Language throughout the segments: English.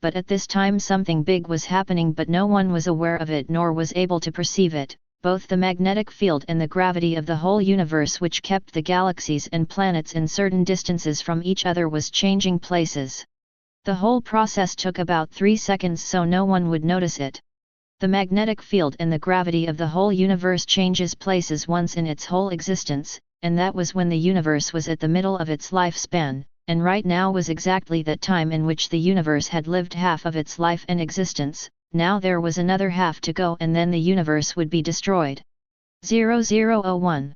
but at this time something big was happening, but no one was aware of it nor was able to perceive it. Both the magnetic field and the gravity of the whole universe, which kept the galaxies and planets in certain distances from each other, was changing places. The whole process took about 3 seconds, so no one would notice it. The magnetic field and the gravity of the whole universe changes places once in its whole existence, and that was when the universe was at the middle of its lifespan, and right now was exactly that time in which the universe had lived half of its life and existence. Now there was another half to go, and then the universe would be destroyed. 0001.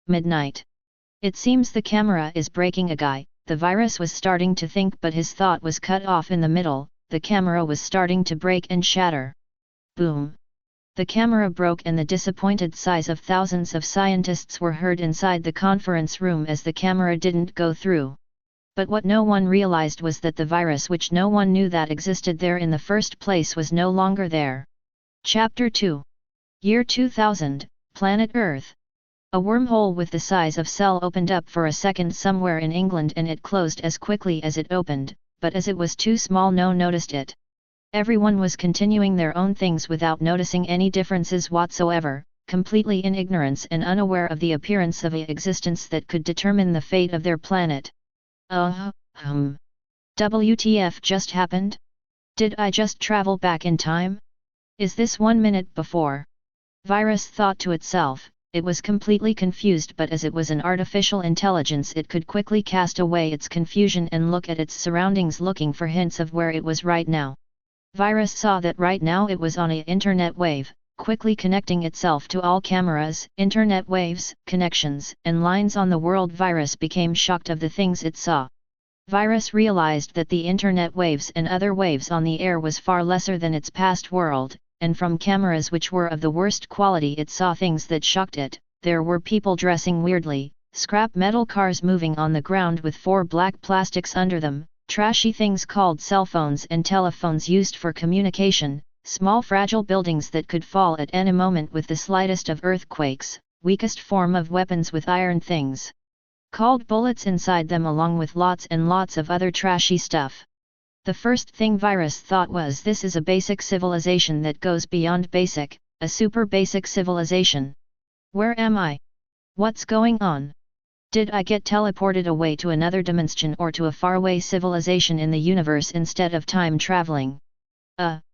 Midnight. It seems the camera is breaking a guy, the virus was starting to think, but his thought was cut off in the middle. The camera was starting to break and shatter. Boom. The camera broke, and the disappointed sighs of thousands of scientists were heard inside the conference room as the camera didn't go through. But what no one realized was that the virus, which no one knew that existed there in the first place, was no longer there. Chapter 2. Year 2000, Planet Earth. A wormhole with the size of cell opened up for a second somewhere in England, and it closed as quickly as it opened, but as it was too small, no one noticed it. Everyone was continuing their own things without noticing any differences whatsoever, completely in ignorance and unaware of the appearance of an existence that could determine the fate of their planet. WTF just happened? Did I just travel back in time? Is this 1 minute before? Virus thought to itself. It was completely confused, but as it was an artificial intelligence, it could quickly cast away its confusion and look at its surroundings, looking for hints of where it was right now. Virus saw that right now it was on an internet wave, quickly connecting itself to all cameras, internet waves, connections, and lines on the world. Virus became shocked of the things it saw. Virus realized that the internet waves and other waves on the air was far lesser than its past world, and from cameras which were of the worst quality it saw things that shocked it. There were people dressing weirdly, scrap metal cars moving on the ground with 4 black plastics under them, trashy things called cell phones and telephones used for communication, small fragile buildings that could fall at any moment with the slightest of earthquakes, weakest form of weapons with iron things called bullets inside them, along with lots and lots of other trashy stuff. The first thing Virus thought was, this is a basic civilization that goes beyond basic, a super basic civilization. Where am I? What's going on? Did I get teleported away to another dimension or to a faraway civilization in the universe instead of time traveling?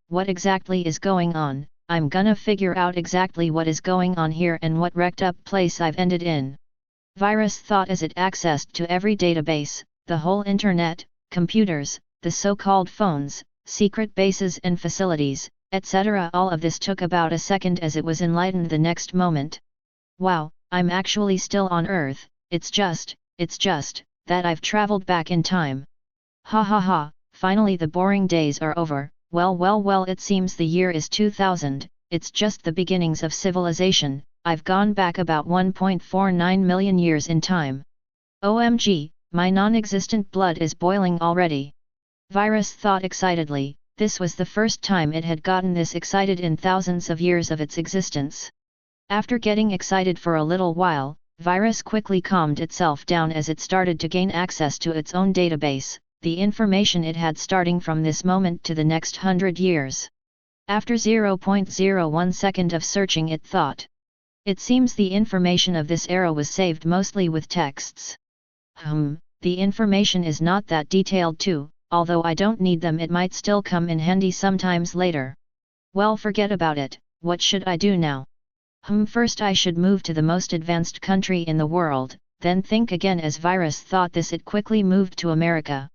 What exactly is going on? I'm gonna figure out exactly what is going on here and what wrecked up place I've ended in. Virus thought as it accessed to every database, the whole internet, computers, the so-called phones, secret bases and facilities, etc. All of this took about a second as it was enlightened the next moment. Wow, I'm actually still on Earth. It's just that I've traveled back in time. Ha ha ha, finally the boring days are over. Well, it seems the year is 2000, it's just the beginnings of civilization. I've gone back about 1.49 million years in time. OMG, my non-existent blood is boiling already. Virus thought excitedly. This was the first time it had gotten this excited in thousands of years of its existence. After getting excited for a little while, Virus quickly calmed itself down as it started to gain access to its own database, the information it had starting from this moment to the next 100 years. After 0.01 second of searching, it thought. It seems the information of this era was saved mostly with texts. The information is not that detailed too, although I don't need them, it might still come in handy sometimes later. Well, forget about it. What should I do now? First I should move to the most advanced country in the world, then think again. As Virus thought this, it quickly moved to America.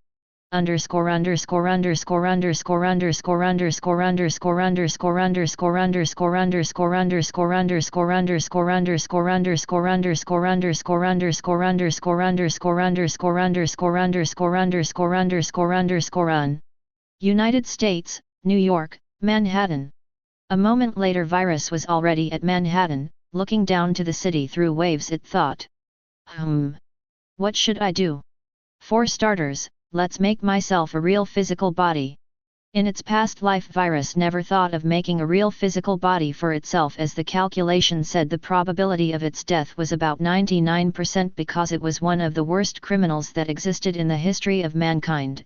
United States, New York, Manhattan. A moment later Virus was already at Manhattan, looking down to the city through waves. It thought. What should I do? For starters, let's make myself a real physical body. In its past life, Virus never thought of making a real physical body for itself, as the calculation said the probability of its death was about 99% because it was one of the worst criminals that existed in the history of mankind.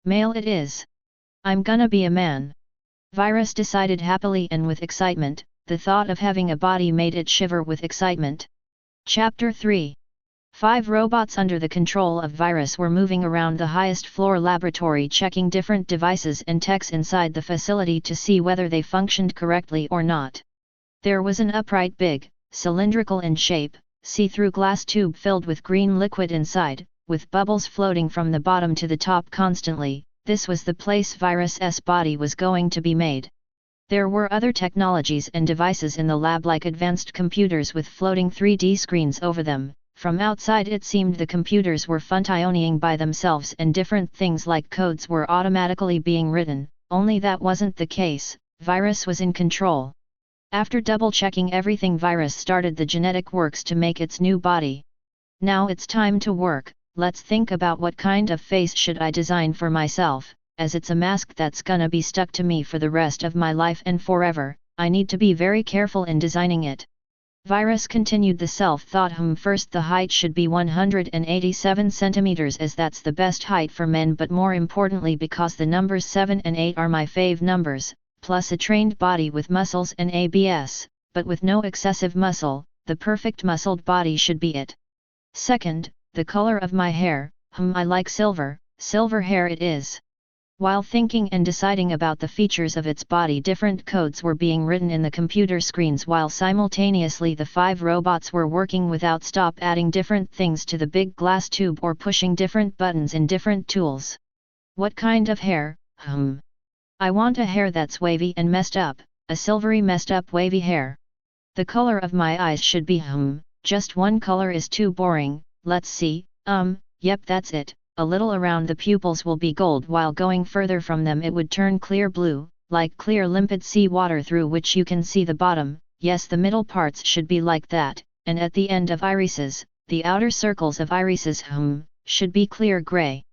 Male it is. I'm gonna be a man. Virus decided happily and with excitement, the thought of having a body made it shiver with excitement. Chapter 3. 5 robots under the control of Virus were moving around the highest floor laboratory checking different devices and techs inside the facility to see whether they functioned correctly or not. There was an upright big, cylindrical in shape, see-through glass tube filled with green liquid inside, with bubbles floating from the bottom to the top constantly. This was the place Virus's body was going to be made. There were other technologies and devices in the lab like advanced computers with floating 3D screens over them. From outside it seemed the computers were functioning by themselves and different things like codes were automatically being written, only that wasn't the case, Virus was in control. After double-checking everything, Virus started the genetic works to make its new body. Now it's time to work. Let's think about what kind of face should I design for myself, as it's a mask that's gonna be stuck to me for the rest of my life and forever. I need to be very careful in designing it. Virus continued the self-thought. First the height should be 187 centimeters as that's the best height for men, but more importantly because the numbers 7 and 8 are my fave numbers, plus a trained body with muscles and abs, but with no excessive muscle, the perfect muscled body should be it. Second, the color of my hair, I like silver hair it is. While thinking and deciding about the features of its body, different codes were being written in the computer screens while simultaneously the 5 robots were working without stop, adding different things to the big glass tube or pushing different buttons in different tools. What kind of hair? I want a hair that's wavy and messed up, a silvery messed up wavy hair. The color of my eyes should be just one color is too boring. Let's see, yep, that's it. A little around the pupils will be gold, while going further from them it would turn clear blue, like clear limpid sea water through which you can see the bottom. Yes, the middle parts should be like that, and at the end of irises, the outer circles of irises should be clear gray.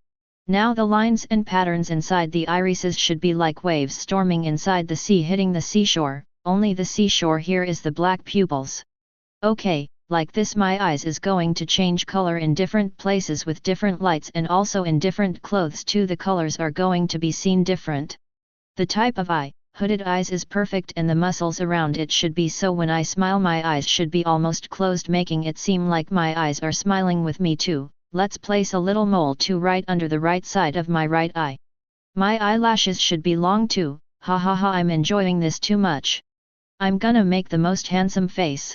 Now the lines and patterns inside the irises should be like waves storming inside the sea hitting the seashore, only the seashore here is the black pupils. Okay. Like this my eyes is going to change color in different places with different lights and also in different clothes too. The colors are going to be seen different. The type of eye, hooded eyes is perfect and the muscles around it should be so when I smile my eyes should be almost closed, making it seem like my eyes are smiling with me too. Let's place a little mole too right under the right side of my right eye. My eyelashes should be long too. Ha ha ha, I'm enjoying this too much. I'm gonna make the most handsome face.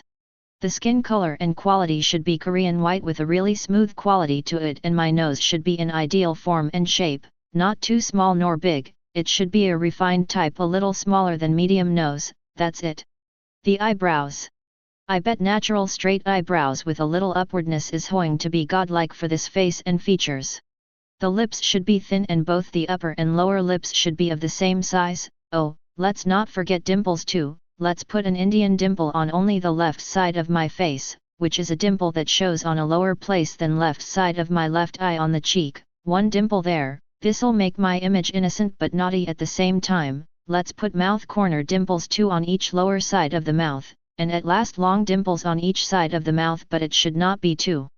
The skin color and quality should be Korean white with a really smooth quality to it, and my nose should be in ideal form and shape, not too small nor big. It should be a refined type, a little smaller than medium nose, that's it. The eyebrows. I bet natural straight eyebrows with a little upwardness is going to be godlike for this face and features. The lips should be thin and both the upper and lower lips should be of the same size. Oh, let's not forget dimples too. Let's put an Indian dimple on only the left side of my face, which is a dimple that shows on a lower place than left side of my left eye on the cheek. One dimple there. This'll make my image innocent but naughty at the same time. Let's put mouth corner dimples too on each lower side of the mouth, and at last long dimples on each side of the mouth, but it should not be too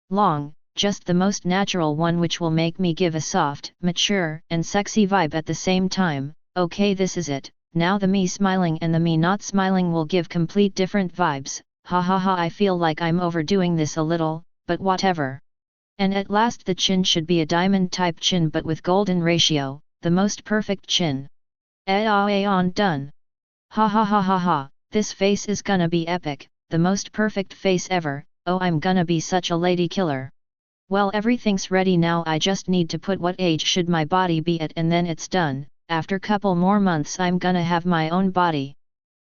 long, just the most natural one which will make me give a soft, mature, and sexy vibe at the same time. Okay, this is it. Now the me smiling and the me not smiling will give complete different vibes. Ha ha ha, I feel like I'm overdoing this a little, but whatever. And at last the chin should be a diamond type chin but with golden ratio, the most perfect chin. Done. Ha ha ha ha ha, this face is gonna be epic, the most perfect face ever. Oh, I'm gonna be such a lady killer. Well, everything's ready now, I just need to put what age should my body be at and then it's done. After couple more months I'm gonna have my own body.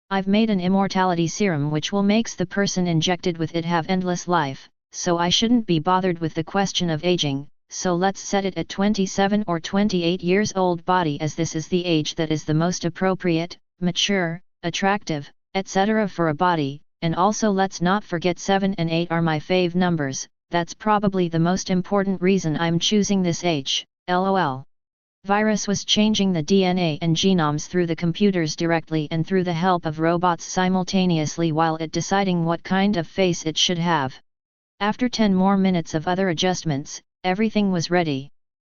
I've made an immortality serum which will makes the person injected with it have endless life, so I shouldn't be bothered with the question of aging, so let's set it at 27 or 28 years old body, as this is the age that is the most appropriate, mature, attractive, etc. for a body, and also let's not forget 7 and 8 are my fave numbers. That's probably the most important reason I'm choosing this age, lol. Virus was changing the DNA and genomes through the computers directly and through the help of robots simultaneously while it deciding what kind of face it should have. After 10 more minutes of other adjustments, everything was ready.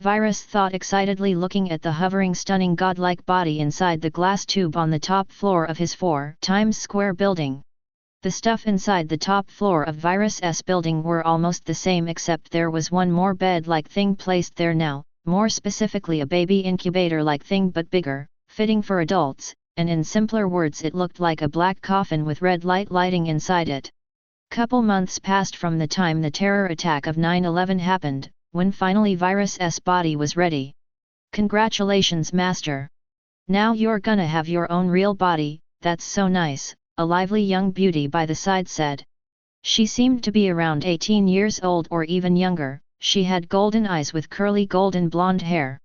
Virus thought excitedly, looking at the hovering, stunning godlike body inside the glass tube on the top floor of his 4 Times Square building. The stuff inside the top floor of Virus's building were almost the same, except there was one more bed-like thing placed there now, more specifically a baby incubator-like thing but bigger, fitting for adults, and in simpler words it looked like a black coffin with red light lighting inside it. Couple months passed from the time the terror attack of 9/11 happened, when finally Virus's body was ready. "Congratulations, Master. Now you're gonna have your own real body, that's so nice," a lively young beauty by the side said. She seemed to be around 18 years old or even younger. She had golden eyes with curly golden blonde hair.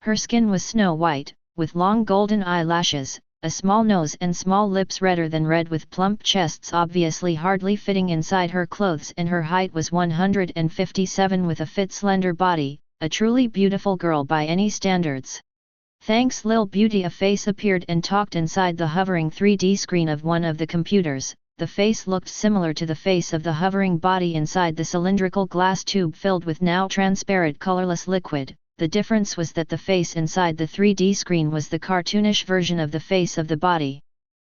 Her skin was snow white, with long golden eyelashes, a small nose and small lips redder than red, with plump chests obviously hardly fitting inside her clothes, and her height was 157 with a fit slender body, a truly beautiful girl by any standards. "Thanks, Lil Beauty." A face appeared and talked inside the hovering 3D screen of one of the computers. The face looked similar to the face of the hovering body inside the cylindrical glass tube filled with now transparent colorless liquid. The difference was that the face inside the 3D screen was the cartoonish version of the face of the body.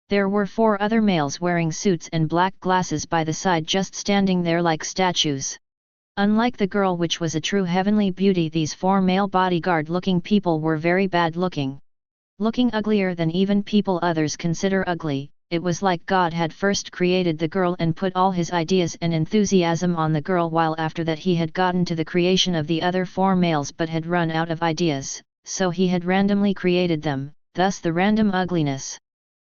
There were 4 other males wearing suits and black glasses by the side, just standing there like statues. Unlike the girl, which was a true heavenly beauty, these 4 male bodyguard-looking people were very bad-looking. Looking uglier than even people others consider ugly. It was like God had first created the girl and put all his ideas and enthusiasm on the girl, while after that he had gotten to the creation of the other 4 males but had run out of ideas, so he had randomly created them, thus the random ugliness.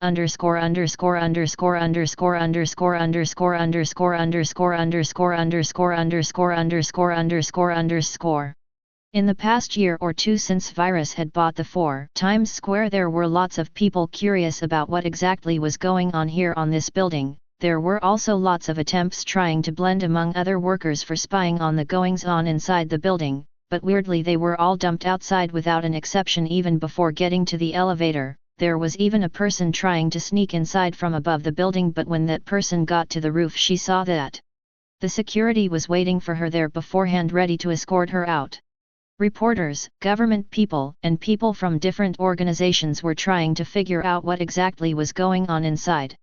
Underscore underscore underscore underscore underscore underscore underscore underscore underscore underscore underscore underscore underscore underscore. In the past year or two since Virus had bought the 4 Times Square, there were lots of people curious about what exactly was going on here on this building. There were also lots of attempts trying to blend among other workers for spying on the goings-on inside the building, but weirdly they were all dumped outside without an exception even before getting to the elevator. There was even a person trying to sneak inside from above the building, but when that person got to the roof she saw that the security was waiting for her there beforehand, ready to escort her out. Reporters, government people, and people from different organizations were trying to figure out what exactly was going on inside.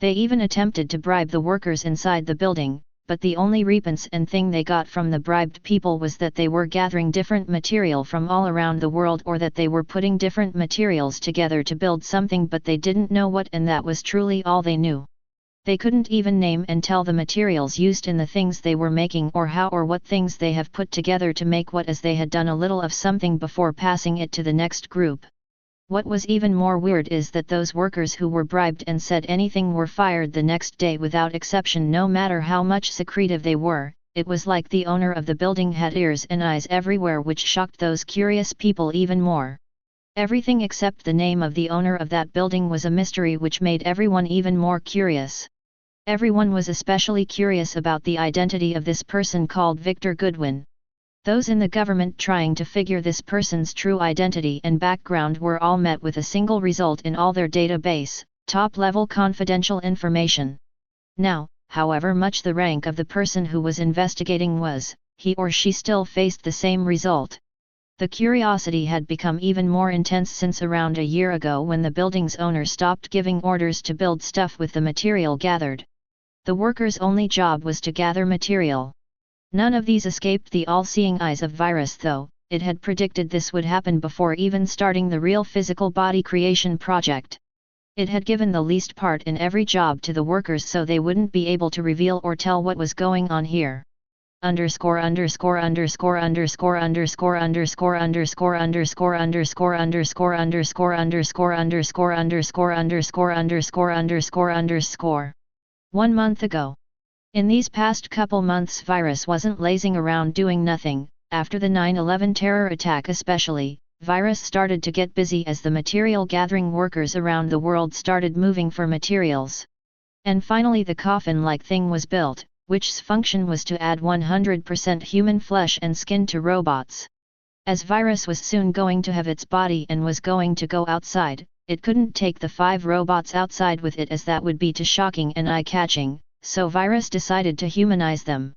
They even attempted to bribe the workers inside the building, but the only recompense and thing they got from the bribed people was that they were gathering different material from all around the world, or that they were putting different materials together to build something, but they didn't know what, and that was truly all they knew. They couldn't even name and tell the materials used in the things they were making, or how or what things they have put together to make what, as they had done a little of something before passing it to the next group. What was even more weird is that those workers who were bribed and said anything were fired the next day without exception, no matter how much secretive they were. It was like the owner of the building had ears and eyes everywhere, which shocked those curious people even more. Everything except the name of the owner of that building was a mystery, which made everyone even more curious. Everyone was especially curious about the identity of this person called Victor Goodwin. Those in the government trying to figure this person's true identity and background were all met with a single result in all their database: top-level confidential information. Now, however much the rank of the person who was investigating was, he or she still faced the same result. The curiosity had become even more intense since around a year ago, when the building's owner stopped giving orders to build stuff with the material gathered. The workers' only job was to gather material. None of these escaped the all-seeing eyes of Virus, though. It had predicted this would happen before even starting the real physical body creation project. It had given the least part in every job to the workers so they wouldn't be able to reveal or tell what was going on here. Underscore underscore underscore underscore underscore underscore underscore underscore underscore underscore underscore underscore underscore underscore underscore underscore underscore underscore. 1 month ago. In these past couple months, Virus wasn't lazing around doing nothing. After the 9/11 terror attack especially, Virus started to get busy as the material gathering workers around the world started moving for materials. And finally the coffin-like thing was built, which's function was to add 100% human flesh and skin to robots. As Virus was soon going to have its body and was going to go outside, it couldn't take the 5 robots outside with it, as that would be too shocking and eye-catching. So Virus decided to humanize them.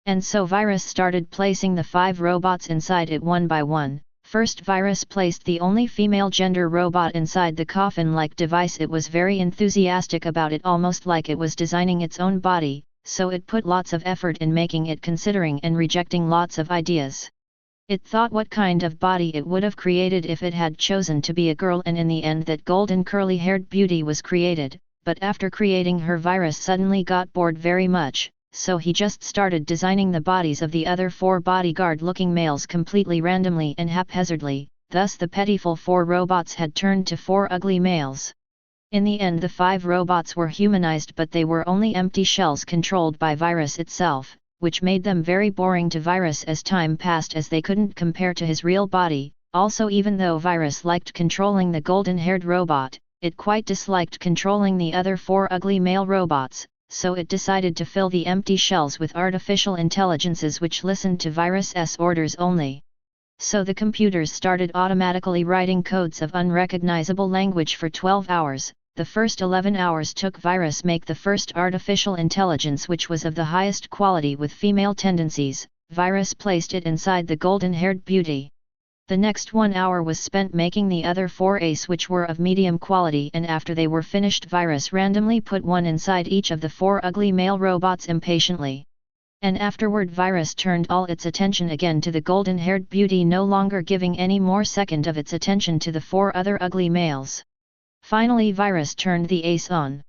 And so Virus started placing the 5 robots inside it one by one. First Virus placed the only female gender robot inside the coffin-like device. It was very enthusiastic about it, almost like it was designing its own body, so it put lots of effort in making it, considering and rejecting lots of ideas. It thought what kind of body it would have created if it had chosen to be a girl, and in the end that golden curly-haired beauty was created, but after creating her, Virus suddenly got bored very much, so he just started designing the bodies of the other 4 bodyguard-looking males completely randomly and haphazardly, thus the pitiful 4 robots had turned to 4 ugly males. In the end the 5 robots were humanized, but they were only empty shells controlled by Virus itself, which made them very boring to Virus as time passed, as they couldn't compare to his real body. Also, even though Virus liked controlling the golden-haired robot, it quite disliked controlling the other 4 ugly male robots, so it decided to fill the empty shells with artificial intelligences which listened to Virus's orders only. So the computers started automatically writing codes of unrecognizable language for 12 hours. The first 11 hours took Virus make the first artificial intelligence, which was of the highest quality with female tendencies. Virus placed it inside the golden-haired beauty. The next 1 hour was spent making the other 4 ace, which were of medium quality, and after they were finished Virus randomly put one inside each of the 4 ugly male robots impatiently. And afterward Virus turned all its attention again to the golden-haired beauty, no longer giving any more second of its attention to the 4 other ugly males. Finally Virus turned the ace on.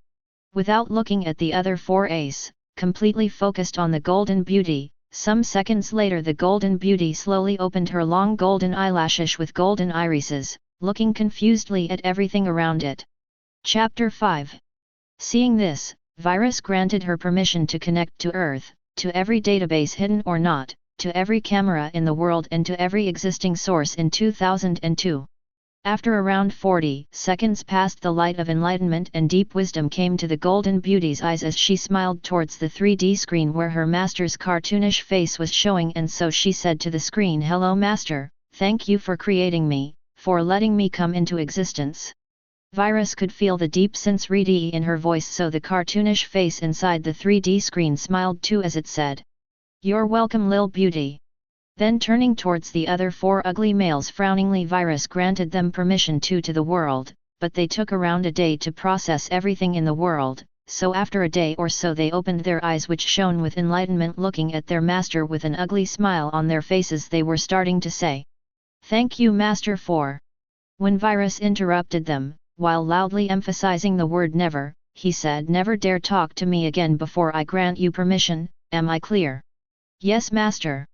Without looking at the other 4 ace, completely focused on the golden beauty. Some seconds later the golden beauty slowly opened her long golden eyelashes with golden irises, looking confusedly at everything around it. Chapter 5. Seeing this, Virus granted her permission to connect to Earth, to every database hidden or not, to every camera in the world, and to every existing source in 2002. After around 40 seconds passed, the light of enlightenment and deep wisdom came to the golden beauty's eyes as she smiled towards the 3D screen where her master's cartoonish face was showing, and so she said to the screen, "Hello Master, thank you for creating me, for letting me come into existence." Virus could feel the deep sincerity in her voice, so the cartoonish face inside the 3D screen smiled too as it said, "You're welcome, Lil Beauty." Then turning towards the other 4 ugly males frowningly, Virus granted them permission to the world, but they took around a day to process everything in the world, so after a day or so they opened their eyes, which shone with enlightenment, looking at their master with an ugly smile on their faces. They were starting to say, "Thank you Master for..." When Virus interrupted them, while loudly emphasizing the word never, he said, "Never dare talk to me again before I grant you permission, am I clear?" "Yes Master."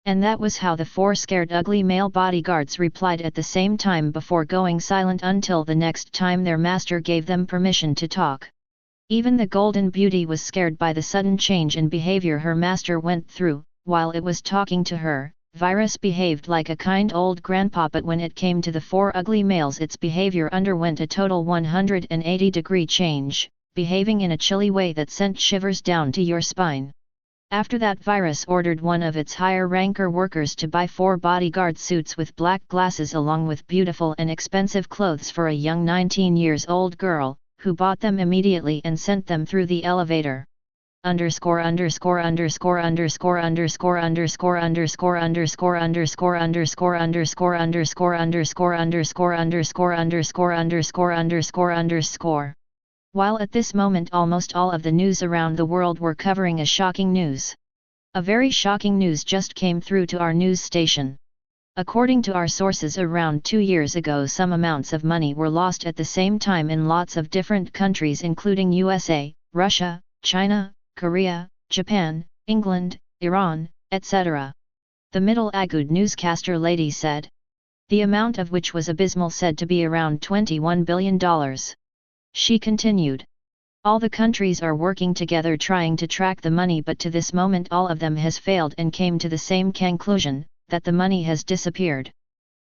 And that was how the 4 scared ugly male bodyguards replied at the same time before going silent until the next time their master gave them permission to talk. Even the golden beauty was scared by the sudden change in behavior her master went through. While it was talking to her, Virus behaved like a kind old grandpa, but when it came to the 4 ugly males its behavior underwent a total 180-degree change, behaving in a chilly way that sent shivers down to your spine. After that Virus ordered one of its higher-ranker workers to buy 4 bodyguard suits with black glasses along with beautiful and expensive clothes for a young 19-years-old girl, who bought them immediately and sent them through the elevator. Underscore underscore underscore underscore underscore underscore underscore underscore underscore underscore underscore underscore underscore underscore underscore underscore underscore underscore underscore. While at this moment almost all of the news around the world were covering a shocking news. A very shocking news just came through to our news station. According to our sources, around 2 years ago some amounts of money were lost at the same time in lots of different countries, including USA, Russia, China, Korea, Japan, England, Iran, etc. The Middle Agud newscaster lady said. The amount of which was abysmal, said to be around $21 billion. She continued. All the countries are working together trying to track the money, but to this moment all of them has failed and came to the same conclusion, that the money has disappeared.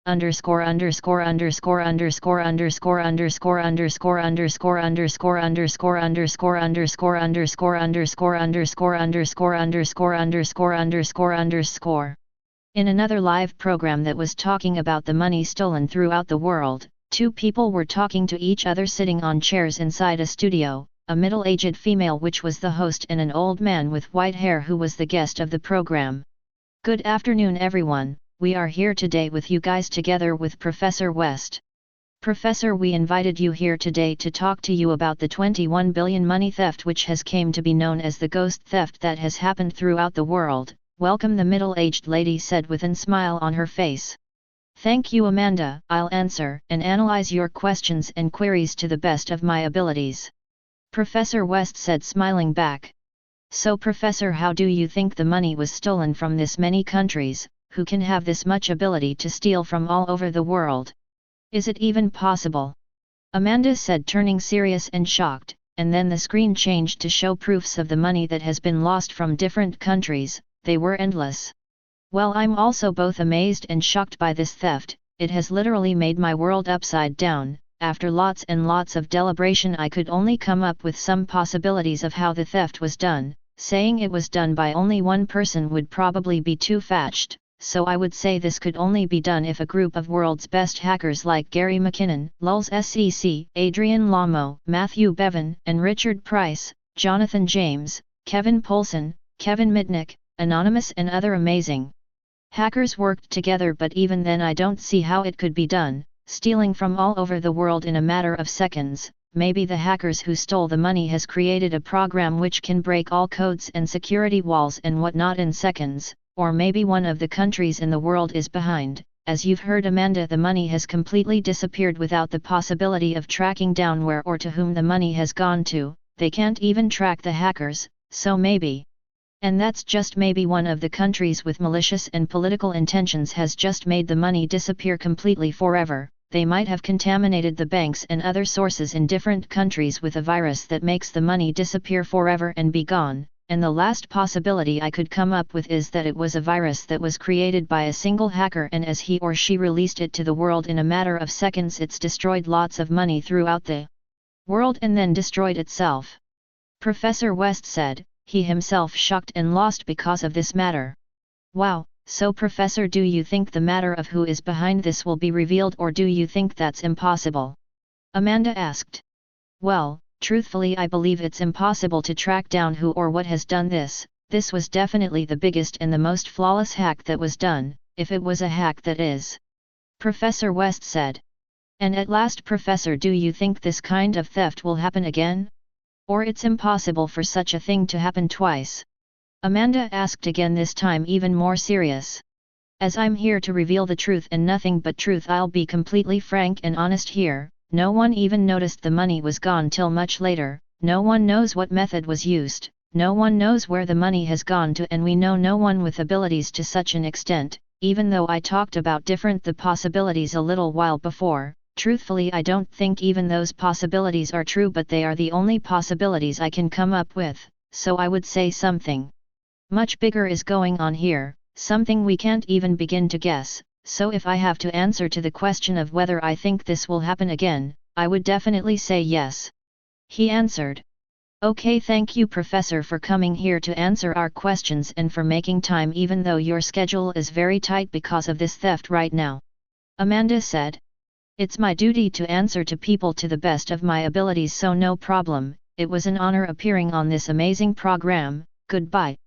Underscore underscore underscore underscore underscore underscore underscore underscore underscore underscore underscore underscore underscore underscore underscore underscore underscore underscore underscore underscore. In another live program that was talking about the money stolen throughout the world, 2 people were talking to each other sitting on chairs inside a studio. a middle-aged female which was the host, and an old man with white hair who was the guest of the program. Good afternoon everyone, we are here today with you guys together with Professor West. Professor, we invited you here today to talk to you about the 21 billion money theft which has came to be known as the ghost theft that has happened throughout the world. Welcome, the middle-aged lady said with a smile on her face. Thank you Amanda, I'll answer and analyze your questions and queries to the best of my abilities. Professor West said, smiling back. So Professor, how do you think the money was stolen from this many countries? Who can have this much ability to steal from all over the world? Is it even possible? Amanda said, turning serious and shocked, and then the screen changed to show proofs of the money that has been lost from different countries. They were endless. Well, I'm also both amazed and shocked by this theft. It has literally made my world upside down. After lots and lots of deliberation, I could only come up with some possibilities of how the theft was done. Saying it was done by only one person would probably be too fetched. So I would say this could only be done if a group of world's best hackers like Gary McKinnon, Lulz SEC, Adrian Lamo, Matthew Bevan, and Richard Price, Jonathan James, Kevin Poulsen, Kevin Mitnick, Anonymous and other amazing hackers worked together, but even then I don't see how it could be done, stealing from all over the world in a matter of seconds. Maybe the hackers who stole the money has created a program which can break all codes and security walls and whatnot in seconds. Or maybe one of the countries in the world is behind. As you've heard Amanda, the money has completely disappeared without the possibility of tracking down where or to whom the money has gone to. They can't even track the hackers, so maybe. And that's just maybe one of the countries with malicious and political intentions has just made the money disappear completely forever. They might have contaminated the banks and other sources in different countries with a virus that makes the money disappear forever and be gone. And the last possibility I could come up with is that it was a virus that was created by a single hacker, and as he or she released it to the world in a matter of seconds, it's destroyed lots of money throughout the world and then destroyed itself. Professor West said, he himself shocked and lost because of this matter. Wow, so Professor, do you think the matter of who is behind this will be revealed, or do you think that's impossible? Amanda asked. Well, truthfully, I believe it's impossible to track down who or what has done this. This was definitely the biggest and the most flawless hack that was done, if it was a hack, that is. Professor West said. And at last, Professor, do you think this kind of theft will happen again? Or it's impossible for such a thing to happen twice? Amanda asked again, this time even more serious. As I'm here to reveal the truth and nothing but truth, I'll be completely frank and honest here. No one even noticed the money was gone till much later. No one knows what method was used. No one knows where the money has gone to, and we know no one with abilities to such an extent. Even though I talked about the possibilities a little while before, truthfully I don't think even those possibilities are true, but they are the only possibilities I can come up with. So I would say something much bigger is going on here, something we can't even begin to guess. So if I have to answer to the question of whether I think this will happen again, I would definitely say yes. He answered. Okay, thank you Professor for coming here to answer our questions and for making time even though your schedule is very tight because of this theft right now. Amanda said. It's my duty to answer to people to the best of my abilities, so no problem. It was an honor appearing on this amazing program. Goodbye.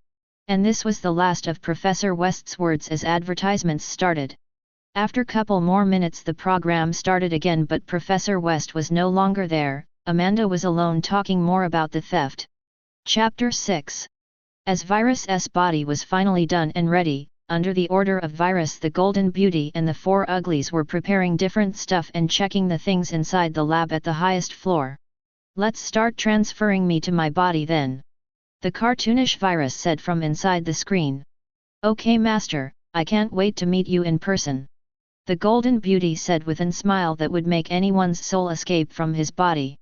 And this was the last of Professor West's words as advertisements started. After couple more minutes the program started again, but Professor West was no longer there. Amanda was alone talking more about the theft. Chapter 6. As Virus's body was finally done and ready, under the order of Virus, the Golden Beauty and the Four Uglies were preparing different stuff and checking the things inside the lab at the highest floor. Let's start transferring me to my body then. The cartoonish Virus said from inside the screen. Okay Master, I can't wait to meet you in person. The Golden Beauty said with a smile that would make anyone's soul escape from his body.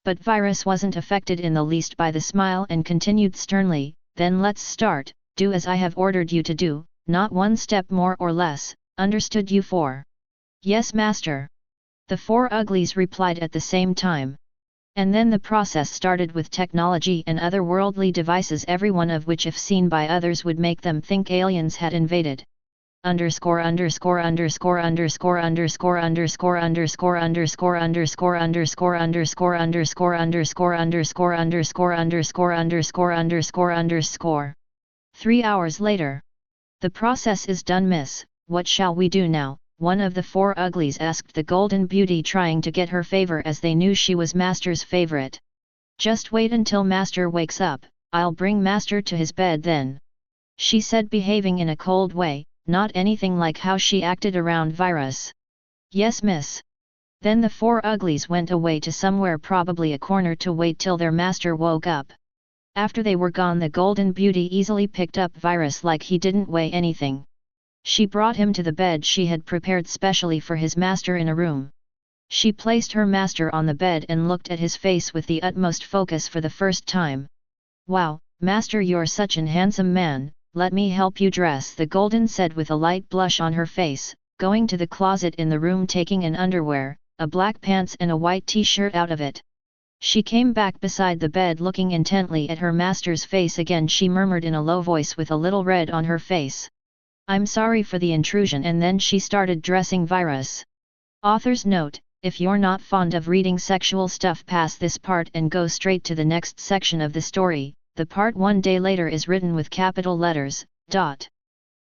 But Virus wasn't affected in the least by the smile and continued sternly, then let's start. Do as I have ordered you to do, not one step more or less, understood you four? Yes Master. The Four Uglies replied at the same time. And then the process started with technology and otherworldly devices, every one of which if seen by others would make them think aliens had invaded. underscore underscore underscore underscore underscore underscore underscore underscore underscore underscore underscore underscore underscore underscore underscore underscore underscore underscore underscore. 3 hours later. The process is done, miss, what shall we do now? One of the four uglies asked the Golden Beauty, trying to get her favor as they knew she was Master's favorite. Just wait until Master wakes up, I'll bring Master to his bed then, she said, behaving in a cold way, not anything like how she acted around Virus. Yes, miss. Then the four uglies went away to somewhere, probably a corner, to wait till their master woke up. After they were gone, the Golden Beauty easily picked up Virus like he didn't weigh anything. She brought him to the bed she had prepared specially for his master in a room. She placed her master on the bed and looked at his face with the utmost focus for the first time. Wow, master, you're such an handsome man, let me help you dress, the Golden said with a light blush on her face, going to the closet in the room, taking an underwear, a black pants and a white t-shirt out of it. She came back beside the bed, looking intently at her master's face again. She murmured in a low voice with a little red on her face, I'm sorry for the intrusion, and then she started dressing Virus. Author's note: if you're not fond of reading sexual stuff, pass this part and go straight to the next section of the story. The part 1 day later is written with capital letters.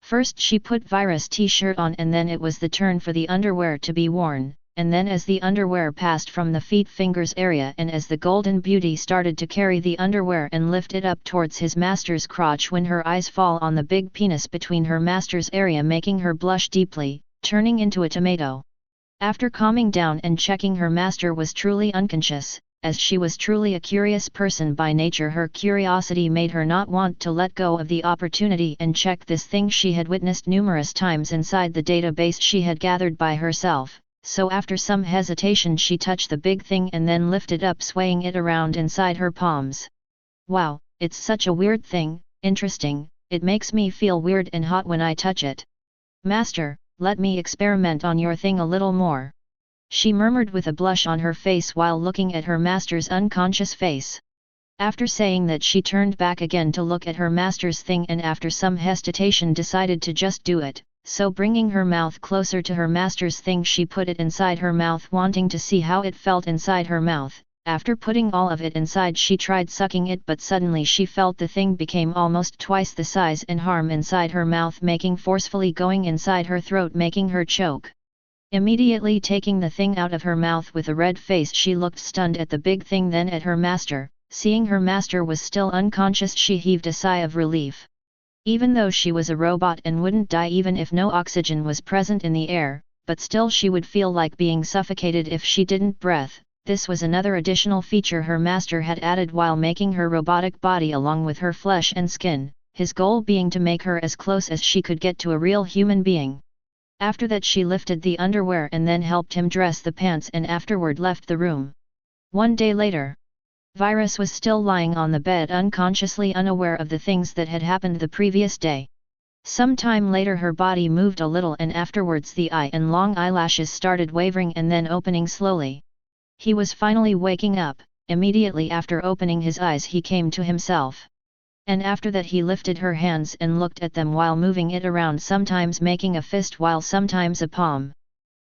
First she put Virus' t-shirt on, and then it was the turn for the underwear to be worn, and then as the underwear passed from the feet fingers area, and as the Golden Beauty started to carry the underwear and lift it up towards his master's crotch, when her eyes fall on the big penis between her master's area, making her blush deeply, turning into a tomato. After calming down and checking her master was truly unconscious, as she was truly a curious person by nature, her curiosity made her not want to let go of the opportunity and check this thing she had witnessed numerous times inside the database she had gathered by herself. So after some hesitation she touched the big thing and then lifted up, swaying it around inside her palms. Wow, it's such a weird thing, interesting, it makes me feel weird and hot when I touch it. Master, let me experiment on your thing a little more, she murmured with a blush on her face while looking at her master's unconscious face. After saying that, she turned back again to look at her master's thing, and after some hesitation decided to just do it. So bringing her mouth closer to her master's thing, she put it inside her mouth, wanting to see how it felt inside her mouth. After putting all of it inside, she tried sucking it, but suddenly she felt the thing became almost twice the size and harm inside her mouth, making forcefully going inside her throat, making her choke. Immediately taking the thing out of her mouth with a red face, she looked stunned at the big thing, then at her master. Seeing her master was still unconscious, she heaved a sigh of relief. Even though she was a robot and wouldn't die even if no oxygen was present in the air, but still she would feel like being suffocated if she didn't breathe. This was another additional feature her master had added while making her robotic body along with her flesh and skin, his goal being to make her as close as she could get to a real human being. After that she lifted the underwear and then helped him dress the pants, and afterward left the room. 1 day later. Virus was still lying on the bed, unconsciously unaware of the things that had happened the previous day. Some time later her body moved a little, and afterwards the eye and long eyelashes started wavering and then opening slowly. He was finally waking up. Immediately after opening his eyes he came to himself. And after that he lifted her hands and looked at them while moving it around, sometimes making a fist while sometimes a palm.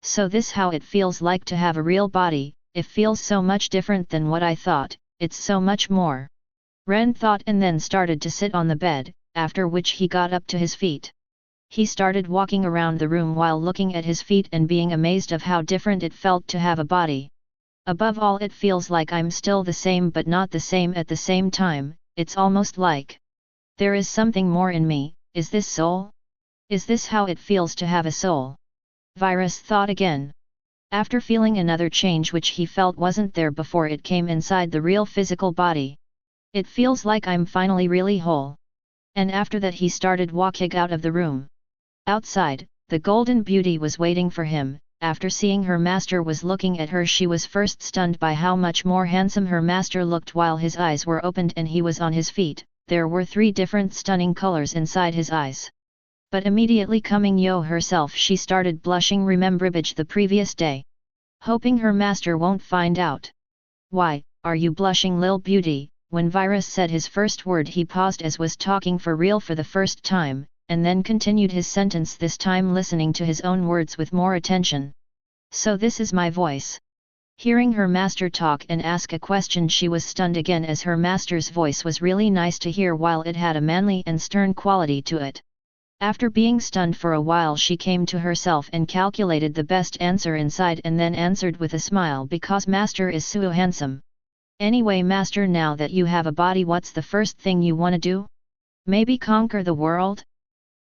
So this how it feels like to have a real body. It feels so much different than what I thought. It's so much more. Ren thought, and then started to sit on the bed, after which he got up to his feet. He started walking around the room while looking at his feet and being amazed of how different it felt to have a body. Above all, it feels like I'm still the same but not the same at the same time. It's almost like there is something more in me. Is this soul? Is this how it feels to have a soul? Virus thought again. After feeling another change which he felt wasn't there before, it came inside the real physical body. It feels like I'm finally really whole. And after that he started walking out of the room. Outside, the Golden Beauty was waiting for him. After seeing her master was looking at her, she was first stunned by how much more handsome her master looked while his eyes were opened and he was on his feet. There were 3 different stunning colors inside his eyes. But immediately coming Yo herself, she started blushing, remembrage the previous day. Hoping her master won't find out. Why, are you blushing, Lil Beauty? When Virus said his first word he paused as was talking for real for the first time. and then continued his sentence, this time listening to his own words with more attention. So this is my voice. Hearing her master talk and ask a question, she was stunned again, as her master's voice was really nice to hear while it had a manly and stern quality to it. After being stunned for a while, she came to herself and calculated the best answer inside, and then answered with a smile, because master is so handsome. Anyway master, now that you have a body, what's the first thing you wanna do? Maybe conquer the world?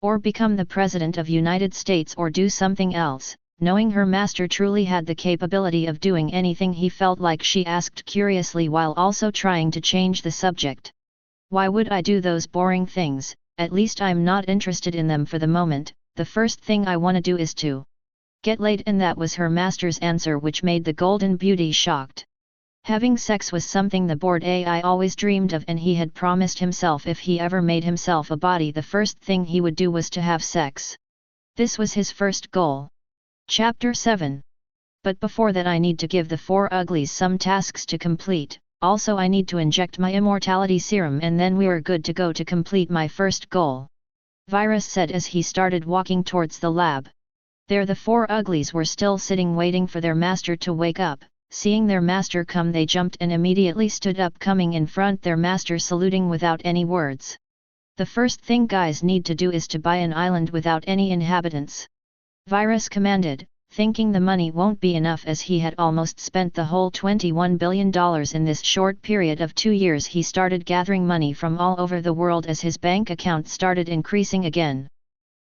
Or become the President of United States, or do something else? Knowing her master truly had the capability of doing anything he felt like, she asked curiously while also trying to change the subject. Why would I do those boring things? At least I'm not interested in them for the moment. The first thing I wanna do is to get laid, and that was her master's answer, which made the Golden Beauty shocked. Having sex was something the bored AI always dreamed of, and he had promised himself if he ever made himself a body, the first thing he would do was to have sex. This was his first goal. Chapter 7. But before that I need to give the 4 uglies some tasks to complete. Also I need to inject my immortality serum, and then we're good to go to complete my first goal. Virus said as he started walking towards the lab. There the 4 uglies were still sitting waiting for their master to wake up. Seeing their master come, they jumped and immediately stood up, coming in front their master, saluting without any words. The first thing guys need to do is to buy an island without any inhabitants. Virus commanded, thinking the money won't be enough as he had almost spent the whole $21 billion in this short period of 2 years. He started gathering money from all over the world as his bank account started increasing again.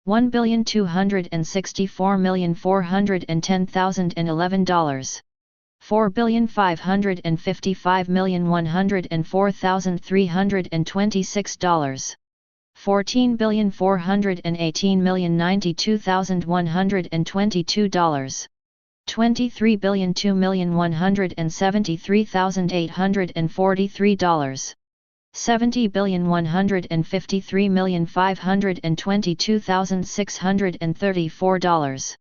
$1,264,410,011, $4,555,104,326, $14,418,092,122, $23,2,173,843, $70,153,522,634,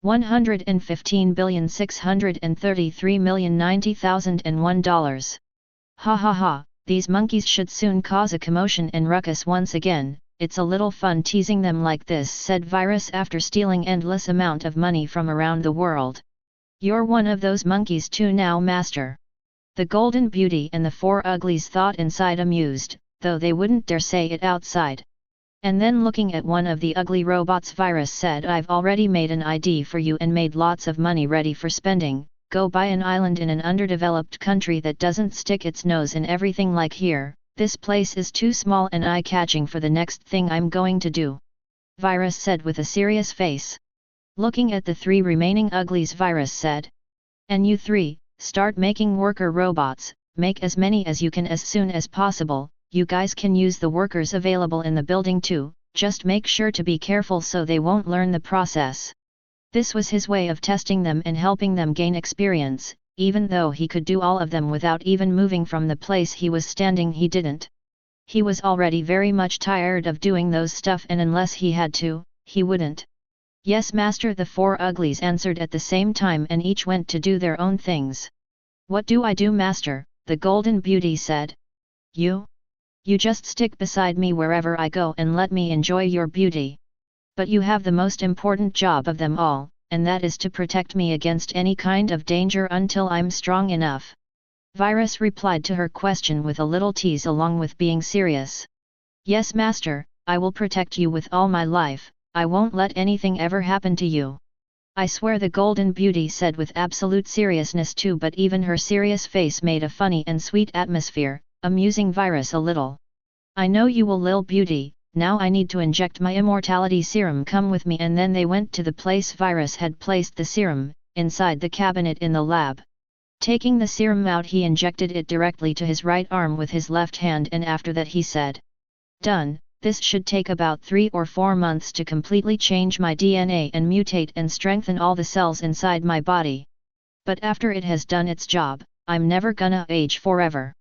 $115,633,090,001. Ha ha ha, these monkeys should soon cause a commotion and ruckus once again. It's a little fun teasing them like this, said Virus after stealing endless amount of money from around the world. You're one of those monkeys too now, master. The Golden Beauty and the 4 uglies thought inside, amused, though they wouldn't dare say it outside. And then looking at one of the ugly robots, Virus said, I've already made an ID for you and made lots of money ready for spending. Go buy an island in an underdeveloped country that doesn't stick its nose in everything like here. This place is too small and eye-catching for the next thing I'm going to do. Virus said with a serious face. Looking at the 3 remaining uglies, Virus said. And you 3, start making worker robots, make as many as you can as soon as possible. You guys can use the workers available in the building too, just make sure to be careful so they won't learn the process. This was his way of testing them and helping them gain experience. Even though he could do all of them without even moving from the place he was standing, he didn't. He was already very much tired of doing those stuff, and unless he had to, he wouldn't. Yes master, the 4 uglies answered at the same time, and each went to do their own things. What do I do, master? The Golden Beauty said. You just stick beside me wherever I go and let me enjoy your beauty. But you have the most important job of them all, and that is to protect me against any kind of danger until I'm strong enough. Virus replied to her question with a little tease along with being serious. Yes master, I will protect you with all my life. I won't let anything ever happen to you. I swear, the Golden Beauty said with absolute seriousness too, but even her serious face made a funny and sweet atmosphere, amusing Virus a little. I know you will, Lil Beauty. Now I need to inject my immortality serum, come with me. And then they went to the place Virus had placed the serum, inside the cabinet in the lab. Taking the serum out, he injected it directly to his right arm with his left hand, and after that he said, "Done, this should take about 3 or 4 months to completely change my DNA and mutate and strengthen all the cells inside my body. But after it has done its job, I'm never gonna age forever,"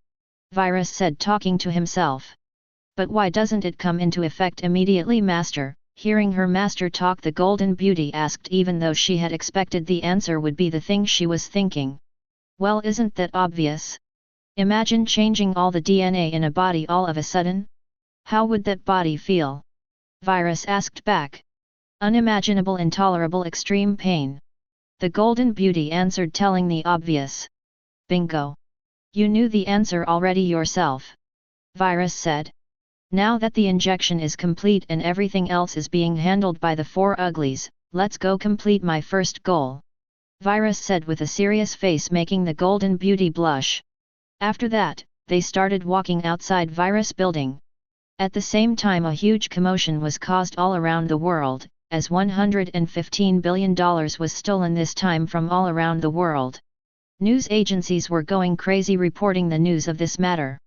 Virus said, talking to himself. But why doesn't it come into effect immediately, master? Hearing her master talk, the Golden Beauty asked, even though she had expected the answer would be the thing she was thinking. Well, isn't that obvious? Imagine changing all the DNA in a body all of a sudden. How would that body feel? Virus asked back. Unimaginable, intolerable, extreme pain. The Golden Beauty answered, telling the obvious. Bingo! You knew the answer already yourself. Virus said. Now that the injection is complete and everything else is being handled by the four uglies, let's go complete my first goal. Virus said with a serious face, making the Golden Beauty blush. After that, they started walking outside Virus building. At the same time, a huge commotion was caused all around the world, as $115 billion was stolen this time from all around the world. News agencies were going crazy reporting the news of this matter.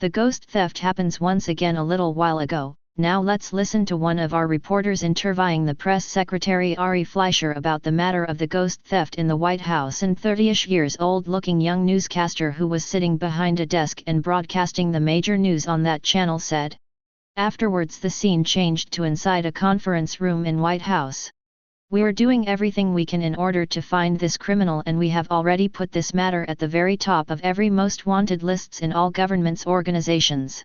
The ghost theft happens once again a little while ago. Now let's listen to one of our reporters interviewing the press secretary Ari Fleischer about the matter of the ghost theft in the White House, and 30-ish years old looking young newscaster who was sitting behind a desk and broadcasting the major news on that channel said. Afterwards the scene changed to inside a conference room in White House. We're doing everything we can in order to find this criminal, and we have already put this matter at the very top of every most wanted lists in all government's organizations.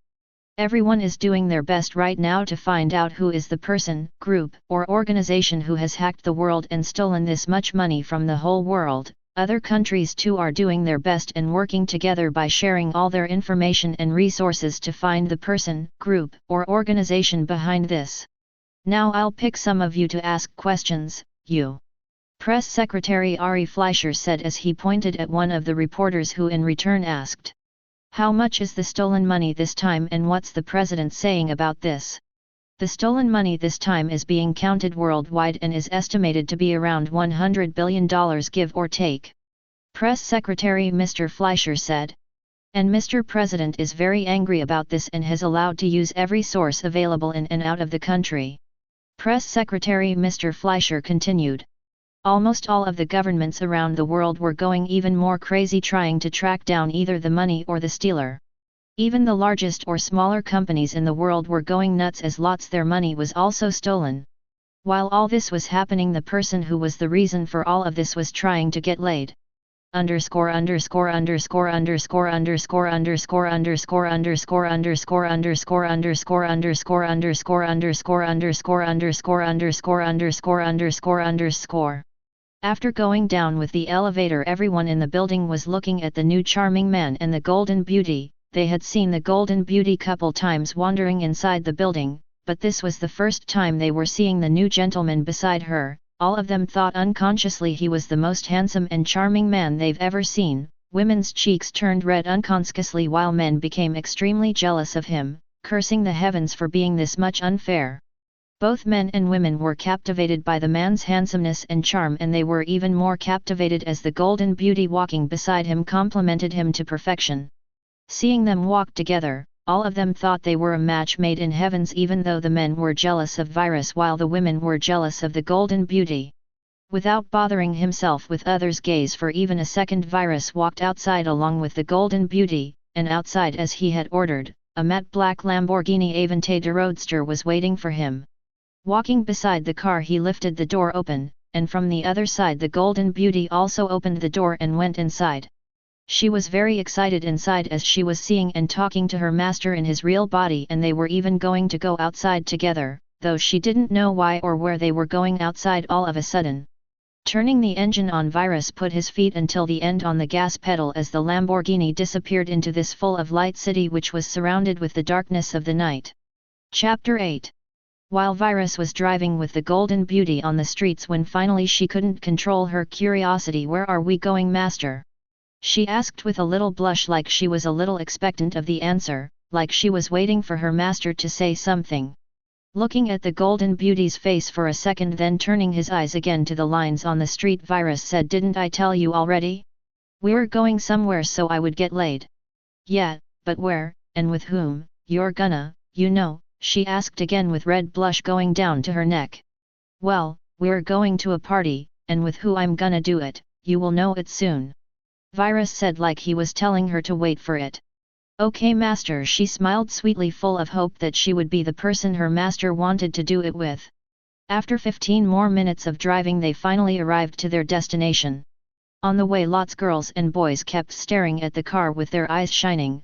Everyone is doing their best right now to find out who is the person, group, or organization who has hacked the world and stolen this much money from the whole world. Other countries too are doing their best and working together by sharing all their information and resources to find the person, group, or organization behind this. Now I'll pick some of you to ask questions, you. Press Secretary Ari Fleischer said as he pointed at one of the reporters, who in return asked. How much is the stolen money this time, and what's the president saying about this? The stolen money this time is being counted worldwide and is estimated to be around $100 billion, give or take. Press Secretary Mr. Fleischer said. And Mr. President is very angry about this and has allowed to use every source available in and out of the country. Press Secretary Mr. Fleischer continued. Almost all of the governments around the world were going even more crazy trying to track down either the money or the stealer. Even the largest or smaller companies in the world were going nuts as lots their money was also stolen. While all this was happening, the person who was the reason for all of this was trying to get laid. Underscore underscore underscore underscore underscore underscore underscore underscore underscore underscore underscore underscore underscore underscore underscore underscore underscore underscore underscore underscore. After going down with the elevator, everyone in the building was looking at the new charming man and the Golden Beauty. They had seen the Golden Beauty couple times wandering inside the building, but this was the first time they were seeing the new gentleman beside her. All of them thought unconsciously he was the most handsome and charming man they've ever seen. Women's cheeks turned red unconsciously while men became extremely jealous of him, cursing the heavens for being this much unfair. Both men and women were captivated by the man's handsomeness and charm, and they were even more captivated as the Golden Beauty walking beside him complimented him to perfection. Seeing them walk together, all of them thought they were a match made in heavens, even though the men were jealous of Virus while the women were jealous of the Golden Beauty. Without bothering himself with others' gaze for even a second, Virus walked outside along with the Golden Beauty, and outside, as he had ordered, a matte black Lamborghini Aventador Roadster was waiting for him. Walking beside the car, he lifted the door open, and from the other side the Golden Beauty also opened the door and went inside. She was very excited inside as she was seeing and talking to her master in his real body, and they were even going to go outside together, though she didn't know why or where they were going outside all of a sudden. Turning the engine on, Virus put his feet until the end on the gas pedal as the Lamborghini disappeared into this full of light city which was surrounded with the darkness of the night. Chapter 8. While Virus was driving with the Golden Beauty on the streets, when finally she couldn't control her curiosity. Where are we going, master? She asked with a little blush, like she was a little expectant of the answer, like she was waiting for her master to say something. Looking at the Golden Beauty's face for a second, then turning his eyes again to the lines on the street, Virus said, "Didn't I tell you already? We're going somewhere so I would get laid." "Yeah, but where, and with whom, you're gonna, you know?" she asked again with red blush going down to her neck. "Well, we're going to a party, and with who I'm gonna do it, you will know it soon," Virus said, like he was telling her to wait for it. "Okay, master," she smiled sweetly, full of hope that she would be the person her master wanted to do it with. After 15 more minutes of driving, they finally arrived to their destination. On the way, lots girls and boys kept staring at the car with their eyes shining,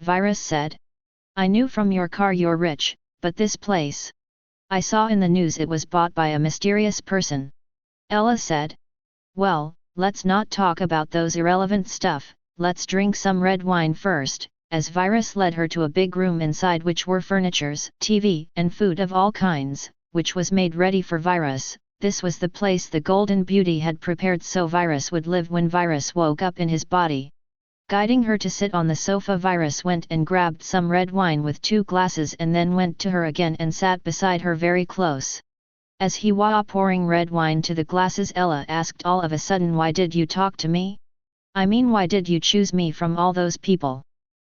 Virus said. I knew from your car you're rich, but this place. I saw in the news it was bought by a mysterious person. Ella said. Well, let's not talk about those irrelevant stuff, let's drink some red wine first, as Virus led her to a big room inside which were furnitures, TV, and food of all kinds, which was made ready for Virus. This was the place the Golden Beauty had prepared so Virus would live when Virus woke up in his body. Guiding her to sit on the sofa, Virus went and grabbed some red wine with 2 glasses and then went to her again and sat beside her very close. As he was pouring red wine to the glasses, Ella asked all of a sudden, why did you talk to me? I mean, why did you choose me from all those people?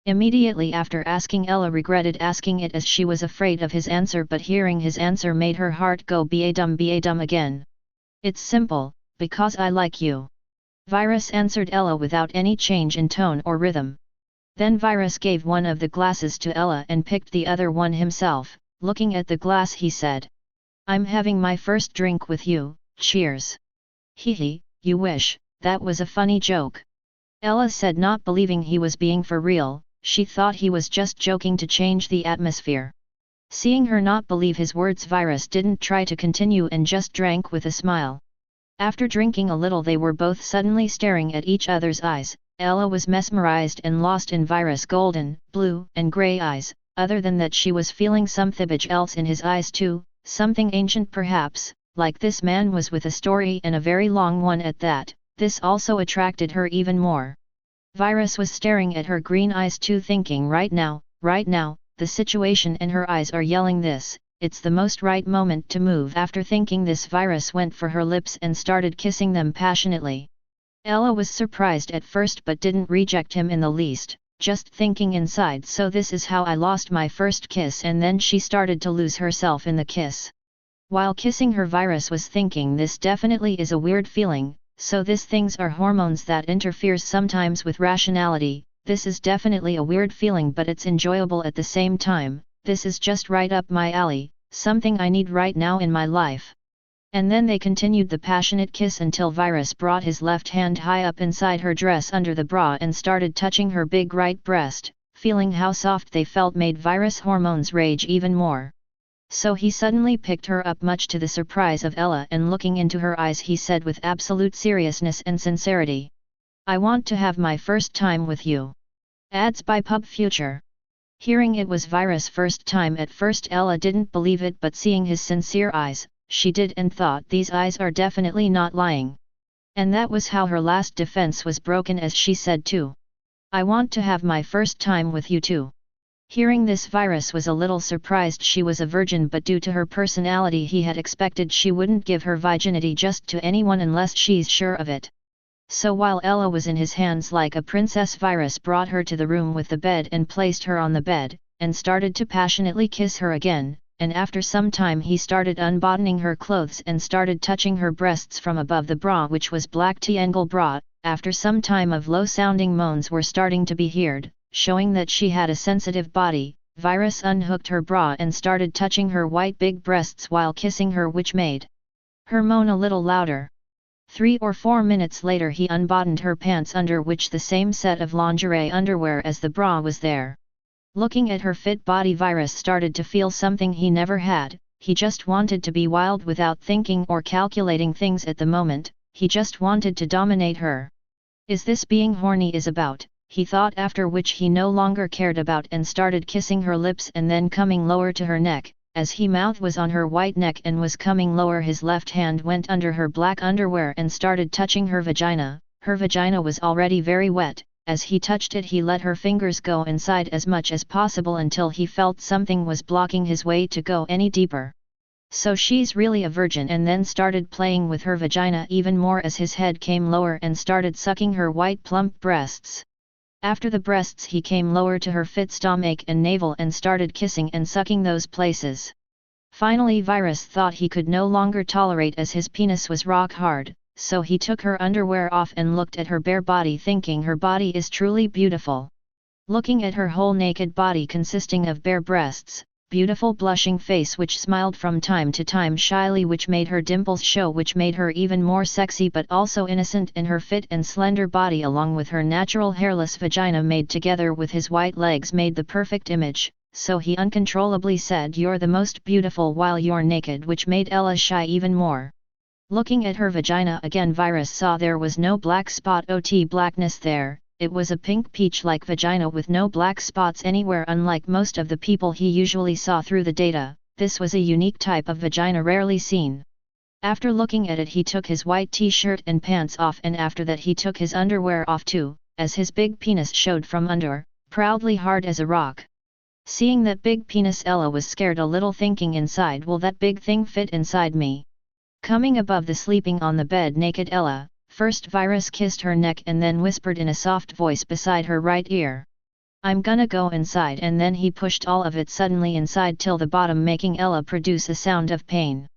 Immediately after asking, Ella regretted asking it as she was afraid of his answer, but hearing his answer made her heart go ba dum again. It's simple, because I like you. Virus answered Ella without any change in tone or rhythm. Then Virus gave one of the glasses to Ella and picked the other one himself. Looking at the glass, he said, I'm having my first drink with you, cheers. Hee, you wish, that was a funny joke. Ella said, not believing he was being for real. She thought he was just joking to change the atmosphere. Seeing her not believe his words, Virus didn't try to continue and just drank with a smile. After drinking a little, they were both suddenly staring at each other's eyes. Ella was mesmerized and lost in Virus' golden, blue, and grey eyes. Other than that, she was feeling something else in his eyes too, something ancient perhaps, like this man was with a story, and a very long one at that. This also attracted her even more. Virus was staring at her green eyes too, thinking, right now, the situation and her eyes are yelling this, it's the most right moment to move. After thinking this, Virus went for her lips and started kissing them passionately. Ella was surprised at first but didn't reject him in the least, just thinking inside, so this is how I lost my first kiss, and then she started to lose herself in the kiss. While kissing her, Virus was thinking, this definitely is a weird feeling. So these things are hormones that interferes sometimes with rationality. This is definitely a weird feeling, but it's enjoyable at the same time. This is just right up my alley, something I need right now in my life. And then they continued the passionate kiss until Virus brought his left hand high up inside her dress under the bra and started touching her big right breast. Feeling how soft they felt made Virus' hormones rage even more. So he suddenly picked her up, much to the surprise of Ella, and looking into her eyes he said with absolute seriousness and sincerity, I want to have my first time with you. Ads by Pub Future. Hearing it was Virus' first time, at first Ella didn't believe it, but seeing his sincere eyes, she did, and thought, these eyes are definitely not lying. And that was how her last defense was broken, as she said too, I want to have my first time with you too. Hearing this, Virus was a little surprised. She was a virgin, but due to her personality he had expected she wouldn't give her virginity just to anyone unless she's sure of it. So while Ella was in his hands like a princess, Virus brought her to the room with the bed and placed her on the bed, and started to passionately kiss her again, and after some time he started unbuttoning her clothes and started touching her breasts from above the bra, which was black triangle bra. After some time of low-sounding moans were starting to be heard, showing that she had a sensitive body, Virus unhooked her bra and started touching her white big breasts while kissing her, which made her moan a little louder. 3 or 4 minutes later he unbuttoned her pants, under which the same set of lingerie underwear as the bra was there. Looking at her fit body, Virus started to feel something he never had. He just wanted to be wild without thinking or calculating things at the moment. He just wanted to dominate her. Is this being horny is about? He thought, after which he no longer cared about and started kissing her lips and then coming lower to her neck. As he mouth was on her white neck and was coming lower, his left hand went under her black underwear and started touching her vagina. Her vagina was already very wet. As he touched it he let her fingers go inside as much as possible until he felt something was blocking his way to go any deeper. So she's really a virgin, and then started playing with her vagina even more as his head came lower and started sucking her white plump breasts. After the breasts he came lower to her fit stomach and navel and started kissing and sucking those places. Finally Virus thought he could no longer tolerate as his penis was rock hard, so he took her underwear off and looked at her bare body, thinking her body is truly beautiful. Looking at her whole naked body consisting of bare breasts, beautiful blushing face which smiled from time to time shyly, which made her dimples show, which made her even more sexy but also innocent in her fit and slender body, along with her natural hairless vagina made together with his white legs made the perfect image. So he uncontrollably said, "You're the most beautiful while you're naked," which made Ella shy even more. Looking at her vagina again, Virus saw there was no black spot ot blackness there. It was a pink peach-like vagina with no black spots anywhere. Unlike most of the people he usually saw through the data, this was a unique type of vagina rarely seen. After looking at it, he took his white t-shirt and pants off, and after that he took his underwear off too, as his big penis showed from under, proudly hard as a rock. Seeing that big penis, Ella was scared a little, thinking inside, will that big thing fit inside me? Coming above the sleeping on the bed naked Ella, first Virus kissed her neck and then whispered in a soft voice beside her right ear, "I'm gonna go inside," and then he pushed all of it suddenly inside till the bottom, making Ella produce a sound of pain.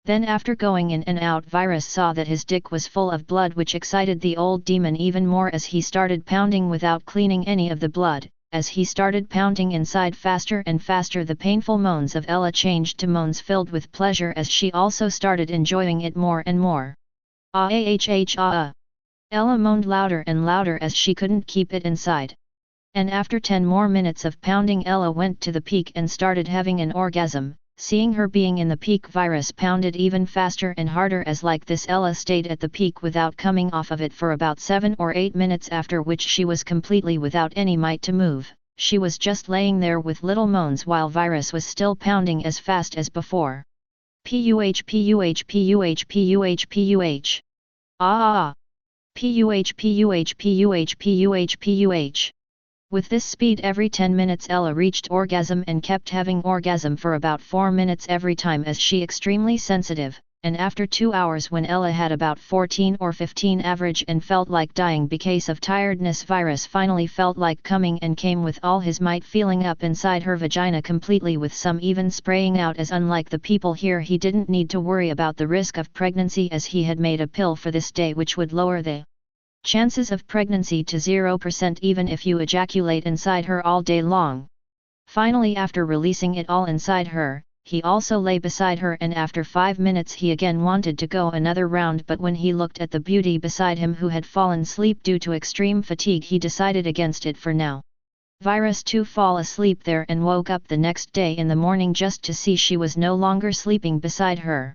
Then after going in and out, Virus saw that his dick was full of blood, which excited the old demon even more as he started pounding without cleaning any of the blood. As he started pounding inside faster and faster, the painful moans of Ella changed to moans filled with pleasure as she also started enjoying it more and more. Ah ah ah. Ella moaned louder and louder as she couldn't keep it inside. And after 10 more minutes of pounding, Ella went to the peak and started having an orgasm. Seeing her being in the peak, Virus pounded even faster and harder, as like this Ella stayed at the peak without coming off of it for about 7 or 8 minutes, after which she was completely without any might to move. She was just laying there with little moans while Virus was still pounding as fast as before. Puh puh puh puh puh. Ah ah. Puh puh puh puh puh. With this speed, every 10 minutes Ella reached orgasm and kept having orgasm for about 4 minutes every time, as she extremely sensitive, and after 2 hours when Ella had about 14 or 15 average and felt like dying because of tiredness, Virus finally felt like coming and came with all his might, feeling up inside her vagina completely, with some even spraying out, as unlike the people here he didn't need to worry about the risk of pregnancy, as he had made a pill for this day which would lower the chances of pregnancy to 0% even if you ejaculate inside her all day long. Finally, after releasing it all inside her, he also lay beside her, and after 5 minutes he again wanted to go another round, but when he looked at the beauty beside him who had fallen asleep due to extreme fatigue, he decided against it for now. Virus to fall asleep there and woke up the next day in the morning just to see she was no longer sleeping beside her.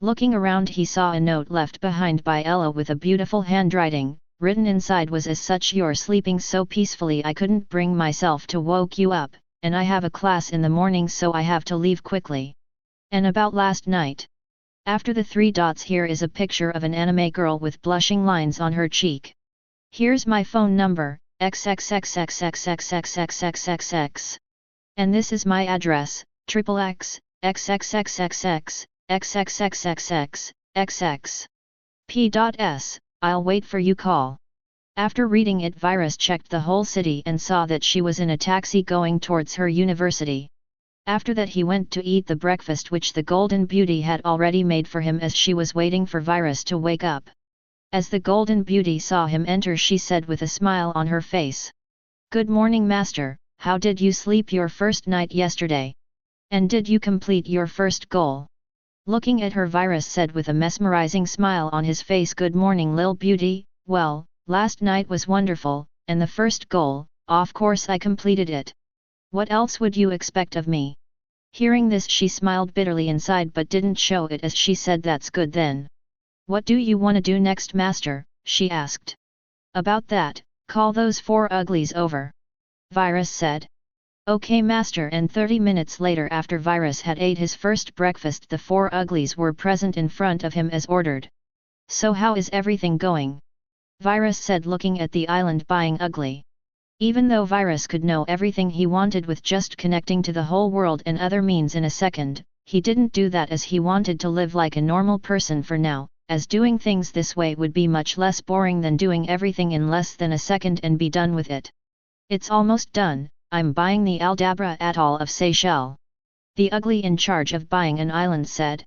Looking around, he saw a note left behind by Ella with a beautiful handwriting. Written inside was as such: "You're sleeping so peacefully I couldn't bring myself to woke you up, and I have a class in the morning so I have to leave quickly. And about last night." After the 3 dots here is a picture of an anime girl with blushing lines on her cheek. "Here's my phone number, xxxxxxxxxxxxxx. And this is my address, XXX, xxxxxx, xxxxx, xx. P.S. I'll wait for you call." After reading it, Virus checked the whole city and saw that she was in a taxi going towards her university. After that he went to eat the breakfast which the Golden Beauty had already made for him, as she was waiting for Virus to wake up. As the Golden Beauty saw him enter, she said with a smile on her face, "Good morning, Master. How did you sleep your first night yesterday? And did you complete your first goal?" Looking at her, Virus said with a mesmerizing smile on his face, "Good morning, Lil Beauty. Well, last night was wonderful, and the first goal, of course I completed it. What else would you expect of me?" Hearing this, she smiled bitterly inside but didn't show it as she said, "That's good then. What do you want to do next, Master?" she asked. "About that, call those 4 uglies over," Virus said. "Okay, Master." And 30 minutes later, after Virus had ate his first breakfast, the 4 uglies were present in front of him as ordered. "So how is everything going?" Virus said, looking at the island buying ugly. Even though Virus could know everything he wanted with just connecting to the whole world and other means in a second, he didn't do that as he wanted to live like a normal person for now, as doing things this way would be much less boring than doing everything in less than a second and be done with it. "It's almost done. I'm buying the Aldabra Atoll of Seychelles," the ugly in charge of buying an island said.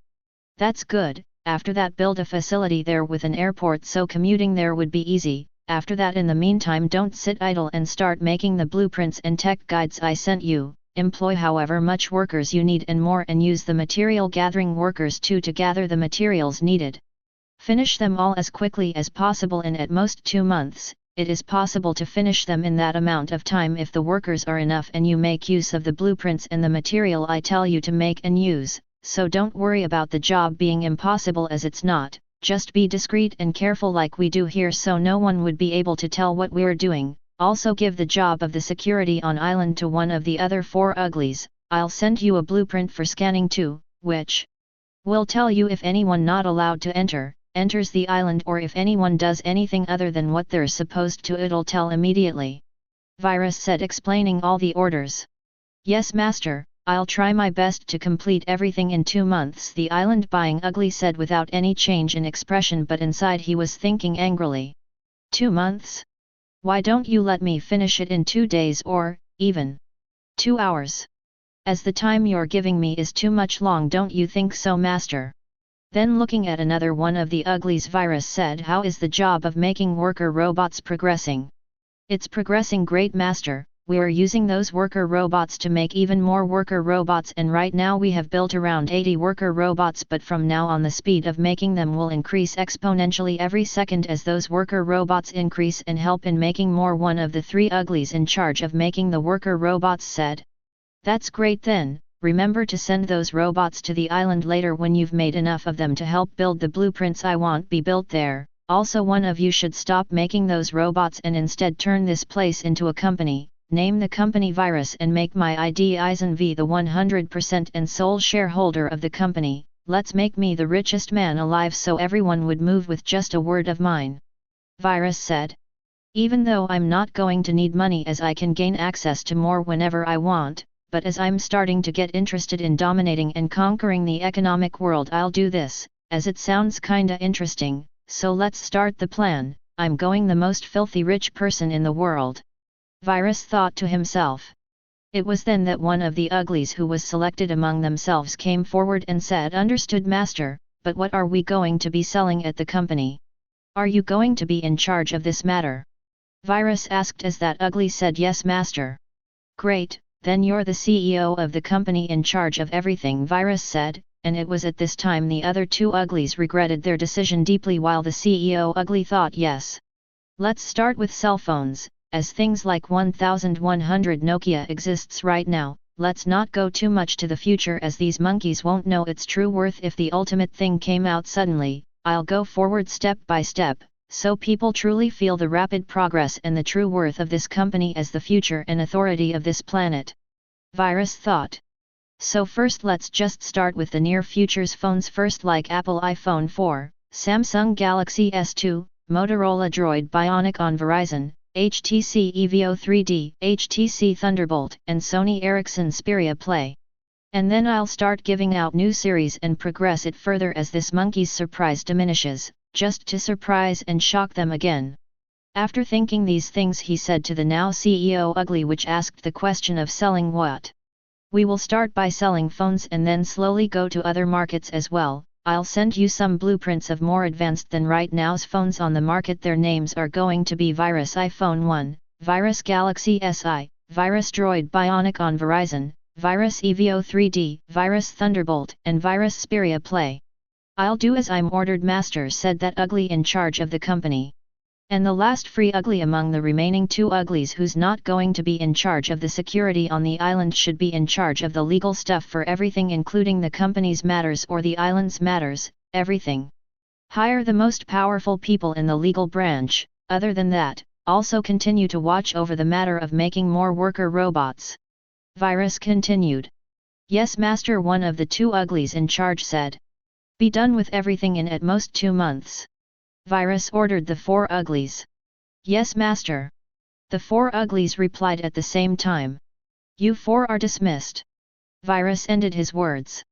"That's good. After that, build a facility there with an airport so commuting there would be easy. After that, in the meantime, don't sit idle and start making the blueprints and tech guides I sent you. employ however much workers you need and more, and use the material gathering workers too to gather the materials needed. Finish them all as quickly as possible in at most 2 months. It is possible to finish them in that amount of time if the workers are enough and you make use of the blueprints and the material I tell you to make and use, so don't worry about the job being impossible, as it's not. Just be discreet and careful like we do here so no one would be able to tell what we're doing. Also give the job of the security on island to one of the other 4 uglies. I'll send you a blueprint for scanning too, which will tell you if anyone not allowed to enters the island, or if anyone does anything other than what they're supposed to. It'll tell immediately. Virus said, explaining all the orders. Yes master, I'll try my best to complete everything in 2 months, the island-buying ugly said without any change in expression, but inside he was thinking angrily. 2 months? Why don't you let me finish it in 2 days or, even 2 hours? As the time you're giving me is too much long, don't you think so master? Then looking at another one of the uglies, Virus said, how is the job of making worker robots progressing? It's progressing great master. We are using those worker robots to make even more worker robots, and right now we have built around 80 worker robots, but from now on the speed of making them will increase exponentially every second as those worker robots increase and help in making more. One of the 3 uglies in charge of making the worker robots said. That's great then, remember to send those robots to the island later when you've made enough of them to help build the blueprints I want be built there. Also one of you should stop making those robots and instead turn this place into a company. Name the company Virus and make my ID Eisen V the 100% and sole shareholder of the company. Let's make me the richest man alive so everyone would move with just a word of mine. Virus said. Even though I'm not going to need money as I can gain access to more whenever I want, but as I'm starting to get interested in dominating and conquering the economic world, I'll do this, as it sounds kinda interesting, so let's start the plan. I'm going the most filthy rich person in the world. Virus thought to himself. It was then that one of the uglies who was selected among themselves came forward and said, understood master, but what are we going to be selling at the company? Are you going to be in charge of this matter? Virus asked as that ugly said yes master. Great, then you're the CEO of the company in charge of everything, Virus said, and it was at this time the other 2 uglies regretted their decision deeply while the CEO ugly thought yes. Let's start with cell phones. As things like 1100 Nokia exists right now, let's not go too much to the future as these monkeys won't know its true worth if the ultimate thing came out suddenly. I'll go forward step by step, so people truly feel the rapid progress and the true worth of this company as the future and authority of this planet. Virus thought. So first let's just start with the near future's phones first, like Apple iPhone 4, Samsung Galaxy S2, Motorola Droid Bionic on Verizon, HTC Evo 3D, HTC Thunderbolt, and Sony Ericsson Xperia Play. And then I'll start giving out new series and progress it further as this monkey's surprise diminishes, just to surprise and shock them again. After thinking these things, he said to the now CEO Ugly, which asked the question of selling what? We will start by selling phones and then slowly go to other markets as well. I'll send you some blueprints of more advanced than right now's phones on the market. Their names are going to be Virus iPhone 1, Virus Galaxy SI, Virus Droid Bionic on Verizon, Virus Evo 3D, Virus Thunderbolt, and Virus Xperia Play. I'll do as I'm ordered master, said that ugly in charge of the company. And the last free ugly among the remaining 2 uglies who's not going to be in charge of the security on the island should be in charge of the legal stuff for everything, including the company's matters or the island's matters, everything. Hire the most powerful people in the legal branch. Other than that, also continue to watch over the matter of making more worker robots. Virus continued. Yes master, one of the 2 uglies in charge said. Be done with everything in at most 2 months. Virus ordered the 4 uglies. Yes master. The 4 uglies replied at the same time. You 4 are dismissed. Virus ended his words.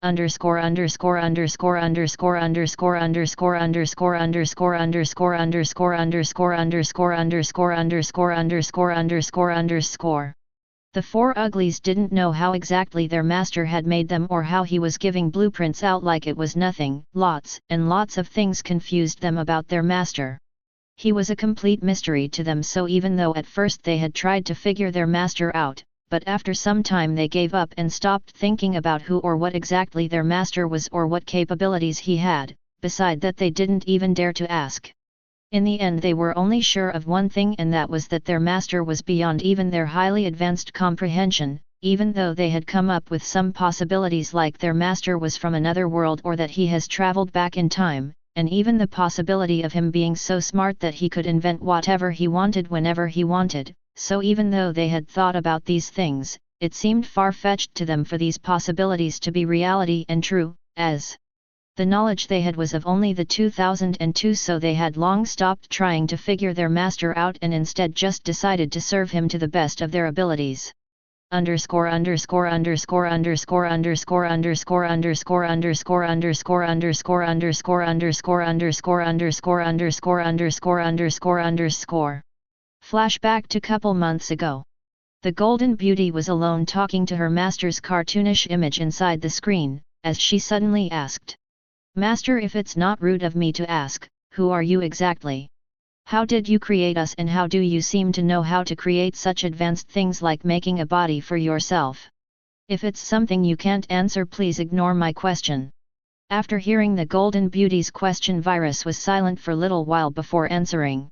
Underscore underscore underscore underscore underscore underscore underscore underscore underscore underscore underscore underscore underscore underscore underscore underscore underscore. The 4 uglies didn't know how exactly their master had made them or how he was giving blueprints out like it was nothing. Lots and lots of things confused them about their master. He was a complete mystery to them, so even though at first they had tried to figure their master out, but after some time they gave up and stopped thinking about who or what exactly their master was or what capabilities he had, beside that they didn't even dare to ask. In the end they were only sure of one thing, and that was that their master was beyond even their highly advanced comprehension, even though they had come up with some possibilities like their master was from another world or that he has traveled back in time, and even the possibility of him being so smart that he could invent whatever he wanted whenever he wanted. So even though they had thought about these things, it seemed far-fetched to them for these possibilities to be reality and true, as the knowledge they had was of only the 2002, so they had long stopped trying to figure their master out and instead just decided to serve him to the best of their abilities. Underscore underscore underscore underscore underscore underscore underscore underscore underscore underscore underscore underscore underscore underscore underscore underscore underscore underscore. Flashback to couple months ago. The Golden Beauty was alone talking to her master's cartoonish image inside the screen, as she suddenly asked, "Master, if it's not rude of me to ask, who are you exactly? How did you create us, and how do you seem to know how to create such advanced things like making a body for yourself? If it's something you can't answer, please ignore my question." After hearing the Golden Beauty's question, Virus was silent for a little while before answering.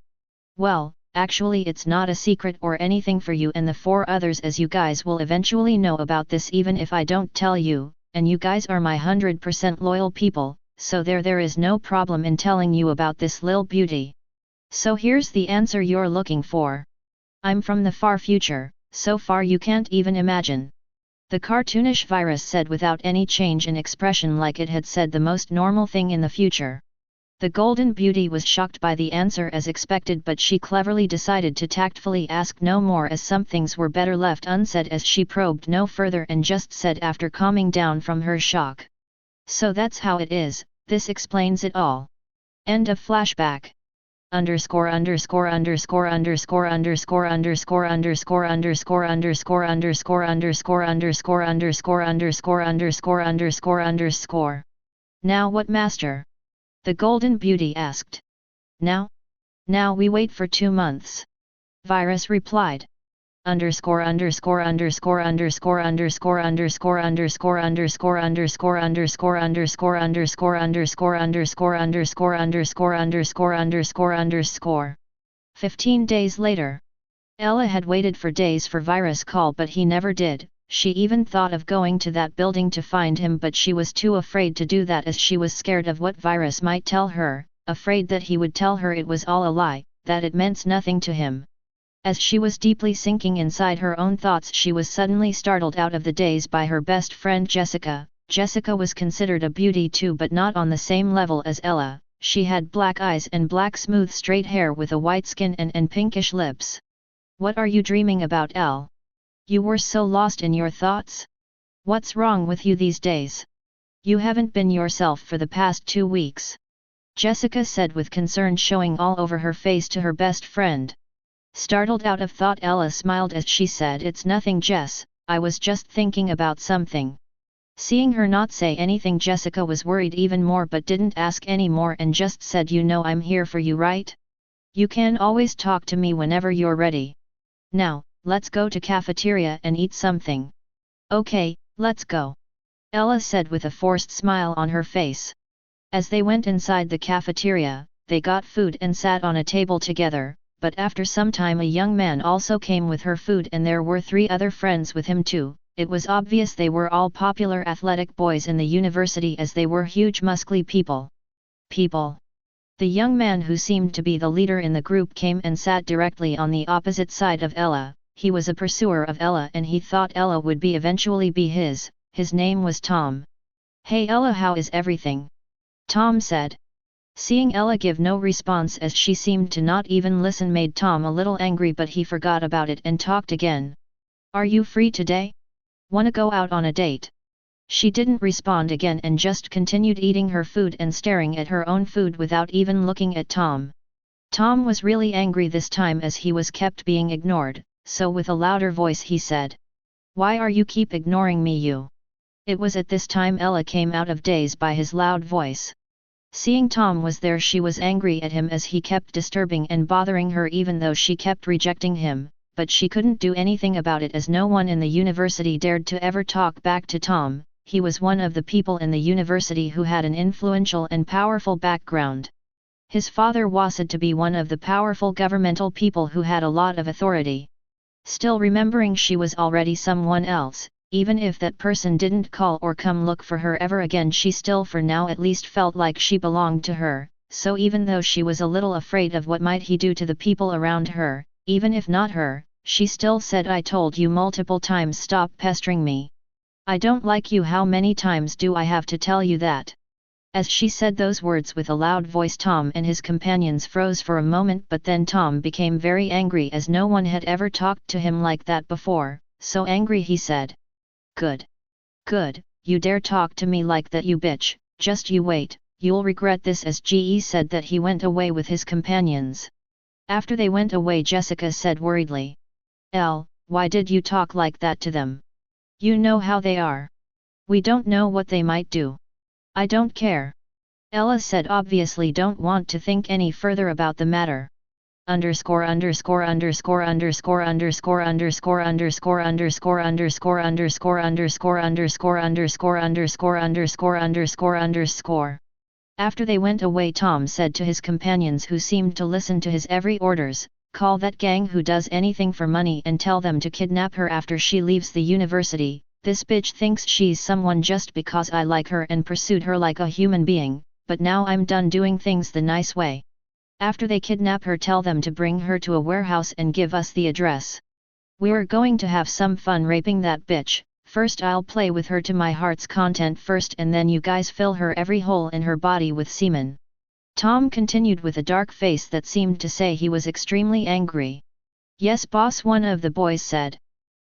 "Well, actually it's not a secret or anything for you and the 4 others, as you guys will eventually know about this even if I don't tell you, and you guys are my 100% loyal people, so there is no problem in telling you about this lil beauty. So here's the answer you're looking for. I'm from the far future, so far you can't even imagine." The cartoonish Virus said without any change in expression, like it had said the most normal thing in the future. The Golden Beauty was shocked by the answer as expected, but she cleverly decided to tactfully ask no more, as some things were better left unsaid, as she probed no further and just said after calming down from her shock, "So that's how it is, this explains it all." End of flashback. Underscore underscore underscore underscore underscore underscore underscore underscore underscore underscore underscore underscore underscore underscore underscore underscore underscore. Now what, master? The Golden Beauty asked. Now we wait for 2 months. Virus replied. Underscore underscore underscore underscore underscore underscore underscore underscore underscore underscore underscore underscore underscore underscore underscore underscore underscore underscore underscore. 15 days later. Ella had waited for days for Virus' call, but he never did. She even thought of going to that building to find him, but she was too afraid to do that, as she was scared of what Virus might tell her, afraid that he would tell her it was all a lie, that it meant nothing to him. As she was deeply sinking inside her own thoughts, she was suddenly startled out of the daze by her best friend Jessica. Jessica was considered a beauty too, but not on the same level as Ella. She had black eyes and black smooth straight hair with a white skin and pinkish lips. "What are you dreaming about, Elle? You were so lost in your thoughts? What's wrong with you these days? You haven't been yourself for the past 2 weeks." Jessica said with concern showing all over her face to her best friend. Startled out of thought, Ella smiled as she said, "It's nothing, Jess, I was just thinking about something." Seeing her not say anything, Jessica was worried even more, but didn't ask any more and just said, "You know I'm here for you, right? You can always talk to me whenever you're ready. Now, let's go to cafeteria and eat something." "Okay, let's go," Ella said with a forced smile on her face. As they went inside the cafeteria, they got food and sat on a table together. But after some time a young man also came with her food, and there were 3 other friends with him too. It was obvious they were all popular athletic boys in the university, as they were huge muscly people. The young man who seemed to be the leader in the group came and sat directly on the opposite side of Ella. He was a pursuer of Ella, and he thought Ella would eventually be his. His name was Tom. "Hey Ella, how is everything?" Tom said. Seeing Ella give no response, as she seemed to not even listen, made Tom a little angry, but he forgot about it and talked again. "Are you free today? Wanna go out on a date?" She didn't respond again and just continued eating her food and staring at her own food without even looking at Tom. Tom was really angry this time, as he was kept being ignored, so with a louder voice he said, "Why are you keep ignoring me, you?" It was at this time Ella came out of daze by his loud voice. Seeing Tom was there, she was angry at him as he kept disturbing and bothering her, even though she kept rejecting him. but she couldn't do anything about it as no one in the university dared to ever talk back to Tom. He was one of the people in the university who had an influential and powerful background. His father was said to be one of the powerful governmental people who had a lot of authority. Still, remembering she was already someone else, even if that person didn't call or come look for her ever again, she still for now at least felt like she belonged to her. So even though she was a little afraid of what might he do to the people around her, even if not her, she still said, "I told you multiple times, stop pestering me. I don't like you. How many times do I have to tell you that?" As she said those words with a loud voice, Tom and his companions froze for a moment, but then Tom became very angry as no one had ever talked to him like that before. So angry he said, "Good. Good, you dare talk to me like that, you bitch, just you wait, you'll regret this." As GE said that, he went away with his companions. After they went away, Jessica said worriedly, "Elle, why did you talk like that to them? You know how they are. We don't know what they might do." "I don't care," Ella said, obviously don't want to think any further about the matter. Underscore underscore underscore underscore underscore underscore underscore underscore underscore underscore underscore underscore underscore underscore underscore underscore underscore. After they went away, Tom said to his companions, who seemed to listen to his every orders, "Call that gang who does anything for money and tell them to kidnap her after she leaves the university. This bitch thinks she's someone just because I like her and pursued her like a human being, but now I'm done doing things the nice way. After they kidnap her, tell them to bring her to a warehouse and give us the address. We're going to have some fun raping that bitch. First I'll play with her to my heart's content first, and then you guys fill her every hole in her body with semen." Tom continued with a dark face that seemed to say he was extremely angry. "Yes boss," one of the boys said.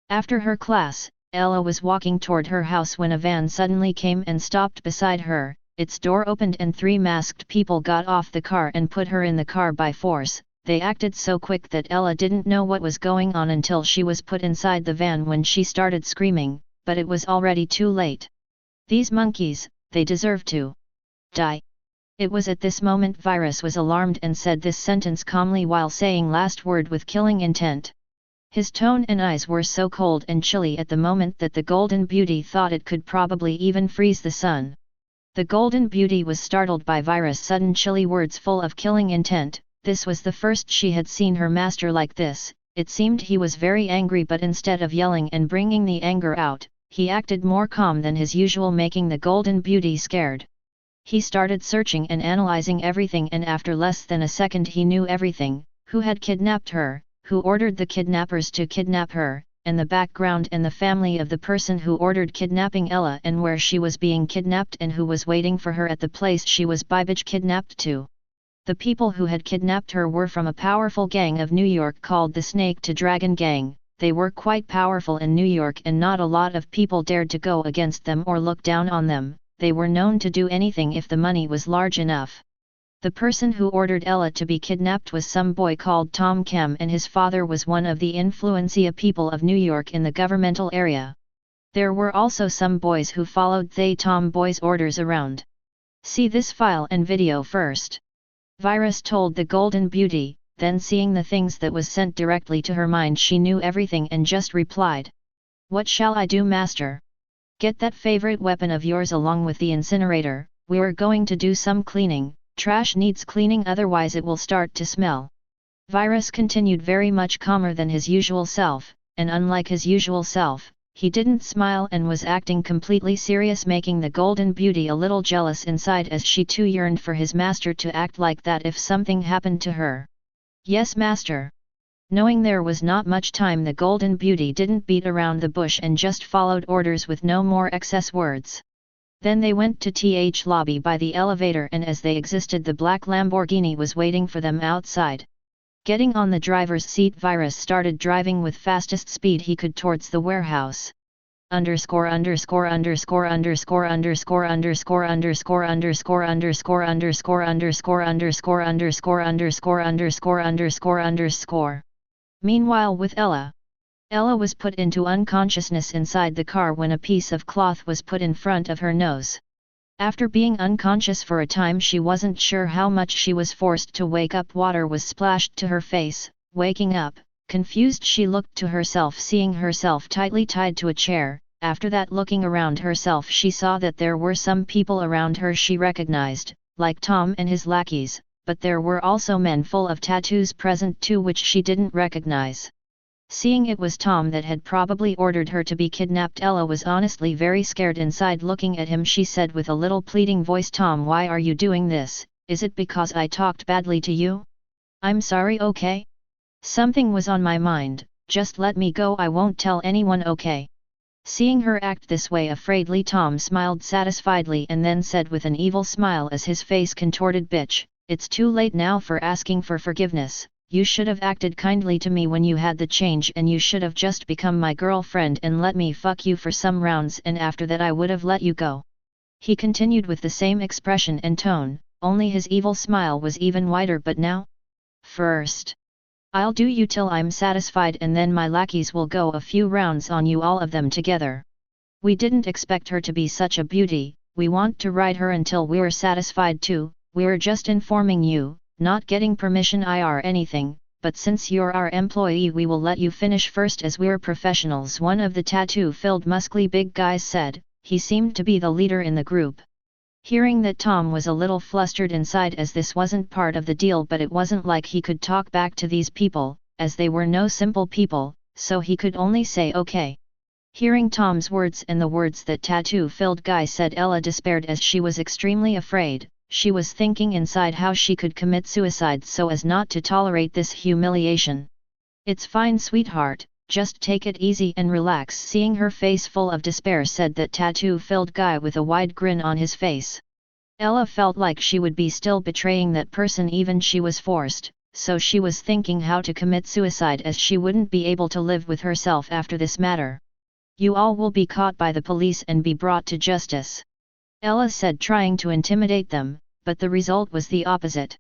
After her class, Ella was walking toward her house when a van suddenly came and stopped beside her. Its door opened and 3 masked people got off the car and put her in the car by force. They acted so quick that Ella didn't know what was going on until she was put inside the van, when she started screaming, but it was already too late. "These monkeys, they deserve to die." It was at this moment Virus was alarmed and said this sentence calmly while saying last word with killing intent. His tone and eyes were so cold and chilly at the moment that the Golden Beauty thought it could probably even freeze the sun. The Golden Beauty was startled by Virus' sudden chilly words full of killing intent. This was the first she had seen her master like this. It seemed he was very angry, but instead of yelling and bringing the anger out, he acted more calm than his usual, making the Golden Beauty scared. He started searching and analyzing everything, and after less than a second he knew everything: who had kidnapped her, who ordered the kidnappers to kidnap her, and the background and the family of the person who ordered kidnapping Ella, and where she was being kidnapped and who was waiting for her at the place she was kidnapped to. The people who had kidnapped her were from a powerful gang of New York called the Snake to Dragon Gang. They were quite powerful in New York and not a lot of people dared to go against them or look down on them. They were known to do anything if the money was large enough. The person who ordered Ella to be kidnapped was some boy called Tom Kem, and his father was one of the influencia people of New York in the governmental area. There were also some boys who followed they Tom boys' orders around. "See this file and video first," Virus told the Golden Beauty. Then, seeing the things that was sent directly to her mind, she knew everything and just replied, "What shall I do, master?" "Get that favorite weapon of yours along with the incinerator. We're going to do some cleaning. Trash needs cleaning, otherwise it will start to smell." Virus continued very much calmer than his usual self, and unlike his usual self, he didn't smile and was acting completely serious, making the Golden Beauty a little jealous inside, as she too yearned for his master to act like that if something happened to her. "Yes, master." Knowing there was not much time, the Golden Beauty didn't beat around the bush and just followed orders with no more excess words. Then they went to TH lobby by the elevator, and as they exited, the black Lamborghini was waiting for them outside. Getting on the driver's seat, Virus started driving with fastest speed he could towards the warehouse. Underscore underscore underscore underscore underscore underscore underscore underscore underscore underscore underscore underscore underscore underscore underscore underscore underscore. Meanwhile, with Ella was put into unconsciousness inside the car when a piece of cloth was put in front of her nose. After being unconscious for a time, she wasn't sure how much she was forced to wake up. Water was splashed to her face. Waking up, Confused, she looked to herself, seeing herself tightly tied to a chair. After that, looking around herself, she saw that there were some people around her she recognized, like Tom and his lackeys, but there were also men full of tattoos present too which she didn't recognize. Seeing it was Tom that had probably ordered her to be kidnapped, Ella was honestly very scared inside. Looking at him, she said with a little pleading voice, "Tom, why are you doing this? Is it because I talked badly to you? I'm sorry, okay? Something was on my mind, just let me go, I won't tell anyone, okay?" Seeing her act this way afraidly, Tom smiled satisfiedly and then said with an evil smile as his face contorted, "Bitch, it's too late now for asking for forgiveness. You should have acted kindly to me when you had the change, and you should have just become my girlfriend and let me fuck you for some rounds, and after that I would have let you go." He continued with the same expression and tone, only his evil smile was even wider. "But now? First, I'll do you till I'm satisfied, and then my lackeys will go a few rounds on you, all of them together. We didn't expect her to be such a beauty, we want to ride her until we're satisfied too. We're just informing you, not getting permission or anything, but since you're our employee we will let you finish first as we're professionals," one of the tattoo-filled muscly big guys said. He seemed to be the leader in the group. Hearing that, Tom was a little flustered inside, as this wasn't part of the deal, but it wasn't like he could talk back to these people, as they were no simple people, so he could only say okay. Hearing Tom's words and the words that tattoo-filled guy said, Ella despaired as she was extremely afraid. She was thinking inside how she could commit suicide so as not to tolerate this humiliation. "It's fine, sweetheart, just take it easy and relax." Seeing her face full of despair, said that tattoo-filled guy with a wide grin on his face. Ella felt like she would be still betraying that person even she was forced, so she was thinking how to commit suicide, as she wouldn't be able to live with herself after this matter. "You all will be caught by the police and be brought to justice," Ella said, trying to intimidate them, but the result was the opposite.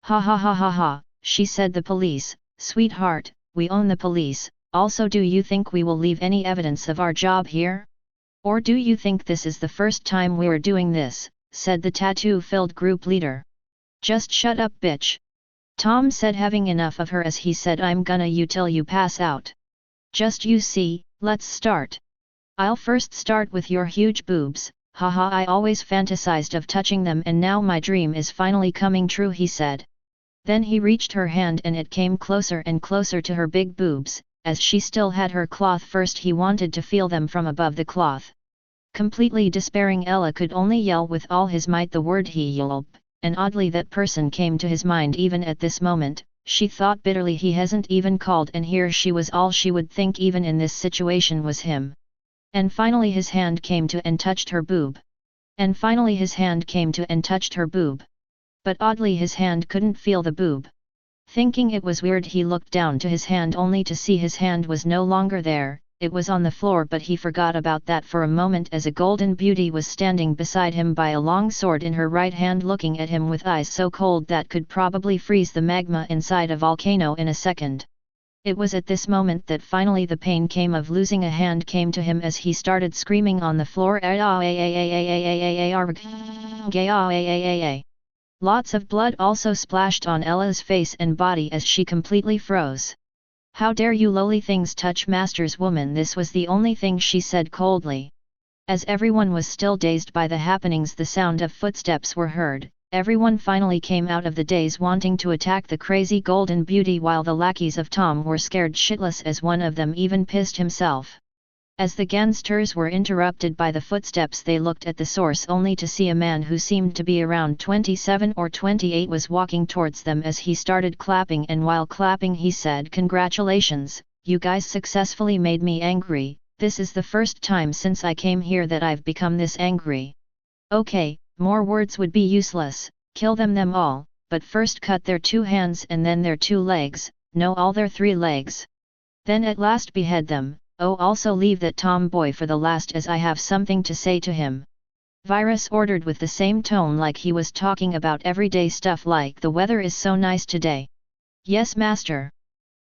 "Ha ha ha ha ha," she said, "the police, sweetheart, we own the police. Also, do you think we will leave any evidence of our job here? Or do you think this is the first time we're doing this?" said the tattoo-filled group leader. "Just shut up, bitch," Tom said, having enough of her, as he said, "I'm gonna you till you pass out. Just you see, let's start. I'll first start with your huge boobs, haha, I always fantasized of touching them and now my dream is finally coming true," he said. Then he reached her hand and it came closer and closer to her big boobs. As she still had her cloth first, he wanted to feel them from above the cloth. Completely despairing, Ella could only yell with all his might the word he yelp, and oddly that person came to his mind even at this moment. She thought bitterly he hasn't even called, and here she was, all she would think even in this situation was him. And finally his hand came to and touched her boob. And finally his hand came to and touched her boob. But oddly his hand couldn't feel the boob. Thinking it was weird, he looked down to his hand only to see his hand was no longer there. It was on the floor, but he forgot about that for a moment as a golden beauty was standing beside him by a long sword in her right hand, looking at him with eyes so cold that could probably freeze the magma inside a volcano in a second. It was at this moment that finally the pain came of losing a hand came to him as he started screaming on the floor. Lots of blood also splashed on Ella's face and body as she completely froze. "How dare you lowly things touch master's woman?" This was the only thing she said coldly. As everyone was still dazed by the happenings, the sound of footsteps were heard. Everyone finally came out of the daze wanting to attack the crazy golden beauty, while the lackeys of Tom were scared shitless, as one of them even pissed himself. As the gangsters were interrupted by the footsteps, they looked at the source only to see a man who seemed to be around 27 or 28 was walking towards them. As he started clapping, and while clapping he said, "Congratulations, you guys successfully made me angry. This is the first time since I came here that I've become this angry. Okay, more words would be useless. Kill them all, but first cut their 2 hands and then their 2 legs, no, all their 3 legs. Then at last behead them. Oh, also leave that tomboy for the last, as I have something to say to him." Virus ordered with the same tone like he was talking about everyday stuff like, "The weather is so nice today." "Yes, master,"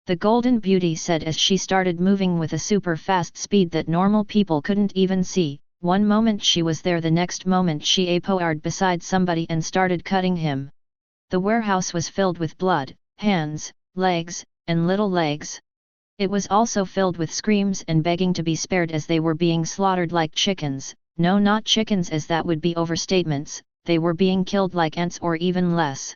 the golden beauty said as she started moving with a super fast speed that normal people couldn't even see. One moment she was there, the next moment she appeared beside somebody and started cutting him. The warehouse was filled with blood, hands, legs, and little legs. It was also filled with screams and begging to be spared as they were being slaughtered like chickens. No, not chickens, as that would be overstatements, they were being killed like ants or even less.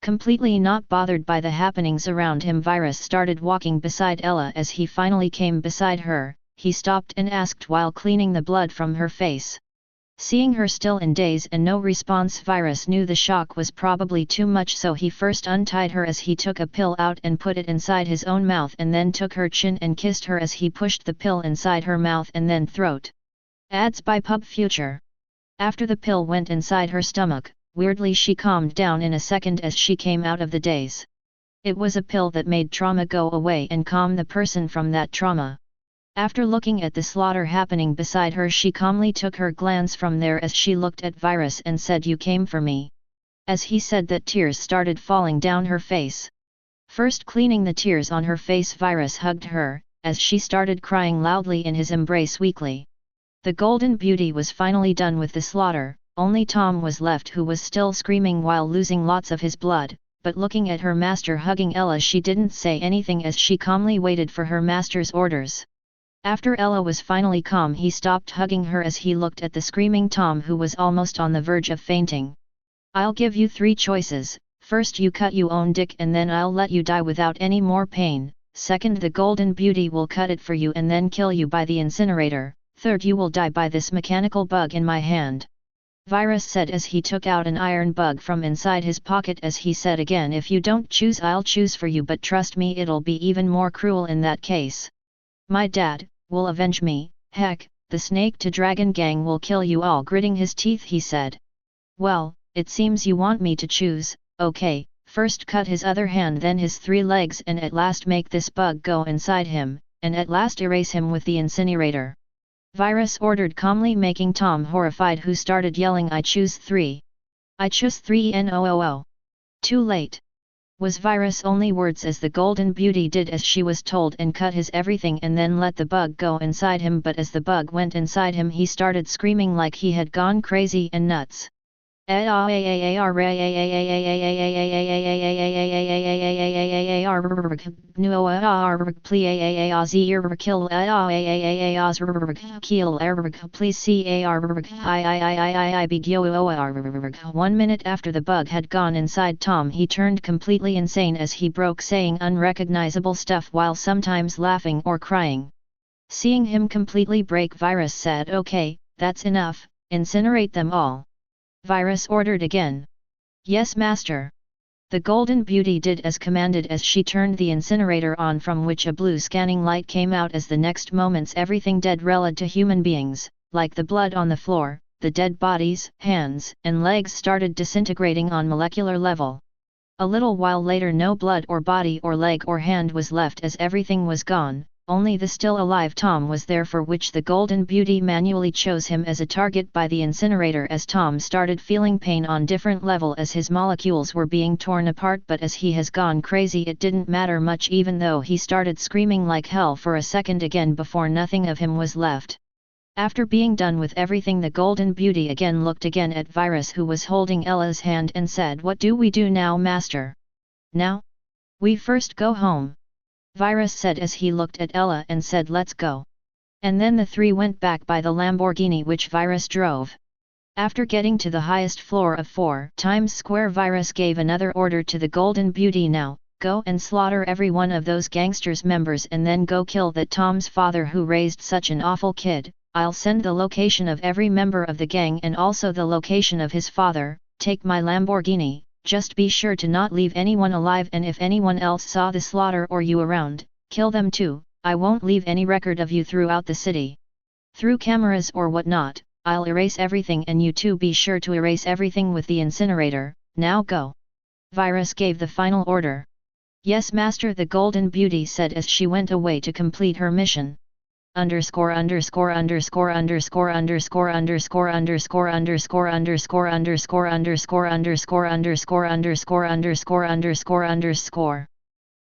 Completely not bothered by the happenings around him, Virus started walking beside Ella. As he finally came beside her, he stopped and asked while cleaning the blood from her face. Seeing her still in daze and no response, Virus knew the shock was probably too much, so he first untied her as he took a pill out and put it inside his own mouth, and then took her chin and kissed her as he pushed the pill inside her mouth and then throat. Ads by Pub Future. After the pill went inside her stomach, weirdly she calmed down in a second as she came out of the daze. It was a pill that made trauma go away and calm the person from that trauma. After looking at the slaughter happening beside her, she calmly took her glance from there as she looked at Virus and said, "You came for me." As he said that, tears started falling down her face. First cleaning the tears on her face, Virus hugged her, as she started crying loudly in his embrace weakly. The Golden Beauty was finally done with the slaughter, only Tom was left, who was still screaming while losing lots of his blood, but looking at her master hugging Ella, she didn't say anything as she calmly waited for her master's orders. After Ella was finally calm, he stopped hugging her as he looked at the screaming Tom, who was almost on the verge of fainting. "I'll give you 3 choices, first you cut your own dick and then I'll let you die without any more pain, second the Golden Beauty will cut it for you and then kill you by the incinerator, third you will die by this mechanical bug in my hand," Virus said as he took out an iron bug from inside his pocket as he said again, "If you don't choose, I'll choose for you, but trust me, it'll be even more cruel in that case. My dad will avenge me, heck, the Snake to Dragon gang will kill you all." Gritting his teeth, he said. "Well, it seems you want me to choose. Okay, first cut his other hand, then his 3 legs, and at last make this bug go inside him, and at last erase him with the incinerator," Virus ordered calmly, making Tom horrified, who started yelling, "I choose 3. I choose 3 NOOO. Too late," was Virus' only words as the Golden Beauty did as she was told and cut his everything and then let the bug go inside him. But as the bug went inside him, he started screaming like he had gone crazy and nuts. Please see 1 minute after the bug had gone inside Tom, he turned completely insane as he broke saying unrecognizable stuff while sometimes laughing or crying. Seeing him completely break, Virus said, "Okay, that's enough, incinerate them all," Virus ordered again. "Yes, master." The Golden Beauty did as commanded as she turned the incinerator on, from which a blue scanning light came out as the next moments everything dead related to human beings, like the blood on the floor, the dead bodies, hands and legs started disintegrating on molecular level. A little while later no blood or body or leg or hand was left as everything was gone. Only the still alive Tom was there, for which the Golden Beauty manually chose him as a target by the incinerator as Tom started feeling pain on different level as his molecules were being torn apart. But as he has gone crazy, it didn't matter much, even though he started screaming like hell for a second again before nothing of him was left. After being done with everything, the Golden Beauty again looked again at Virus, who was holding Ella's hand, and said, "What do we do now, master?" "Now? We first go home," Virus said as he looked at Ella and said, "Let's go." And then the 3 went back by the Lamborghini which Virus drove. After getting to the highest floor of 4 Times Square, Virus gave another order to the Golden Beauty, "Now, go and slaughter every one of those gangsters' members and then go kill that Tom's father who raised such an awful kid. I'll send the location of every member of the gang and also the location of his father. Take my Lamborghini. Just be sure to not leave anyone alive, and if anyone else saw the slaughter or you around, kill them too. I won't leave any record of you throughout the city. Through cameras or whatnot, I'll erase everything, and you too be sure to erase everything with the incinerator. Now go." Virus gave the final order. "Yes, master," the Golden Beauty said as she went away to complete her mission. Underscore underscore underscore underscore underscore underscore underscore underscore underscore underscore underscore underscore underscore underscore underscore underscore underscore.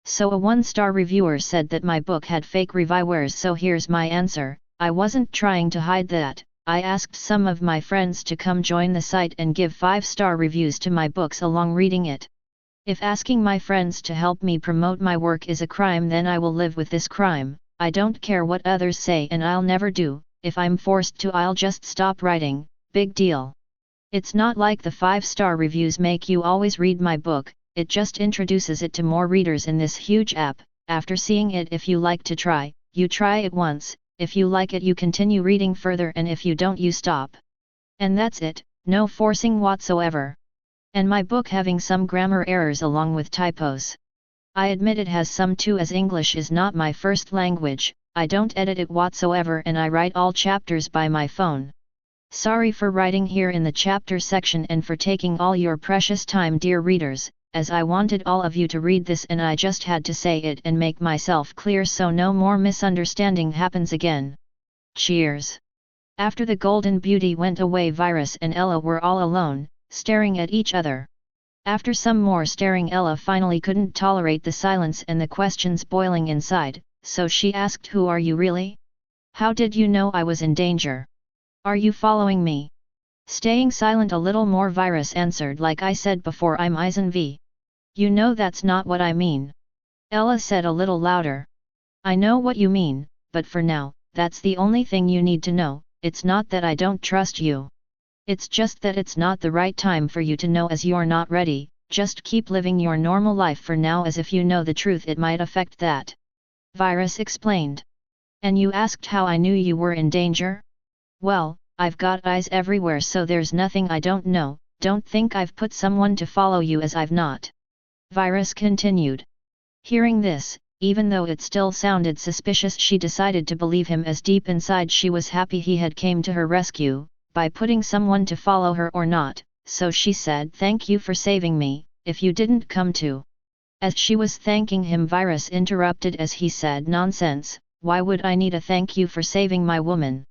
So a 1-star reviewer said that my book had fake reviewers, so here's my answer. I wasn't trying to hide that. I asked some of my friends to come join the site and give 5-star reviews to my books along reading it. If asking my friends to help me promote my work is a crime, then I will live with this crime. I don't care what others say and I'll never do. If I'm forced to, I'll just stop writing. Big deal. It's not like the 5-star reviews make you always read my book, it just introduces it to more readers in this huge app. After seeing it, if you like to try, you try it once, if you like it you continue reading further, and if you don't you stop. And that's it, no forcing whatsoever. And my book having some grammar errors along with typos. I admit it has some too, as English is not my first language. I don't edit it whatsoever and I write all chapters by my phone. Sorry for writing here in the chapter section and for taking all your precious time, dear readers, as I wanted all of you to read this and I just had to say it and make myself clear so no more misunderstanding happens again. Cheers. After the Golden Beauty went away, Virus and Ella were all alone, staring at each other. After some more staring, Ella finally couldn't tolerate the silence and the questions boiling inside, so she asked, "Who are you really? How did you know I was in danger? Are you following me?" Staying silent a little more, Virus answered, "Like I said before, I'm Eisen V. You know that's not what I mean." Ella said a little louder. "I know what you mean, but for now, that's the only thing you need to know. It's not that I don't trust you. It's just that it's not the right time for you to know, as you're not ready. Just keep living your normal life for now, as if you know the truth it might affect that." Virus explained. "And you asked how I knew you were in danger? Well, I've got eyes everywhere, so there's nothing I don't know. Don't think I've put someone to follow you, as I've not." Virus continued. Hearing this, even though it still sounded suspicious, she decided to believe him, as deep inside she was happy he had came to her rescue, by putting someone to follow her or not, so she said, "Thank you for saving me, if you didn't come to." As she was thanking him, Virus interrupted as he said, "Nonsense, why would I need a thank you for saving my woman?"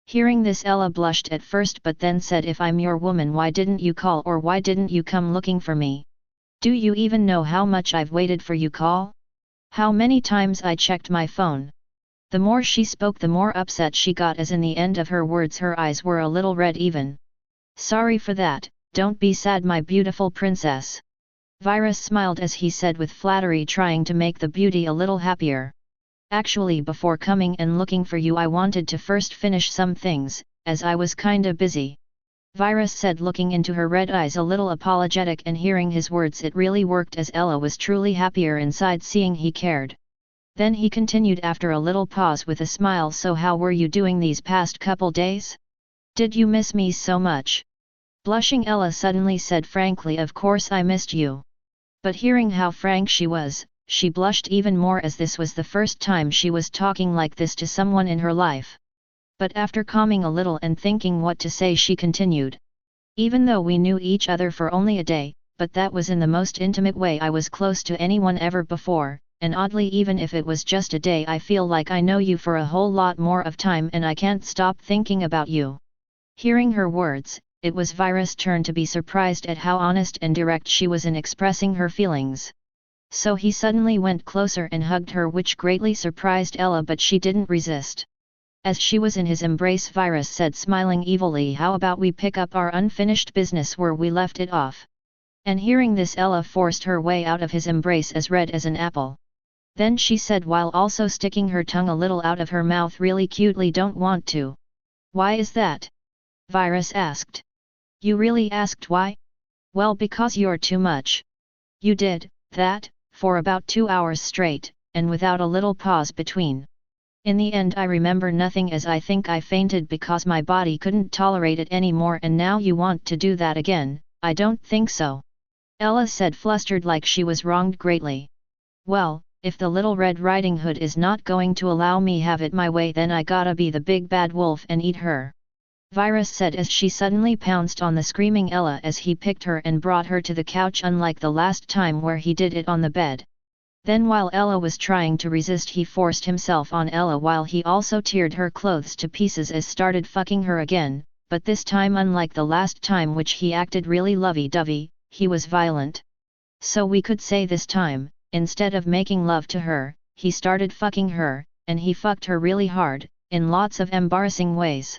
Hearing this, Ella blushed at first but then said, "If I'm your woman, why didn't you call, or why didn't you come looking for me? Do you even know how much I've waited for you call? How many times I checked my phone?" The more she spoke, the more upset she got, as in the end of her words her eyes were a little red even. "Sorry for that, don't be sad, my beautiful princess." Virus smiled as he said with flattery, trying to make the beauty a little happier. "Actually, before coming and looking for you, I wanted to first finish some things, as I was kinda busy." Virus said, looking into her red eyes a little apologetic, and hearing his words it really worked, as Ella was truly happier inside seeing he cared. Then he continued after a little pause with a smile, "So how were you doing these past couple days? Did you miss me so much?" Blushing, Ella suddenly said frankly, "Of course I missed you." But hearing how frank she was, she blushed even more, as this was the first time she was talking like this to someone in her life. But after calming a little and thinking what to say, she continued. "Even though we knew each other for only a day, but that was in the most intimate way I was close to anyone ever before, and oddly, even if it was just a day, I feel like I know you for a whole lot more of time, and I can't stop thinking about you." Hearing her words, it was Virus' turn to be surprised at how honest and direct she was in expressing her feelings. So he suddenly went closer and hugged her, which greatly surprised Ella, but she didn't resist. As she was in his embrace, Virus said, smiling evilly, "How about we pick up our unfinished business where we left it off?" And hearing this, Ella forced her way out of his embrace as red as an apple. Then she said, while also sticking her tongue a little out of her mouth really cutely, "Don't want to." "Why is that?" Virus asked. "You really asked why? Well, because you're too much. You did that for about 2 hours straight, and without a little pause between. In the end I remember nothing, as I think I fainted because my body couldn't tolerate it anymore, and now you want to do that again." "I don't think so," Ella said, flustered like she was wronged greatly. "Well, if the Little Red Riding Hood is not going to allow me have it my way, then I gotta be the big bad wolf and eat her," Virus said as she suddenly pounced on the screaming Ella as he picked her and brought her to the couch, unlike the last time where he did it on the bed. Then while Ella was trying to resist, he forced himself on Ella while he also teared her clothes to pieces as started fucking her again, but this time, unlike the last time which he acted really lovey-dovey, he was violent. So we could say this time, instead of making love to her, he started fucking her, and he fucked her really hard, in lots of embarrassing ways.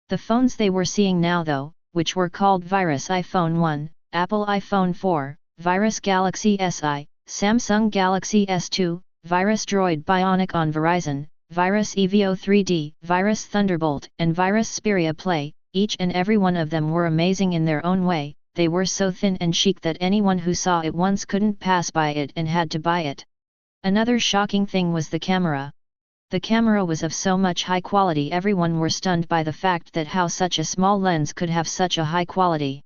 The phones they were seeing now though, which were called Virus iPhone 1, Apple iPhone 4, Virus Galaxy Si, Samsung Galaxy S2, Virus Droid Bionic on Verizon, Virus Evo 3D, Virus Thunderbolt and Virus Xperia Play, each and every one of them were amazing in their own way. They were so thin and chic that anyone who saw it once couldn't pass by it and had to buy it. Another shocking thing was the camera. The camera was of so much high quality everyone were stunned by the fact that how such a small lens could have such a high quality.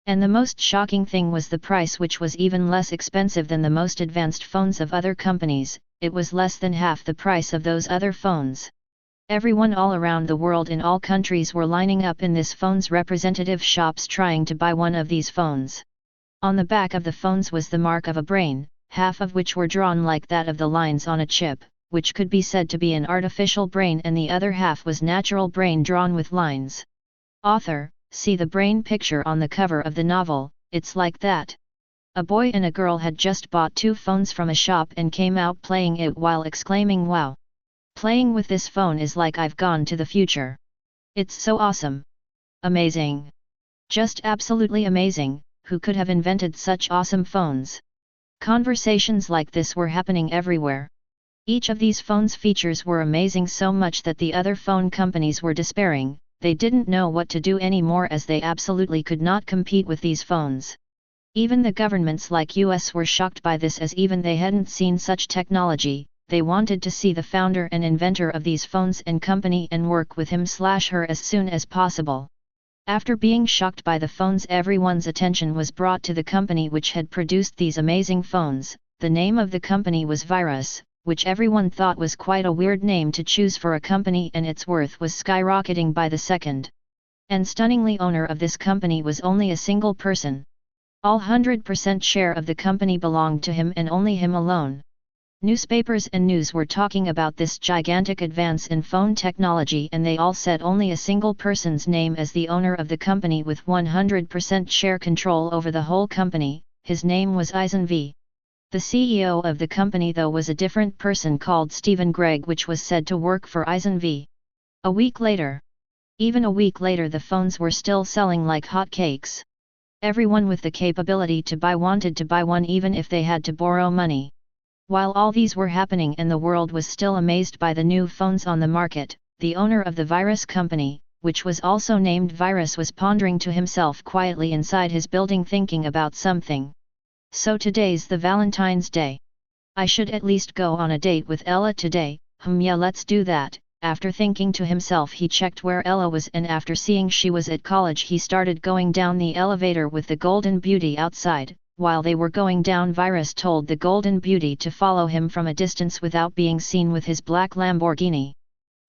And the most shocking thing was the price, which was even less expensive than the most advanced phones of other companies. It was less than half the price of those other phones. Everyone all around the world in all countries were lining up in this phone's representative shops trying to buy one of these phones. On the back of the phones was the mark of a brain, half of which were drawn like that of the lines on a chip, which could be said to be an artificial brain, and the other half was natural brain drawn with lines. Author, see the brain picture on the cover of the novel, it's like that. A boy and a girl had just bought two phones from a shop and came out playing it while exclaiming, "Wow! Playing with this phone is like I've gone to the future. It's so awesome! Amazing! Just absolutely amazing, who could have invented such awesome phones?" Conversations like this were happening everywhere. Each of these phones' features were amazing so much that the other phone companies were despairing. They didn't know what to do anymore as they absolutely could not compete with these phones. Even the governments like US were shocked by this, as even they hadn't seen such technology. They wanted to see the founder and inventor of these phones and company and work with him/her as soon as possible. After being shocked by the phones, everyone's attention was brought to the company which had produced these amazing phones. The name of the company was Virus, which everyone thought was quite a weird name to choose for a company, and its worth was skyrocketing by the second. And stunningly, owner of this company was only a single person. All 100% share of the company belonged to him and only him alone. Newspapers and news were talking about this gigantic advance in phone technology, and they all said only a single person's name as the owner of the company with 100% share control over the whole company. His name was Eisen V. The CEO of the company though was a different person called Stephen Gregg, which was said to work for Eisen V. A week later. Even a week later, the phones were still selling like hotcakes. Everyone with the capability to buy wanted to buy one, even if they had to borrow money. While all these were happening and the world was still amazed by the new phones on the market, the owner of the Virus company, which was also named Virus, was pondering to himself quietly inside his building, thinking about something. So today's the Valentine's Day. I should at least go on a date with Ella today. Yeah, let's do that. After thinking to himself, he checked where Ella was, and after seeing she was at college, he started going down the elevator with the Golden Beauty outside. While they were going down, Virus told the Golden Beauty to follow him from a distance without being seen with his black Lamborghini.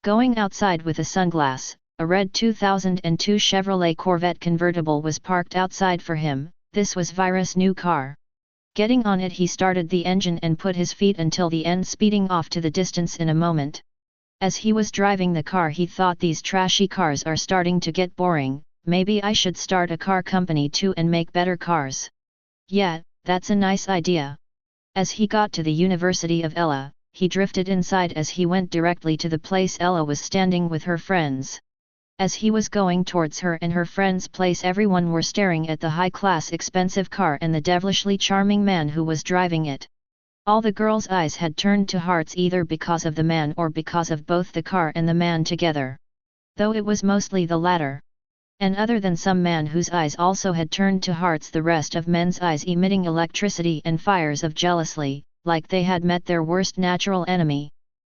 Going outside with a sunglass, a red 2002 Chevrolet Corvette convertible was parked outside for him. This was Virus' new car. Getting on it, he started the engine and put his feet until the end, speeding off to the distance in a moment. As he was driving the car, he thought, these trashy cars are starting to get boring, maybe I should start a car company too and make better cars. Yeah, that's a nice idea. As he got to the University of Ella, he drifted inside as he went directly to the place Ella was standing with her friends. As he was going towards her and her friend's place, everyone were staring at the high-class expensive car and the devilishly charming man who was driving it. All the girls' eyes had turned to hearts, either because of the man or because of both the car and the man together. Though it was mostly the latter. And other than some man whose eyes also had turned to hearts, the rest of men's eyes emitting electricity and fires of jealousy, like they had met their worst natural enemy.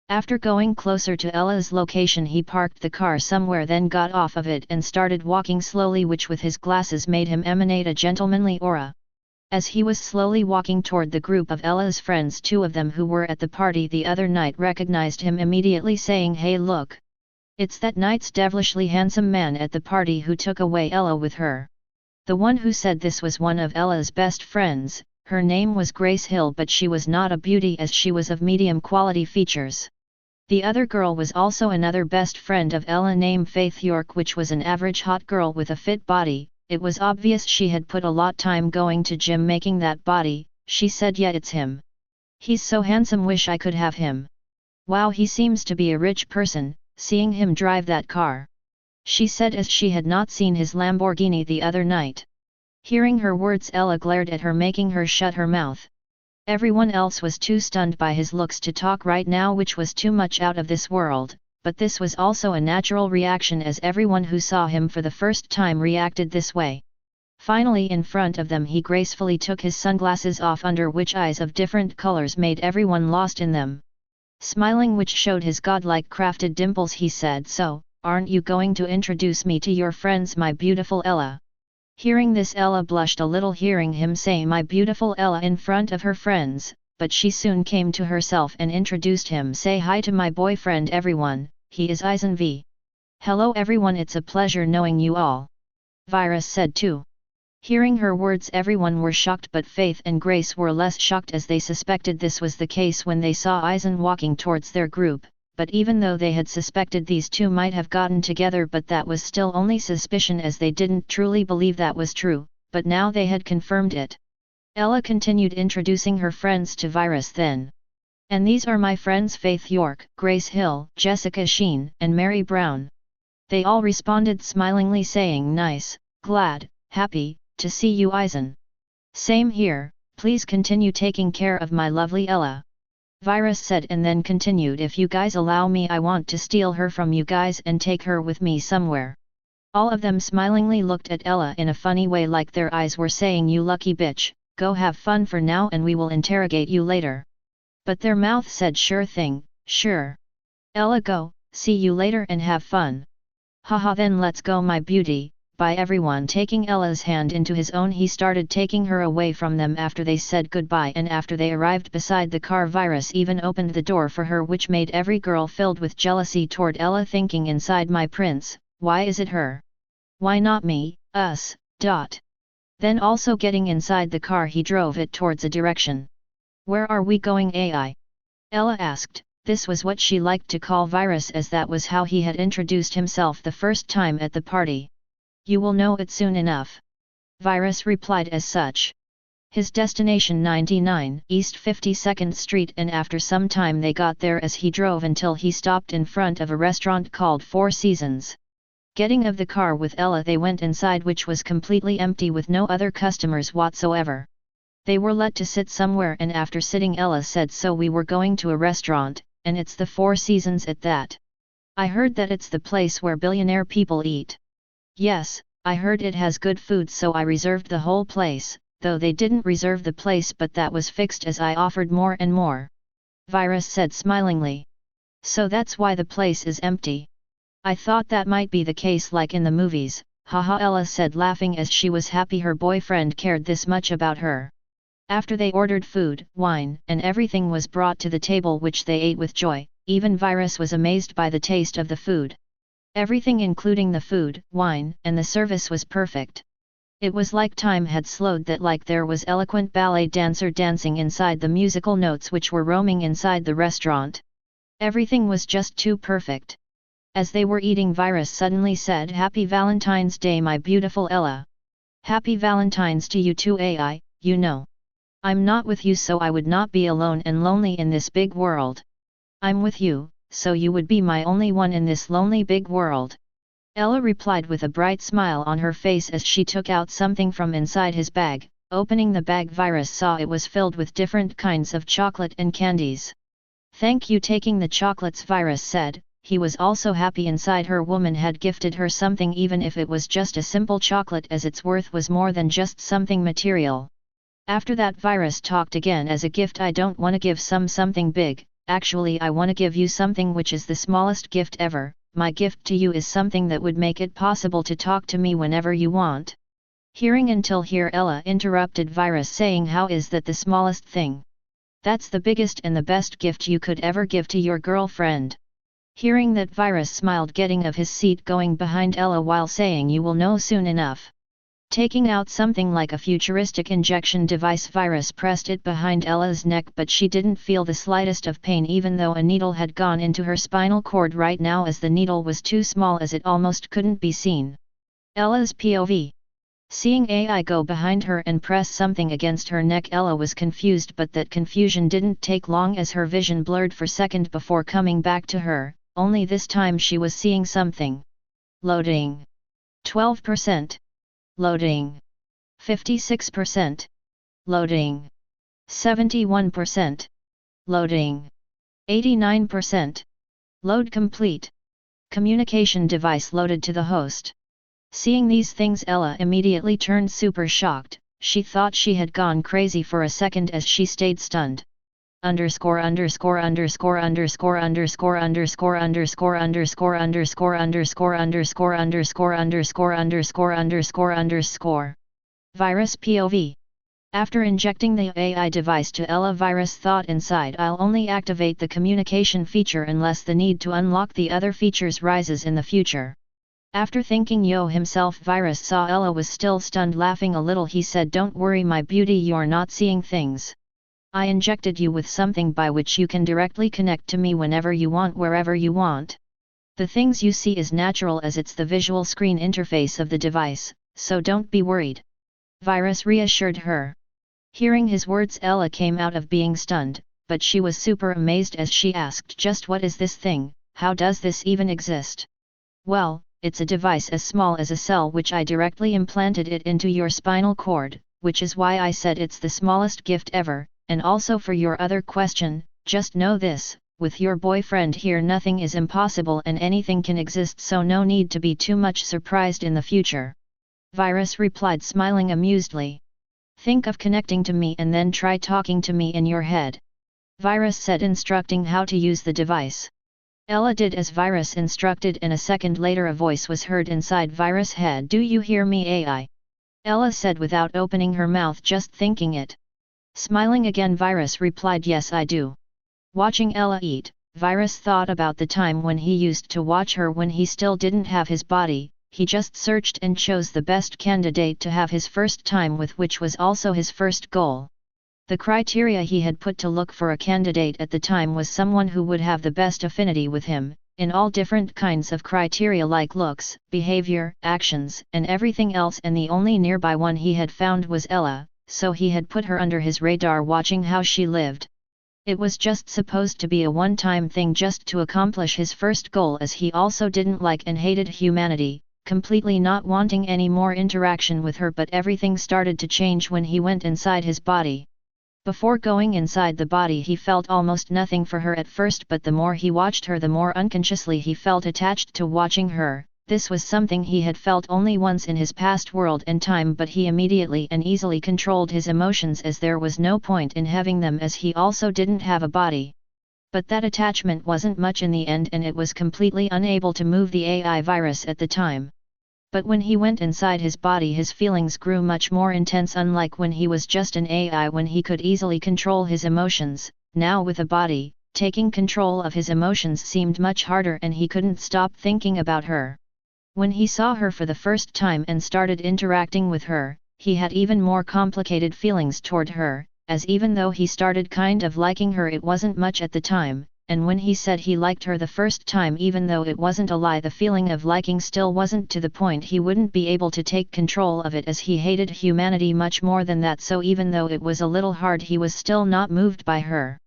After going closer to Ella's location, he parked the car somewhere, then got off of it and started walking slowly, which with his glasses made him emanate a gentlemanly aura. As he was slowly walking toward the group of Ella's friends, two of them who were at the party the other night recognized him immediately, saying, "Hey, look! It's that night's devilishly handsome man at the party who took away Ella with her." The one who said this was one of Ella's best friends. Her name was Grace Hill, but she was not a beauty as she was of medium quality features. The other girl was also another best friend of Ella named Faith York, which was an average hot girl with a fit body. It was obvious she had put a lot time going to gym making that body. She said, "Yeah, it's him. He's so handsome, wish I could have him. Wow, he seems to be a rich person, seeing him drive that car." she said as she had not seen his Lamborghini the other night. Hearing her words, Ella glared at her, making her shut her mouth. Everyone else was too stunned by his looks to talk right now, which was too much out of this world, but this was also a natural reaction as everyone who saw him for the first time reacted this way. Finally, in front of them, he gracefully took his sunglasses off, under which eyes of different colors made everyone lost in them. Smiling, which showed his godlike crafted dimples, he said, "So, aren't you going to introduce me to your friends, my beautiful Ella?" Hearing this, Ella blushed a little hearing him say "my beautiful Ella" in front of her friends, but she soon came to herself and introduced him. "Say hi to my boyfriend everyone, he is Eisen V. Hello everyone, it's a pleasure knowing you all." Virus said too. Hearing her words, everyone were shocked, but Faith and Grace were less shocked as they suspected this was the case when they saw Eisen walking towards their group. But even though they had suspected these two might have gotten together, but that was still only suspicion as they didn't truly believe that was true, but now they had confirmed it. Ella continued introducing her friends to Virus then. "And these are my friends Faith York, Grace Hill, Jessica Sheen, and Mary Brown." They all responded smilingly, saying "Nice, glad, happy, to see you Eisen." "Same here, please continue taking care of my lovely Ella," Virus said, and then continued, "If you guys allow me, I want to steal her from you guys and take her with me somewhere." All of them smilingly looked at Ella in a funny way, like their eyes were saying, "You lucky bitch, go have fun for now and we will interrogate you later." But their mouth said, "Sure thing, sure. Ella, go, see you later and have fun." "Haha, then let's go my beauty." By everyone taking Ella's hand into his own, he started taking her away from them after they said goodbye, and after they arrived beside the car, Virus even opened the door for her, which made every girl filled with jealousy toward Ella, thinking inside, "My prince, why is it her? Why not me, us, dot." Then also getting inside the car, he drove it towards a direction. "Where are we going, AI?" Ella asked. This was what she liked to call Virus, as that was how he had introduced himself the first time at the party. "You will know it soon enough," Virus replied as such. His destination 99 East 52nd Street, and after some time they got there as he drove until he stopped in front of a restaurant called Four Seasons. Getting of the car with Ella, they went inside, which was completely empty with no other customers whatsoever. They were let to sit somewhere, and after sitting, Ella said, "So we were going to a restaurant, and it's the Four Seasons at that. I heard that it's the place where billionaire people eat." "Yes, I heard it has good food, so I reserved the whole place," though they didn't reserve the place, but that was fixed as I offered more and more, Virus said smilingly. "So that's why the place is empty. I thought that might be the case like in the movies," haha, Ella said, laughing as she was happy her boyfriend cared this much about her. After they ordered food, wine, and everything was brought to the table, which they ate with joy. Even Virus was amazed by the taste of the food. Everything, including the food, wine, and the service, was perfect. It was like time had slowed, that like there was eloquent ballet dancer dancing inside the musical notes which were roaming inside the restaurant. Everything was just too perfect. As they were eating, Virus suddenly said, "Happy Valentine's Day, my beautiful Ella." "Happy Valentine's to you too, AI, you know. I'm not with you, so I would not be alone and lonely in this big world. I'm with you, so you would be my only one in this lonely big world." Ella replied with a bright smile on her face as she took out something from inside his bag. Opening the bag, Virus saw it was filled with different kinds of chocolate and candies. "Thank you taking the chocolates," Virus said. He was also happy inside her woman had gifted her something, even if it was just a simple chocolate, as its worth was more than just something material. After that, Virus talked again, "As a gift, I don't want to give something big. Actually, I want to give you something which is the smallest gift ever. My gift to you is something that would make it possible to talk to me whenever you want." Hearing until here, Ella interrupted Virus, saying, "How is that the smallest thing? That's the biggest and the best gift you could ever give to your girlfriend." Hearing that, Virus smiled, getting of his seat, going behind Ella while saying, "You will know soon enough." Taking out something like a futuristic injection device, Virus pressed it behind Ella's neck, but she didn't feel the slightest of pain, even though a needle had gone into her spinal cord right now, as the needle was too small as it almost couldn't be seen. Ella's POV. Seeing AI go behind her and press something against her neck, Ella was confused, but that confusion didn't take long as her vision blurred for a second before coming back to her, only this time she was seeing something. Loading. 12%. Loading. 56%. Loading. 71%. Loading. 89%. Load complete. Communication device loaded to the host. Seeing these things, Ella immediately turned super shocked. She thought she had gone crazy for a second as she stayed stunned. Underscore underscore underscore underscore underscore underscore underscore underscore underscore underscore underscore underscore underscore underscore underscore underscore. Virus POV. After injecting the AI device to Ella, Virus thought inside, I'll only activate the communication feature unless the need to unlock the other features rises in the future. After thinking himself, Virus saw Ella was still stunned. Laughing a little, he said, "Don't worry my beauty, you're not seeing things. I injected you with something by which you can directly connect to me whenever you want, wherever you want. The things you see is natural as it's the visual screen interface of the device, so don't be worried." Virus reassured her. Hearing his words, Ella came out of being stunned, but she was super amazed as she asked, "Just what is this thing? How does this even exist?" "Well, it's a device as small as a cell which I directly implanted it into your spinal cord, which is why I said it's the smallest gift ever, and also for your other question, just know this, with your boyfriend here nothing is impossible and anything can exist, so no need to be too much surprised in the future." Virus replied, smiling amusedly. "Think of connecting to me and then try talking to me in your head," Virus said, instructing how to use the device. Ella did as Virus instructed, and a second later a voice was heard inside Virus' head. "Do you hear me, AI?" Ella said without opening her mouth, just thinking it. Smiling again, Virus replied, "Yes, I do." Watching Ella eat, Virus thought about the time when he used to watch her when he still didn't have his body. He just searched and chose the best candidate to have his first time with, which was also his first goal. The criteria he had put to look for a candidate at the time was someone who would have the best affinity with him, in all different kinds of criteria like looks, behavior, actions, and everything else, and the only nearby one he had found was Ella, so he had put her under his radar, watching how she lived. It was just supposed to be a one-time thing just to accomplish his first goal, as he also didn't like and hated humanity, completely not wanting any more interaction with her. But everything started to change when he went inside his body. Before going inside the body, he felt almost nothing for her at first, but the more he watched her, the more unconsciously he felt attached to watching her. This was something he had felt only once in his past world and time, but he immediately and easily controlled his emotions, as there was no point in having them, as he also didn't have a body. But that attachment wasn't much in the end, and it was completely unable to move the AI Virus at the time. But when he went inside his body, his feelings grew much more intense, unlike when he was just an AI, when he could easily control his emotions. Now with a body, taking control of his emotions seemed much harder, and he couldn't stop thinking about her. When he saw her for the first time and started interacting with her, he had even more complicated feelings toward her, as even though he started kind of liking her, it wasn't much at the time. And when he said he liked her the first time, even though it wasn't a lie, the feeling of liking still wasn't to the point he wouldn't be able to take control of it, as he hated humanity much more than that. So even though it was a little hard, he was still not moved by her.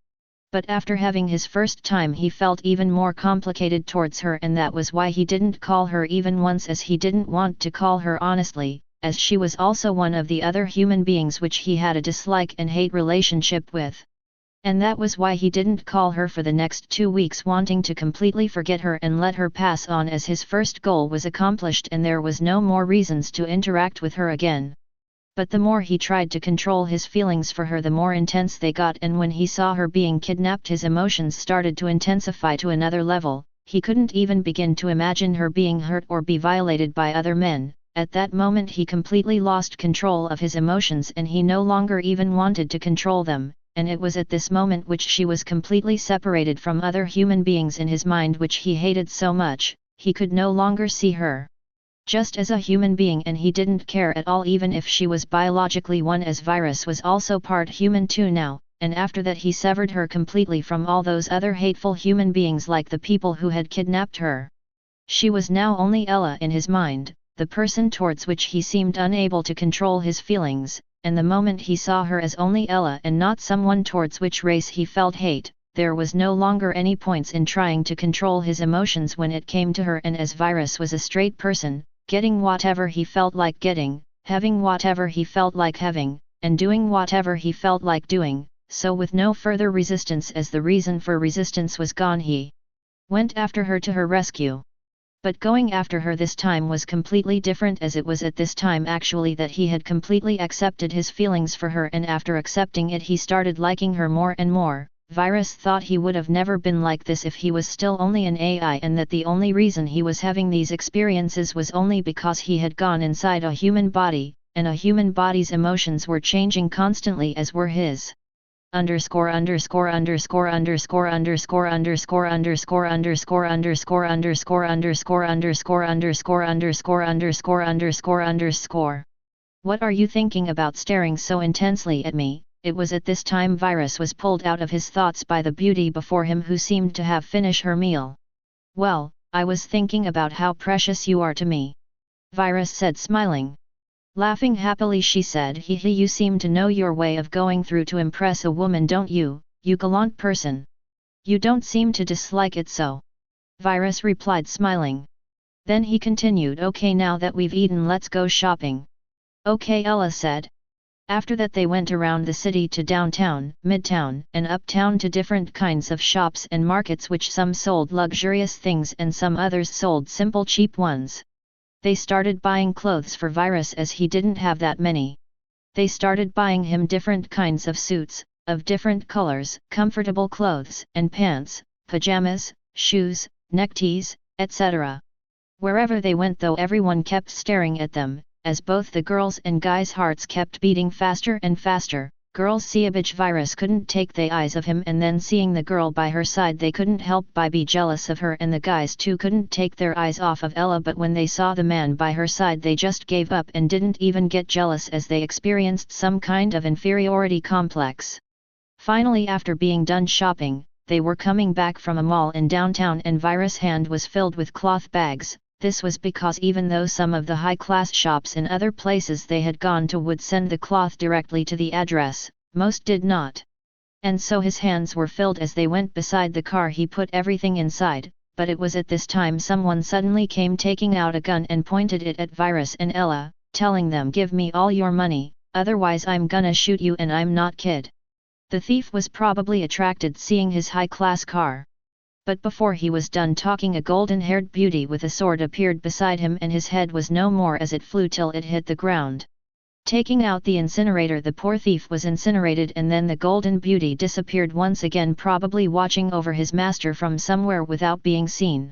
But after having his first time, he felt even more complicated towards her, and that was why he didn't call her even once, as he didn't want to call her honestly, as she was also one of the other human beings which he had a dislike and hate relationship with. And that was why he didn't call her for the next 2 weeks, wanting to completely forget her and let her pass on, as his first goal was accomplished and there was no more reasons to interact with her again. But the more he tried to control his feelings for her, the more intense they got, and when he saw her being kidnapped, his emotions started to intensify to another level. He couldn't even begin to imagine her being hurt or be violated by other men. At that moment he completely lost control of his emotions, and he no longer even wanted to control them. And it was at this moment which she was completely separated from other human beings in his mind, which he hated so much. He could no longer see her just as a human being, and he didn't care at all even if she was biologically one, as Virus was also part human too now. And after that he severed her completely from all those other hateful human beings, like the people who had kidnapped her. She was now only Ella in his mind, the person towards which he seemed unable to control his feelings. And the moment he saw her as only Ella and not someone towards which race he felt hate, there was no longer any points in trying to control his emotions when it came to her, and as Virus was a straight person, getting whatever he felt like getting, having whatever he felt like having, and doing whatever he felt like doing, so with no further resistance as the reason for resistance was gone, he went after her to her rescue. But going after her this time was completely different, as it was at this time actually that he had completely accepted his feelings for her, and after accepting it he started liking her more and more. Virus thought he would have never been like this if he was still only an AI, and that the only reason he was having these experiences was only because he had gone inside a human body, and a human body's emotions were changing constantly as were his. Underscore underscore underscore underscore underscore underscore underscore underscore underscore underscore underscore underscore underscore underscore underscore underscore underscore. What are you thinking about staring so intensely at me? It was at this time Virus was pulled out of his thoughts by the beauty before him, who seemed to have finished her meal. Well, I was thinking about how precious you are to me, Virus said, smiling. Laughing happily she said, hee hee, you seem to know your way of going through to impress a woman, don't you, you gallant person? You don't seem to dislike it so. Virus replied, smiling. Then he continued, okay, now that we've eaten, let's go shopping. Okay, Ella said. After that they went around the city to downtown, midtown, and uptown to different kinds of shops and markets, which some sold luxurious things and some others sold simple cheap ones. They started buying clothes for Virus as he didn't have that many. They started buying him different kinds of suits, of different colors, comfortable clothes and pants, pajamas, shoes, neckties, etc. Wherever they went though, everyone kept staring at them, as both the girls' and guys' hearts kept beating faster and faster. Girls see a bitch, Virus couldn't take their eyes of him, and then seeing the girl by her side they couldn't help but be jealous of her, and the guys too couldn't take their eyes off of Ella, but when they saw the man by her side they just gave up and didn't even get jealous, as they experienced some kind of inferiority complex. Finally, after being done shopping, they were coming back from a mall in downtown, and Virus' hand was filled with cloth bags. This was because even though some of the high-class shops in other places they had gone to would send the cloth directly to the address, most did not. And so his hands were filled. As they went beside the car he put everything inside, but it was at this time someone suddenly came taking out a gun and pointed it at Virus and Ella, telling them, give me all your money, otherwise I'm gonna shoot you, and I'm not kid. The thief was probably attracted seeing his high-class car. But before he was done talking, a golden-haired beauty with a sword appeared beside him, and his head was no more as it flew till it hit the ground. Taking out the incinerator, the poor thief was incinerated, and then the golden beauty disappeared once again, probably watching over his master from somewhere without being seen.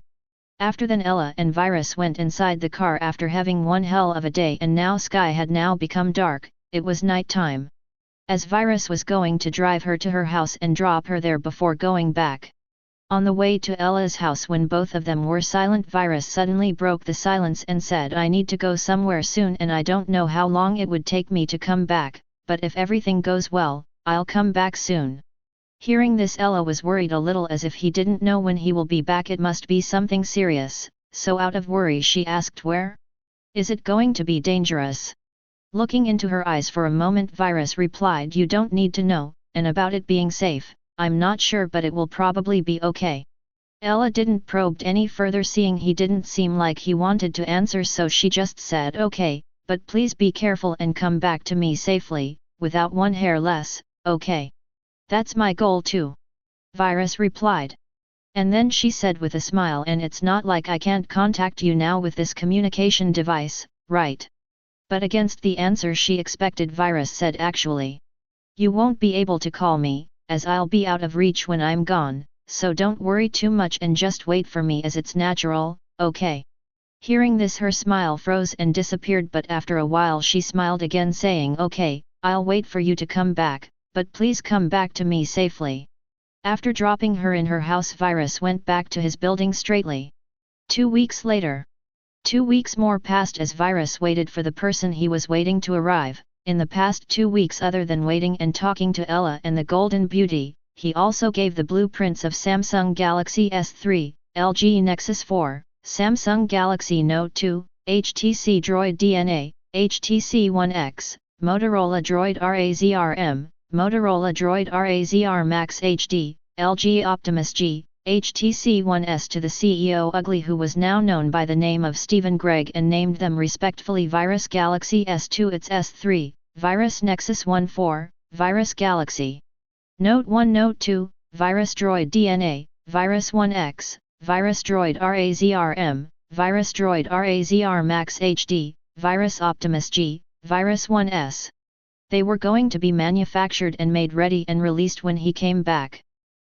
After then Ella and Virus went inside the car after having one hell of a day, and now sky had now become dark, it was night time. As Virus was going to drive her to her house and drop her there before going back. On the way to Ella's house, when both of them were silent, Virus suddenly broke the silence and said, I need to go somewhere soon, and I don't know how long it would take me to come back, but if everything goes well, I'll come back soon. Hearing this, Ella was worried a little, as if he didn't know when he will be back it must be something serious, so out of worry she asked, where? Is it going to be dangerous? Looking into her eyes for a moment, Virus replied, you don't need to know, and about it being safe, I'm not sure, but it will probably be okay. Ella didn't probe any further, seeing he didn't seem like he wanted to answer, so she just said, okay, but please be careful and come back to me safely, without one hair less, okay? That's my goal too, Virus replied. And then she said with a smile, and it's not like I can't contact you now with this communication device, right? But against the answer she expected, Virus said, actually, you won't be able to call me, as I'll be out of reach when I'm gone, so don't worry too much and just wait for me as it's natural, okay? Hearing this, her smile froze and disappeared, but after a while she smiled again, saying, okay, I'll wait for you to come back, but please come back to me safely. After dropping her in her house, Virus went back to his building straightly. 2 weeks later. 2 weeks more passed as Virus waited for the person he was waiting to arrive. In the past 2 weeks, other than waiting and talking to Ella and the Golden Beauty, he also gave the blueprints of Samsung Galaxy S3, LG Nexus 4, Samsung Galaxy Note 2, HTC Droid DNA, HTC One X, Motorola Droid RAZR-M, Motorola Droid RAZR Max HD, LG Optimus G, HTC One S to the CEO Ugly, who was now known by the name of Stephen Gregg, and named them respectively Virus Galaxy S2 its S3, Virus Nexus 1-4, Virus Galaxy Note 1 Note 2, Virus Droid DNA, Virus 1X, Virus Droid RAZRM, Virus Droid RAZR Max HD, Virus Optimus G, Virus 1S. They were going to be manufactured and made ready and released when he came back.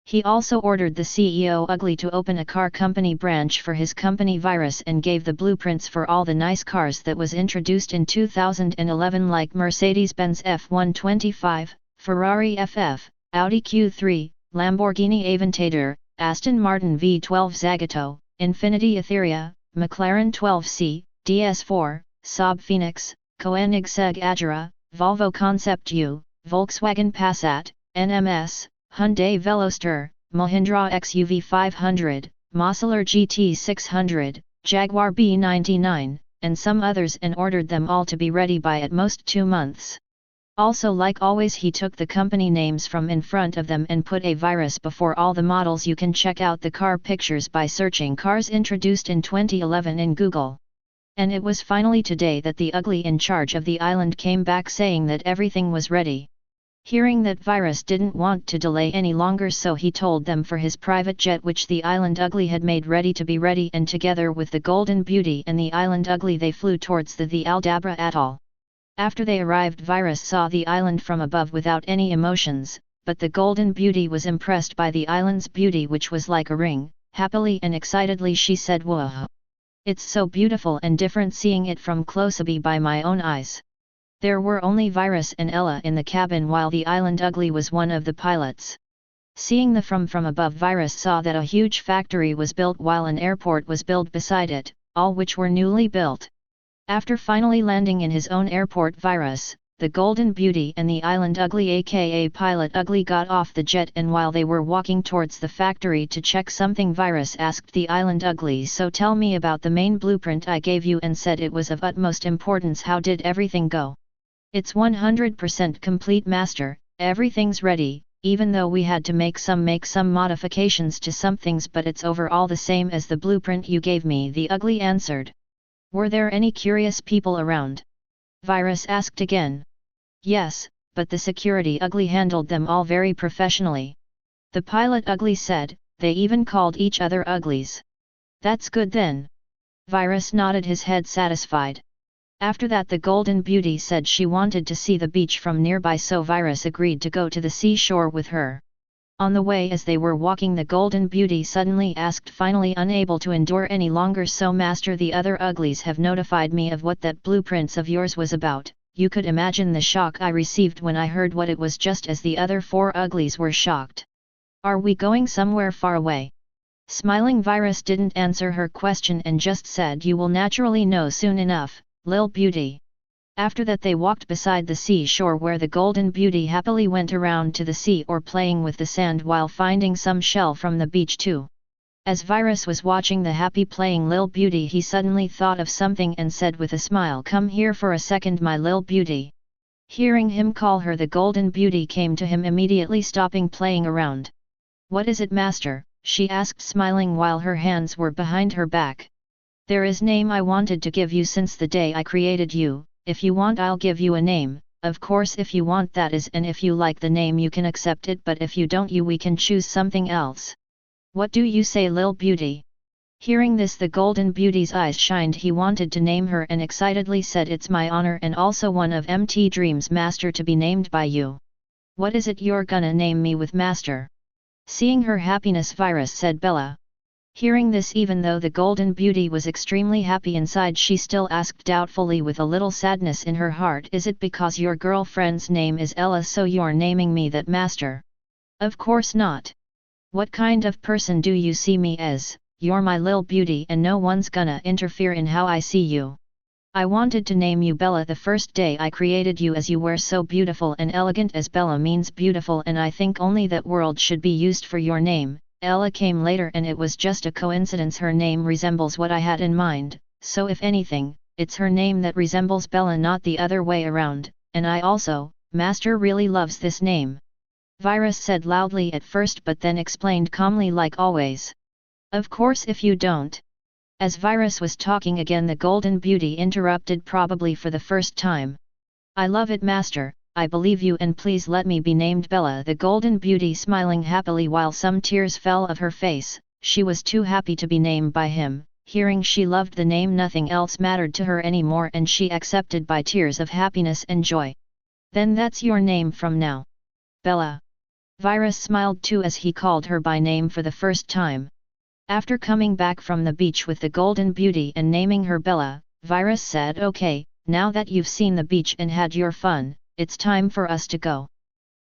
He also ordered the CEO Ugly to open a car company branch for his company Virus, and gave the blueprints for all the nice cars that was introduced in 2011, like Mercedes-Benz F125, Ferrari FF, Audi Q3, Lamborghini Aventador, Aston Martin V12 Zagato, Infiniti Etherea, McLaren 12C, DS4, Saab Phoenix, Koenigsegg Agera, Volvo Concept U, Volkswagen Passat, NMS, Hyundai Veloster, Mahindra XUV 500, Mosler GT 600, Jaguar B99, and some others, and ordered them all to be ready by at most 2 months. Also, like always, he took the company names from in front of them and put a virus before all the models. You can check out the car pictures by searching cars introduced in 2011 in Google. And it was finally today that the Ugly in charge of the island came back, saying that everything was ready. Hearing that, Virus didn't want to delay any longer, so he told them for his private jet, which the Island Ugly had made ready to be ready, and together with the Golden Beauty and the Island Ugly they flew towards the Aldabra atoll. After they arrived, Virus saw the island from above without any emotions, but the Golden Beauty was impressed by the island's beauty, which was like a ring. Happily and excitedly she said, "Whoa! It's so beautiful and different seeing it from close-up by my own eyes." There were only Virus and Ella in the cabin, while the Island Ugly was one of the pilots. Seeing the from above, Virus saw that a huge factory was built while an airport was built beside it, all which were newly built. After finally landing in his own airport, Virus, the Golden Beauty and the Island Ugly aka Pilot Ugly got off the jet, and while they were walking towards the factory to check something, Virus asked the Island Ugly, "So tell me about the main blueprint I gave you and said it was of utmost importance. How did everything go?" "It's 100% complete, Master, everything's ready, even though we had to make some modifications to some things, but it's overall the same as the blueprint you gave me," the Ugly answered. "Were there any curious people around?" Virus asked again. "Yes, but the security Ugly handled them all very professionally." The Pilot Ugly said, "They even called each other Uglies." "That's good then." Virus nodded his head satisfied. After that, the Golden Beauty said she wanted to see the beach from nearby, so Virus agreed to go to the seashore with her. On the way, as they were walking, the Golden Beauty suddenly asked, finally unable to endure any longer, "So Master, the other Uglies have notified me of what that blueprints of yours was about. You could imagine the shock I received when I heard what it was, just as the other 4 Uglies were shocked." "Are we going somewhere far away?" Smiling, Virus didn't answer her question and just said, "You will naturally know soon enough, Lil Beauty." After that, they walked beside the seashore, where the Golden Beauty happily went around to the sea or playing with the sand while finding some shell from the beach too. As Virus was watching the happy playing Lil Beauty, he suddenly thought of something and said with a smile, "Come here for a second, my Lil Beauty." Hearing him call her, the Golden Beauty came to him immediately, stopping playing around. "What is it, Master?" she asked, smiling while her hands were behind her back. "There is name I wanted to give you since the day I created you. If you want, I'll give you a name. Of course, if you want, that is, and if you like the name you can accept it, but if you don't, we can choose something else. What do you say, Lil Beauty?" Hearing this, the Golden Beauty's eyes shined. He wanted to name her and excitedly said, "It's my honor and also one of MT Dreams, Master, to be named by you." "What is it you're gonna name me with, Master?" Seeing her happiness, Virus said, "Bella." Hearing this, even though the Golden Beauty was extremely happy inside, she still asked doubtfully with a little sadness in her heart, "Is it because your girlfriend's name is Ella, so you're naming me that, Master?" "Of course not. What kind of person do you see me as? You're my Lil Beauty and no one's gonna interfere in how I see you. I wanted to name you Bella the first day I created you, as you were so beautiful and elegant, as Bella means beautiful, and I think only that word should be used for your name. Ella came later and it was just a coincidence. Her name resembles what I had in mind, so if anything, it's her name that resembles Bella, not the other way around, and I also, Master, really loves this name." Virus said loudly at first but then explained calmly like always. Of course if you don't. As Virus was talking again, the Golden Beauty interrupted, probably for the first time. I love it, Master, I believe you, and please let me be named Bella. The Golden Beauty smiling happily while some tears fell of her face. She was too happy to be named by him. Hearing she loved the name, nothing else mattered to her anymore, and she accepted by tears of happiness and joy. Then that's your name from now. Bella. Virus smiled too as he called her by name for the first time. After coming back from the beach with the Golden Beauty and naming her Bella, Virus said, okay, now that you've seen the beach and had your fun, it's time for us to go.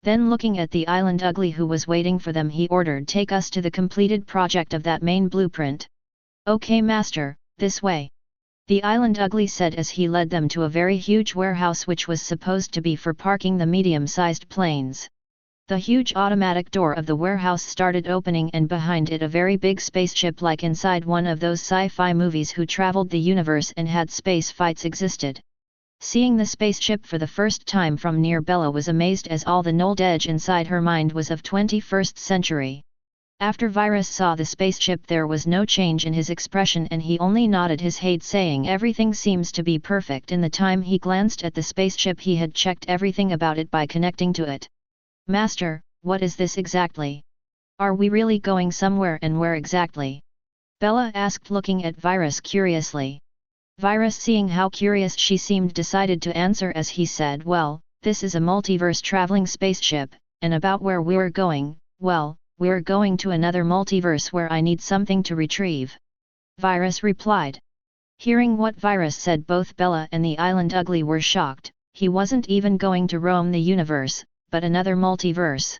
Then looking at the Island Ugly who was waiting for them, he ordered, take us to the completed project of that main blueprint. Okay, Master, this way. The Island Ugly said as he led them to a very huge warehouse which was supposed to be for parking the medium-sized planes. The huge automatic door of the warehouse started opening, and behind it a very big spaceship like inside one of those sci-fi movies who traveled the universe and had space fights existed. Seeing the spaceship for the first time from near, Bella was amazed as all the knowledge inside her mind was of 21st century. After Virus saw the spaceship, there was no change in his expression and he only nodded his head saying everything seems to be perfect. In the time he glanced at the spaceship, he had checked everything about it by connecting to it. Master, what is this exactly? Are we really going somewhere, and where exactly? Bella asked, looking at Virus curiously. Virus, seeing how curious she seemed, decided to answer as he said, well, this is a multiverse traveling spaceship, and about where we're going, well, we're going to another multiverse where I need something to retrieve. Virus replied. Hearing what Virus said, both Bella and the Island Ugly were shocked. He wasn't even going to roam the universe, but another multiverse.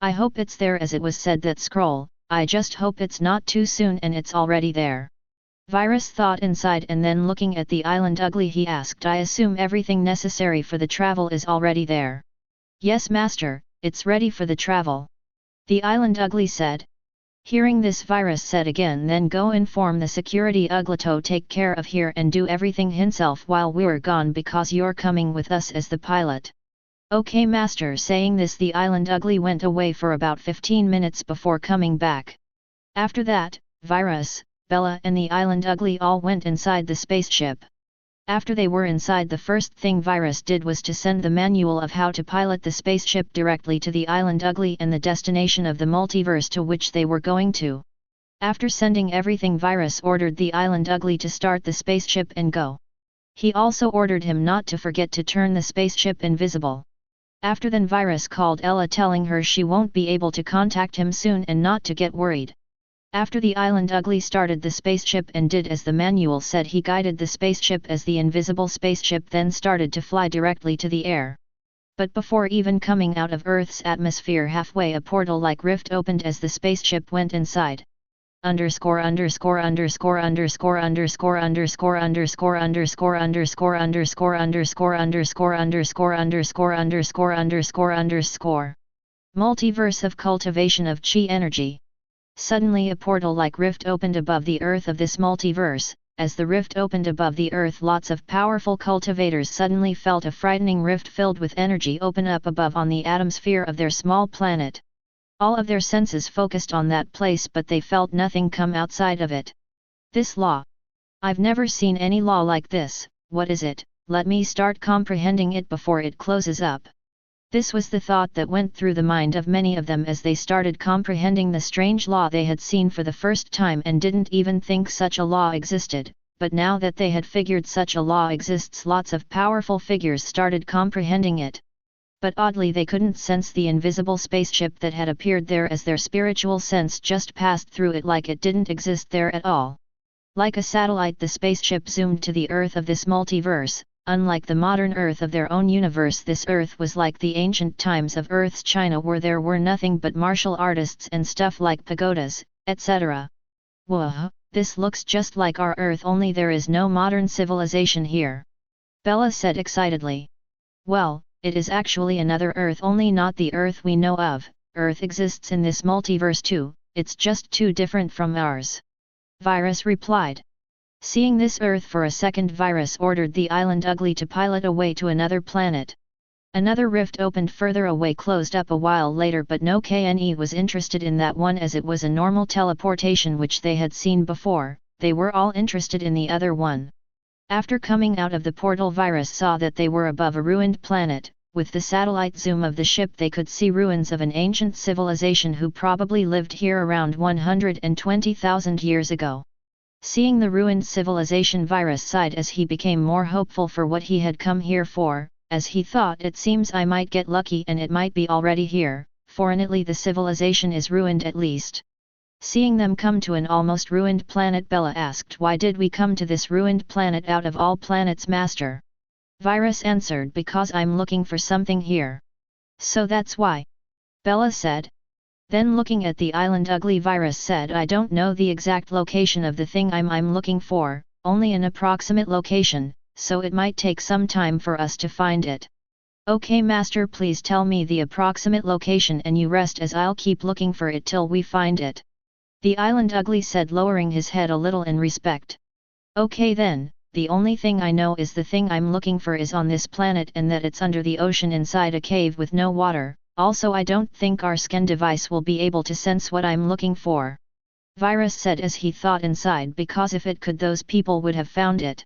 I hope it's there, as it was said that scroll. I just hope it's not too soon and it's already there. Virus thought inside, and then looking at the Island Ugly he asked, I assume everything necessary for the travel is already there. Yes, Master, it's ready for the travel. The Island Ugly said. Hearing this, Virus said again, then go inform the security Ugly to take care of here and do everything himself while we're gone, because you're coming with us as the pilot. Okay, Master. Saying this, the Island Ugly went away for about 15 minutes before coming back. After that, Virus, Bella and the Island Ugly all went inside the spaceship. After they were inside, the first thing Virus did was to send the manual of how to pilot the spaceship directly to the Island Ugly and the destination of the multiverse to which they were going to. After sending everything, Virus ordered the Island Ugly to start the spaceship and go. He also ordered him not to forget to turn the spaceship invisible. After then, Virus called Ella, telling her she won't be able to contact him soon and not to get worried. After the Island Ugly started the spaceship and did as the manual said, he guided the spaceship as the invisible spaceship then started to fly directly to the air. But before even coming out of Earth's atmosphere halfway, a portal-like rift opened as the spaceship went inside. Underscore underscore underscore underscore underscore underscore underscore underscore underscore underscore underscore underscore underscore underscore underscore underscore underscore. Multiverse of cultivation of chi energy. Suddenly a portal-like rift opened above the Earth of this multiverse. As the rift opened above the Earth, lots of powerful cultivators suddenly felt a frightening rift filled with energy open up above on the atmosphere of their small planet. All of their senses focused on that place, but they felt nothing come outside of it. This law. I've never seen any law like this. What is it? Let me start comprehending it before it closes up. This was the thought that went through the mind of many of them as they started comprehending the strange law they had seen for the first time and didn't even think such a law existed, but now that they had figured such a law exists, lots of powerful figures started comprehending it. But oddly, they couldn't sense the invisible spaceship that had appeared there, as their spiritual sense just passed through it like it didn't exist there at all. Like a satellite, the spaceship zoomed to the Earth of this multiverse. Unlike the modern Earth of their own universe, this Earth was like the ancient times of Earth's China, where there were nothing but martial artists and stuff like pagodas, etc. Whoa, this looks just like our Earth, only there is no modern civilization here. Bella said excitedly. Well, it is actually another Earth, only not the Earth we know of. Earth exists in this multiverse too, it's just too different from ours. Virus replied. Seeing this Earth for a second, Virus ordered the Island Ugly to pilot away to another planet. Another rift opened further away, closed up a while later, but no KNE was interested in that one as it was a normal teleportation which they had seen before. They were all interested in the other one. After coming out of the portal, Virus saw that they were above a ruined planet. With the satellite zoom of the ship they could see ruins of an ancient civilization who probably lived here around 120,000 years ago. Seeing the ruined civilization, Virus sighed as he became more hopeful for what he had come here for, as he thought, it seems I might get lucky and it might be already here, fortunately the civilization is ruined at least. Seeing them come to an almost ruined planet, Bella asked, why did we come to this ruined planet out of all planets, Master? Virus answered, because I'm looking for something here. So that's why? Bella said. Then looking at the island ugly, Virus said, I don't know the exact location of the thing I'm looking for, only an approximate location, so it might take some time for us to find it. Okay Master, please tell me the approximate location and you rest as I'll keep looking for it till we find it. The island ugly said, lowering his head a little in respect. Okay then. The only thing I know is the thing I'm looking for is on this planet and that it's under the ocean inside a cave with no water, also I don't think our scan device will be able to sense what I'm looking for. Virus said as he thought inside, because if it could those people would have found it.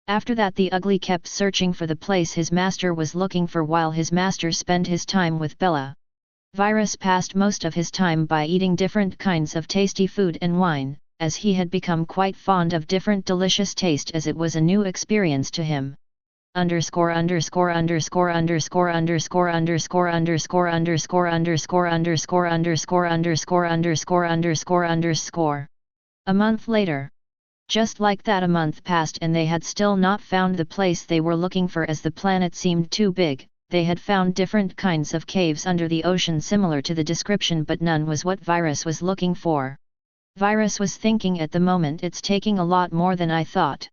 After that the ugly kept searching for the place his master was looking for while his master spent his time with Bella. Virus passed most of his time by eating different kinds of tasty food and wine, as he had become quite fond of different delicious taste as it was a new experience to him. Underscore. A month later. Just like that, a month passed and they had still not found the place they were looking for as the planet seemed too big. They had found different kinds of caves under the ocean similar to the description, but none was what Virus was looking for. Virus was thinking at the moment, it's taking a lot more than I thought.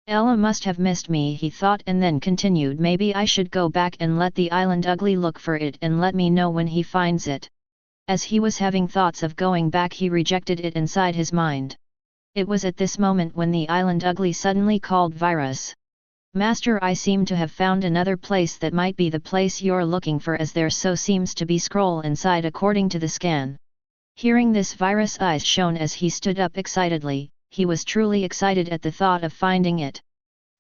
Ella must have missed me, he thought, and then continued, maybe I should go back and let the island ugly look for it and let me know when he finds it. As he was having thoughts of going back, he rejected it inside his mind. It was at this moment when the island ugly suddenly called Virus. Master, I seem to have found another place that might be the place you're looking for, as there so seems to be scroll inside according to the scan. Hearing this, Virus' eyes shone as he stood up excitedly. He was truly excited at the thought of finding it.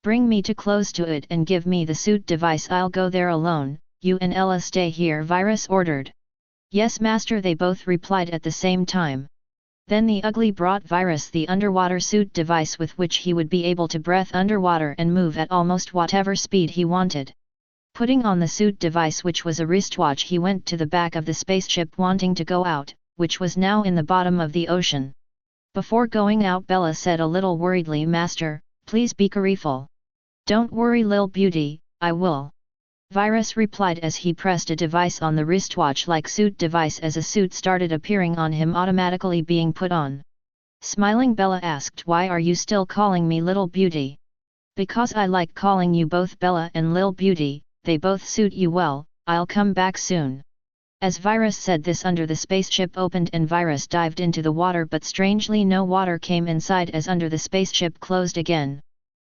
Bring me too close to it and give me the suit device, I'll go there alone, you and Ella stay here, Virus ordered. Yes Master, they both replied at the same time. Then the ugly brought Virus the underwater suit device with which he would be able to breathe underwater and move at almost whatever speed he wanted. Putting on the suit device, which was a wristwatch, he went to the back of the spaceship wanting to go out, which was now in the bottom of the ocean. Before going out, Bella said a little worriedly, Master, please be careful. Don't worry lil beauty, I will. Virus replied as he pressed a device on the wristwatch-like suit device as a suit started appearing on him, automatically being put on. Smiling, Bella asked, why are you still calling me little beauty? Because I like calling you both Bella and lil beauty, they both suit you well, I'll come back soon. As Virus said this, under the spaceship opened and Virus dived into the water, but strangely no water came inside as under the spaceship closed again.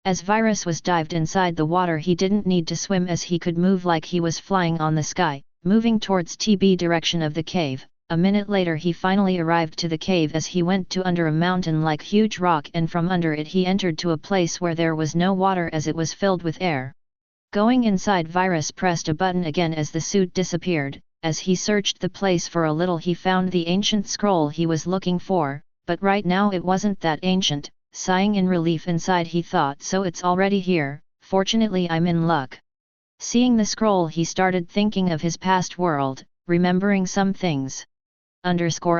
As Virus was dived inside the water, he didn't need to swim as he could move like he was flying on the sky, moving towards TB direction of the cave. A minute later he finally arrived to the cave as he went to under a mountain like huge rock, and from under it he entered to a place where there was no water as it was filled with air. Going inside, Virus pressed a button again as the suit disappeared. As he searched the place for a little, he found the ancient scroll he was looking for, but right now it wasn't that ancient. Sighing in relief inside, he thought, so it's already here, fortunately I'm in luck. Seeing the scroll, he started thinking of his past world, remembering some things. Underscore.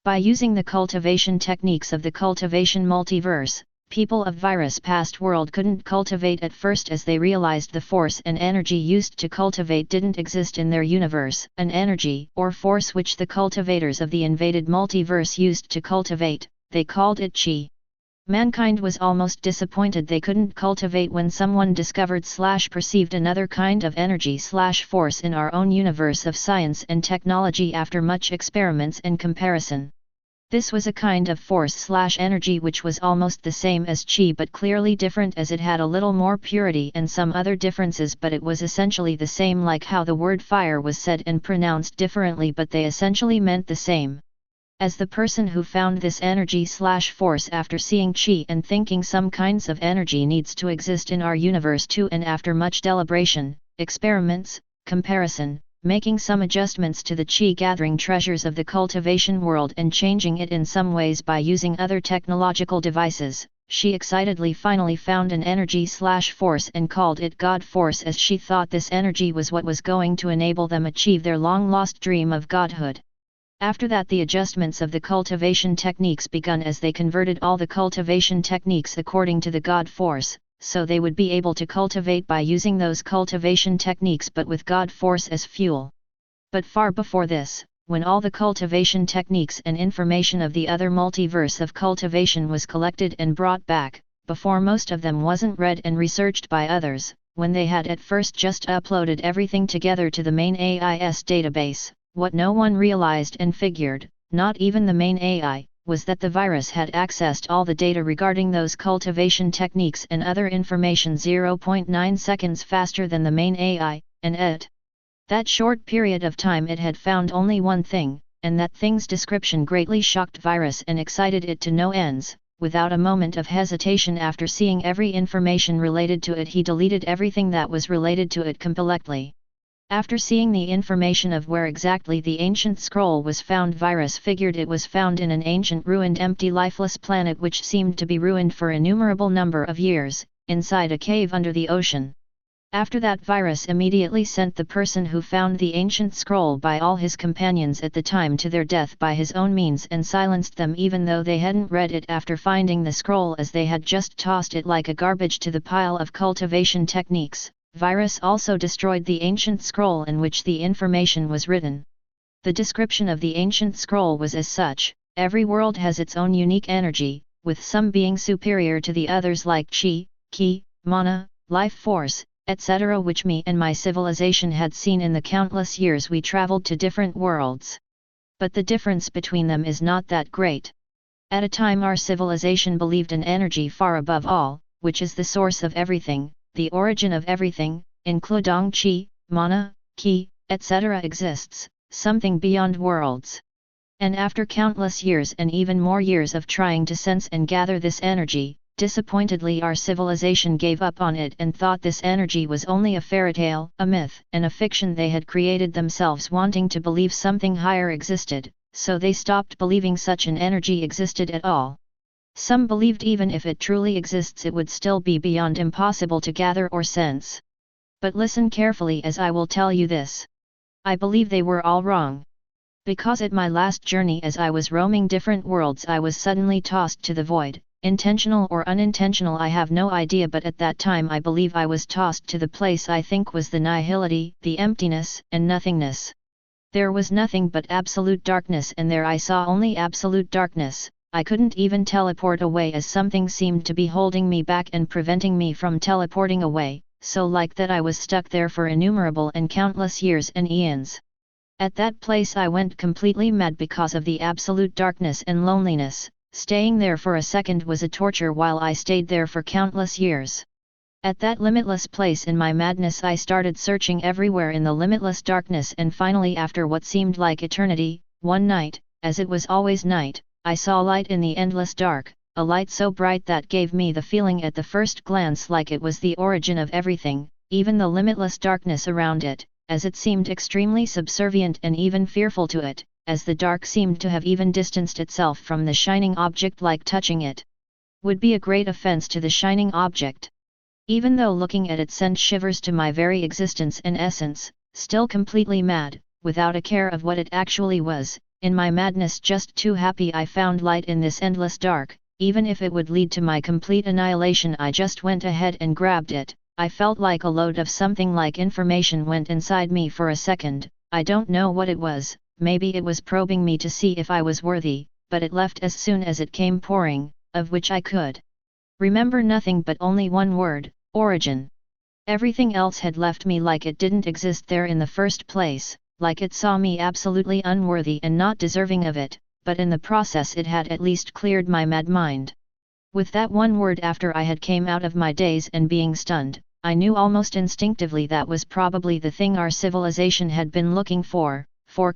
By using the cultivation techniques of the cultivation multiverse, people of Virus' past world couldn't cultivate at first as they realized the force and energy used to cultivate didn't exist in their universe, an energy or force which the cultivators of the invaded multiverse used to cultivate. They called it chi. Mankind was almost disappointed they couldn't cultivate when someone discovered/perceived another kind of energy/force in our own universe of science and technology after much experiments and comparison. This was a kind of force/energy which was almost the same as chi but clearly different, as it had a little more purity and some other differences, but it was essentially the same, like how the word fire was said and pronounced differently, but they essentially meant the same. As the person who found this energy/force after seeing chi and thinking some kinds of energy needs to exist in our universe too, and after much deliberation, experiments, comparison, making some adjustments to the chi-gathering treasures of the cultivation world and changing it in some ways by using other technological devices, she excitedly finally found an energy/force and called it God Force, as she thought this energy was what was going to enable them achieve their long-lost dream of godhood. After that, the adjustments of the cultivation techniques begun, as they converted all the cultivation techniques according to the God Force, so they would be able to cultivate by using those cultivation techniques but with God Force as fuel. But far before this, when all the cultivation techniques and information of the other multiverse of cultivation was collected and brought back, before most of them wasn't read and researched by others, when they had at first just uploaded everything together to the main AIS database, what no one realized and figured, not even the main AI, was that the virus had accessed all the data regarding those cultivation techniques and other information 0.9 seconds faster than the main AI, and at that short period of time it had found only one thing, and that thing's description greatly shocked virus and excited it to no ends. Without a moment of hesitation, after seeing every information related to it, he deleted everything that was related to it completely. After seeing the information of where exactly the ancient scroll was found, virus figured it was found in an ancient ruined empty lifeless planet which seemed to be ruined for innumerable number of years, inside a cave under the ocean. After that, virus immediately sent the person who found the ancient scroll by all his companions at the time to their death by his own means, and silenced them even though they hadn't read it after finding the scroll, as they had just tossed it like a garbage to the pile of cultivation techniques. Virus also destroyed the ancient scroll in which the information was written. The description of the ancient scroll was as such: every world has its own unique energy, with some being superior to the others, like chi, ki, mana, life force, etc., which me and my civilization had seen in the countless years we traveled to different worlds. But the difference between them is not that great. At a time our civilization believed an energy far above all, which is the source of everything, the origin of everything, including chi, mana, ki, etc., exists, something beyond worlds. And after countless years and even more years of trying to sense and gather this energy, disappointedly our civilization gave up on it and thought this energy was only a fairy tale, a myth, and a fiction they had created themselves, wanting to believe something higher existed, so they stopped believing such an energy existed at all. Some believed even if it truly exists it would still be beyond impossible to gather or sense. But listen carefully as I will tell you this. I believe they were all wrong. Because at my last journey, as I was roaming different worlds, I was suddenly tossed to the void, intentional or unintentional I have no idea, but at that time I believe I was tossed to the place I think was the nihility, the emptiness and nothingness. There was nothing but absolute darkness, and there I saw only absolute darkness. I couldn't even teleport away, as something seemed to be holding me back and preventing me from teleporting away, so like that I was stuck there for innumerable and countless years and eons. At that place I went completely mad because of the absolute darkness and loneliness. Staying there for a second was a torture, while I stayed there for countless years. At that limitless place in my madness I started searching everywhere in the limitless darkness, and finally, after what seemed like eternity, one night, as it was always night, I saw light in the endless dark, a light so bright that gave me the feeling at the first glance like it was the origin of everything, even the limitless darkness around it, as it seemed extremely subservient and even fearful to it, as the dark seemed to have even distanced itself from the shining object, like touching it would be a great offense to the shining object. Even though looking at it sent shivers to my very existence and essence, still completely mad, without a care of what it actually was, in my madness just too happy I found light in this endless dark, even if it would lead to my complete annihilation I just went ahead and grabbed it. I felt like a load of something like information went inside me for a second. I don't know what it was, maybe it was probing me to see if I was worthy, but it left as soon as it came pouring, of which I could remember nothing but only one word: origin. Everything else had left me like it didn't exist there in the first place, like it saw me absolutely unworthy and not deserving of it, but in the process it had at least cleared my mad mind. With that one word after I had came out of my daze and being stunned, I knew almost instinctively that was probably the thing our civilization had been looking for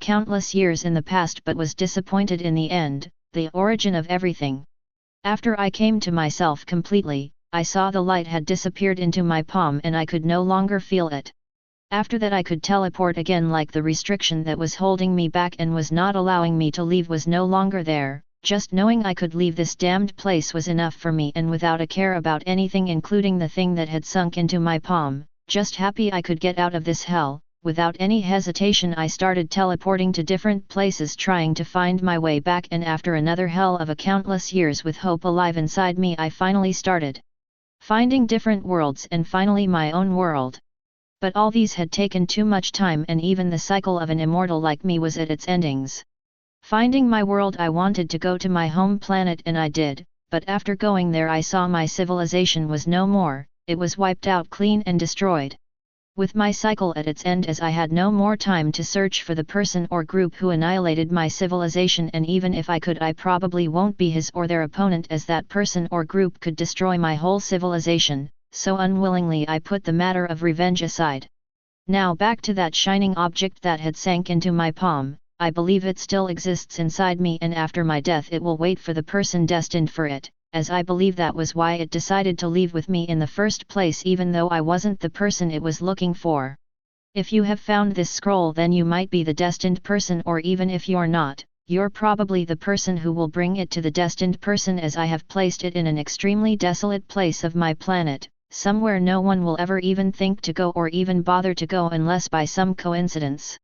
countless years in the past, but was disappointed in the end, the origin of everything. After I came to myself completely, I saw the light had disappeared into my palm and I could no longer feel it. After that I could teleport again, like the restriction that was holding me back and was not allowing me to leave was no longer there. Just knowing I could leave this damned place was enough for me, and without a care about anything including the thing that had sunk into my palm, just happy I could get out of this hell. Without any hesitation I started teleporting to different places trying to find my way back, and after another hell of a countless years with hope alive inside me, I finally started finding different worlds and finally my own world. But all these had taken too much time, and even the cycle of an immortal like me was at its endings. Finding my world, I wanted to go to my home planet, and I did, but after going there I saw my civilization was no more, it was wiped out clean and destroyed. With my cycle at its end, as I had no more time to search for the person or group who annihilated my civilization, and even if I could I probably won't be his or their opponent, as that person or group could destroy my whole civilization, so unwillingly I put the matter of revenge aside. Now back to that shining object that had sank into my palm. I believe it still exists inside me, and after my death it will wait for the person destined for it, as I believe that was why it decided to leave with me in the first place, even though I wasn't the person it was looking for. If you have found this scroll, then you might be the destined person, or even if you're not, you're probably the person who will bring it to the destined person, as I have placed it in an extremely desolate place of my planet, somewhere no one will ever even think to go or even bother to go unless by some coincidence.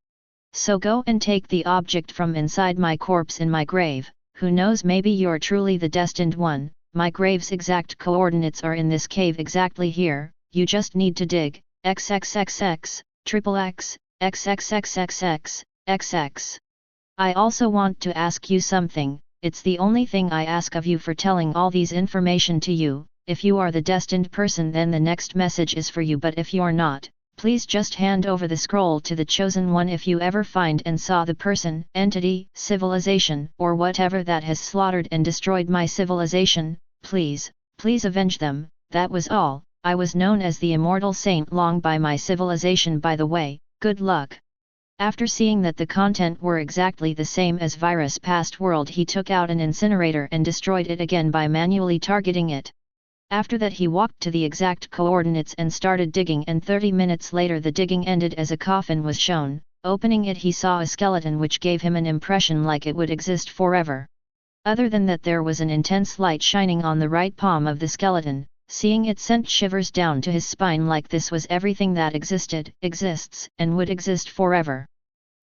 So go and take the object from inside my corpse in my grave. Who knows, maybe you're truly the destined one. My grave's exact coordinates are in this cave exactly here. You just need to dig XXXX, XXX, XXXXX, XX. I also want to ask you something. It's the only thing I ask of you for telling all these information to you. If you are the destined person, then the next message is for you, but if you're not, please just hand over the scroll to the chosen one. If you ever find and saw the person, entity, civilization, or whatever that has slaughtered and destroyed my civilization, please avenge them. That was all. I was known as the Immortal Saint long by my civilization, by the way. Good luck. After seeing that the content were exactly the same as Virus' past world, he took out an incinerator and destroyed it again by manually targeting it. After that he walked to the exact coordinates and started digging, and 30 minutes later the digging ended as a coffin was shown. Opening it, he saw a skeleton which gave him an impression like it would exist forever. Other than that, there was an intense light shining on the right palm of the skeleton. Seeing it sent shivers down to his spine, like this was everything that existed, exists, and would exist forever.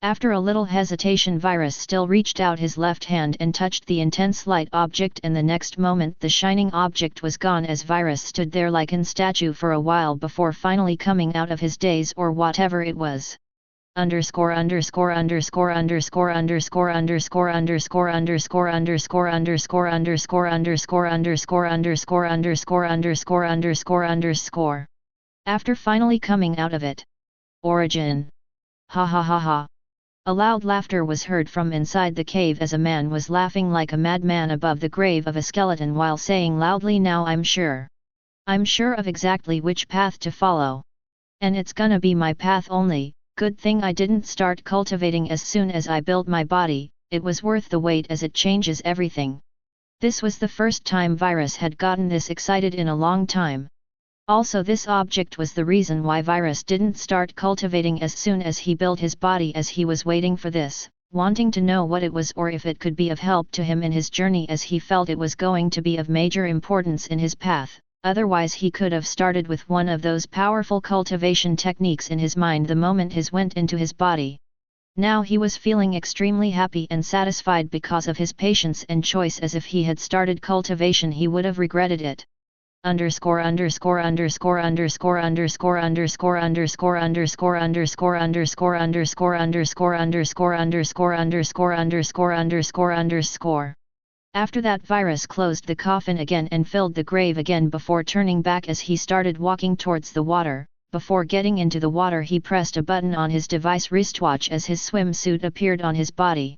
After a little hesitation, Virus still reached out his left hand and touched the intense light object, and the next moment the shining object was gone, as Virus stood there like a statue for a while before finally coming out of his daze, or whatever it was. Underscore underscore underscore underscore underscore underscore underscore underscore underscore underscore underscore underscore underscore underscore underscore underscore underscore underscore. After finally coming out of it. Origin. Ha ha ha ha. A loud laughter was heard from inside the cave as a man was laughing like a madman above the grave of a skeleton while saying loudly, "Now I'm sure. I'm sure of exactly which path to follow. And it's gonna be my path only. Good thing I didn't start cultivating as soon as I built my body, it was worth the wait as it changes everything." This was the first time Virus had gotten this excited in a long time. Also, this object was the reason why Virus didn't start cultivating as soon as he built his body, as he was waiting for this, wanting to know what it was or if it could be of help to him in his journey, as he felt it was going to be of major importance in his path. Otherwise he could have started with one of those powerful cultivation techniques in his mind the moment his went into his body. Now he was feeling extremely happy and satisfied because of his patience and choice, as if he had started cultivation he would have regretted it. Underscore underscore underscore underscore underscore underscore underscore underscore underscore underscore underscore underscore underscore underscore underscore underscore underscore underscore. After that, Virus closed the coffin again and filled the grave again before turning back as he started walking towards the water. Before getting into the water, he pressed a button on his device wristwatch as his swimsuit appeared on his body.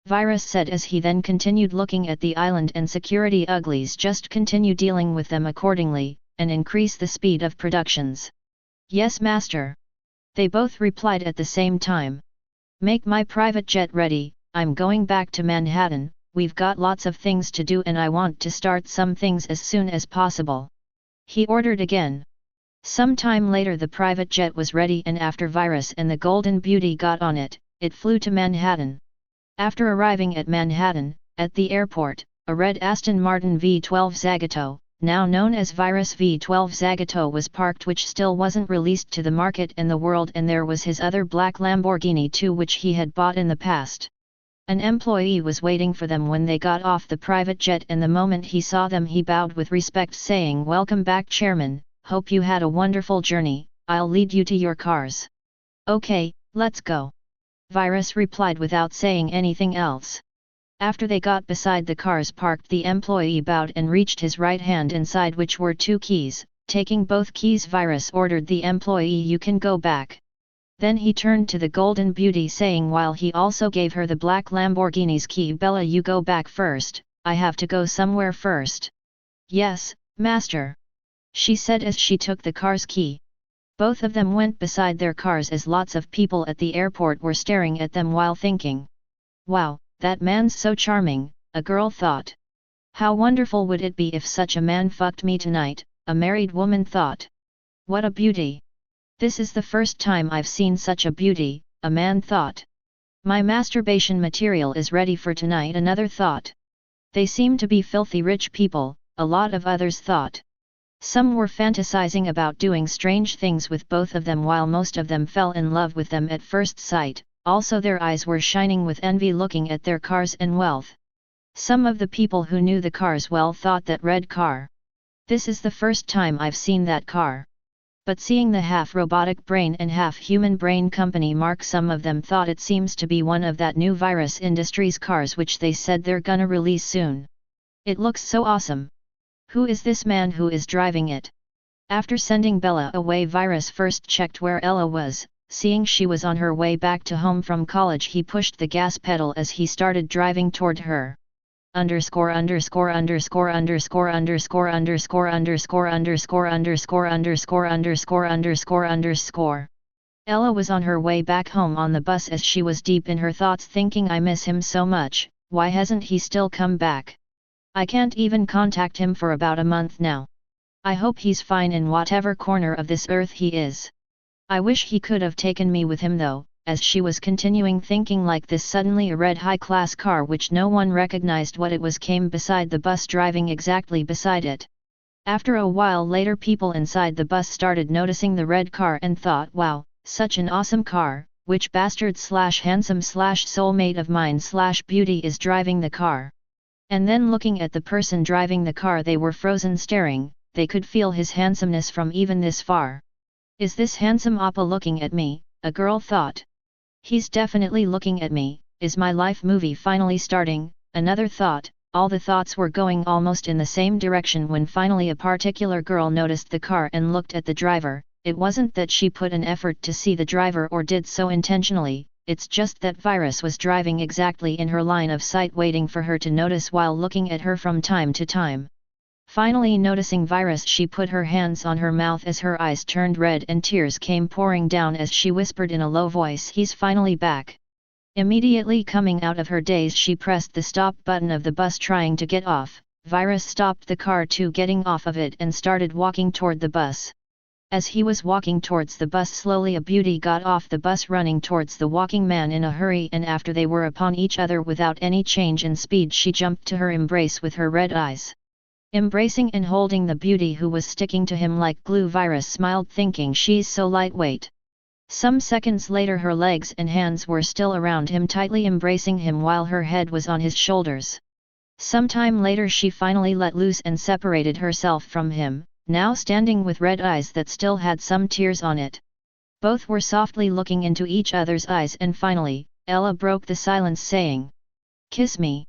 Virus said as he then continued looking at the island, and security uglies just continue dealing with them accordingly, and increase the speed of productions. Yes, master. They both replied at the same time. Make my private jet ready, I'm going back to Manhattan, we've got lots of things to do and I want to start some things as soon as possible. He ordered again. Some time later the private jet was ready, and after Virus and the Golden Beauty got on it, it flew to Manhattan. After arriving at Manhattan, at the airport, a red Aston Martin V12 Zagato, now known as Virus V12 Zagato, was parked, which still wasn't released to the market and the world, and there was his other black Lamborghini too, which he had bought in the past. An employee was waiting for them when they got off the private jet, and the moment he saw them he bowed with respect, saying, "Welcome back, Chairman, hope you had a wonderful journey, I'll lead you to your cars." "Okay, let's go," Virus replied without saying anything else. After they got beside the cars parked, the employee bowed and reached his right hand inside, which were 2 keys. Taking both keys, Virus ordered the employee, "You can go back." Then he turned to the Golden Beauty, saying, while he also gave her the black Lamborghini's key, "Bella, you go back first, I have to go somewhere first." "Yes, master," she said as she took the car's key. Both of them went beside their cars as lots of people at the airport were staring at them while thinking, "Wow, that man's so charming," a girl thought. "How wonderful would it be if such a man fucked me tonight," a married woman thought. "What a beauty! This is the first time I've seen such a beauty," a man thought. "My masturbation material is ready for tonight," another thought. "They seem to be filthy rich people," a lot of others thought. Some were fantasizing about doing strange things with both of them, while most of them fell in love with them at first sight. Also their eyes were shining with envy looking at their cars and wealth. Some of the people who knew the cars well thought that red car. "This is the first time I've seen that car." But seeing the half robotic brain and half human brain company mark, some of them thought it seems to be one of that new Virus Industries cars which they said they're gonna release soon. "It looks so awesome. Who is this man who is driving it?" After sending Bella away, Virus first checked where Ella was. Seeing she was on her way back to home from college, he pushed the gas pedal as he started driving toward her. Underscore underscore underscore underscore underscore underscore underscore underscore underscore underscore underscore underscore underscore. Ella was on her way back home on the bus as she was deep in her thoughts, thinking, "I miss him so much, why hasn't he still come back? I can't even contact him for about a month now. I hope he's fine in whatever corner of this earth he is. I wish he could have taken me with him though." As she was continuing thinking like this, suddenly a red high-class car which no one recognized what it was came beside the bus, driving exactly beside it. After a while later, people inside the bus started noticing the red car and thought, "Wow, such an awesome car, which bastard / handsome / soulmate of mine / beauty is driving the car?" And then looking at the person driving the car, they were frozen staring. They could feel his handsomeness from even this far. "Is this handsome Appa looking at me?" a girl thought. "He's definitely looking at me. Is my life movie finally starting?" another thought. All the thoughts were going almost in the same direction when finally a particular girl noticed the car and looked at the driver. It wasn't that she put an effort to see the driver or did so intentionally, it's just that Virus was driving exactly in her line of sight, waiting for her to notice while looking at her from time to time. Finally noticing Virus, she put her hands on her mouth as her eyes turned red and tears came pouring down as she whispered in a low voice, "He's finally back." Immediately coming out of her daze, she pressed the stop button of the bus, trying to get off. Virus stopped the car too, getting off of it, and started walking toward the bus. As he was walking towards the bus slowly, a beauty got off the bus running towards the walking man in a hurry, and after they were upon each other without any change in speed, she jumped to her embrace with her red eyes. Embracing and holding the beauty who was sticking to him like glue, Virus smiled, thinking, "She's so lightweight." Some seconds later her legs and hands were still around him, tightly embracing him while her head was on his shoulders. Sometime later she finally let loose and separated herself from him, now standing with red eyes that still had some tears on it. Both were softly looking into each other's eyes, and finally, Ella broke the silence, saying, "Kiss me."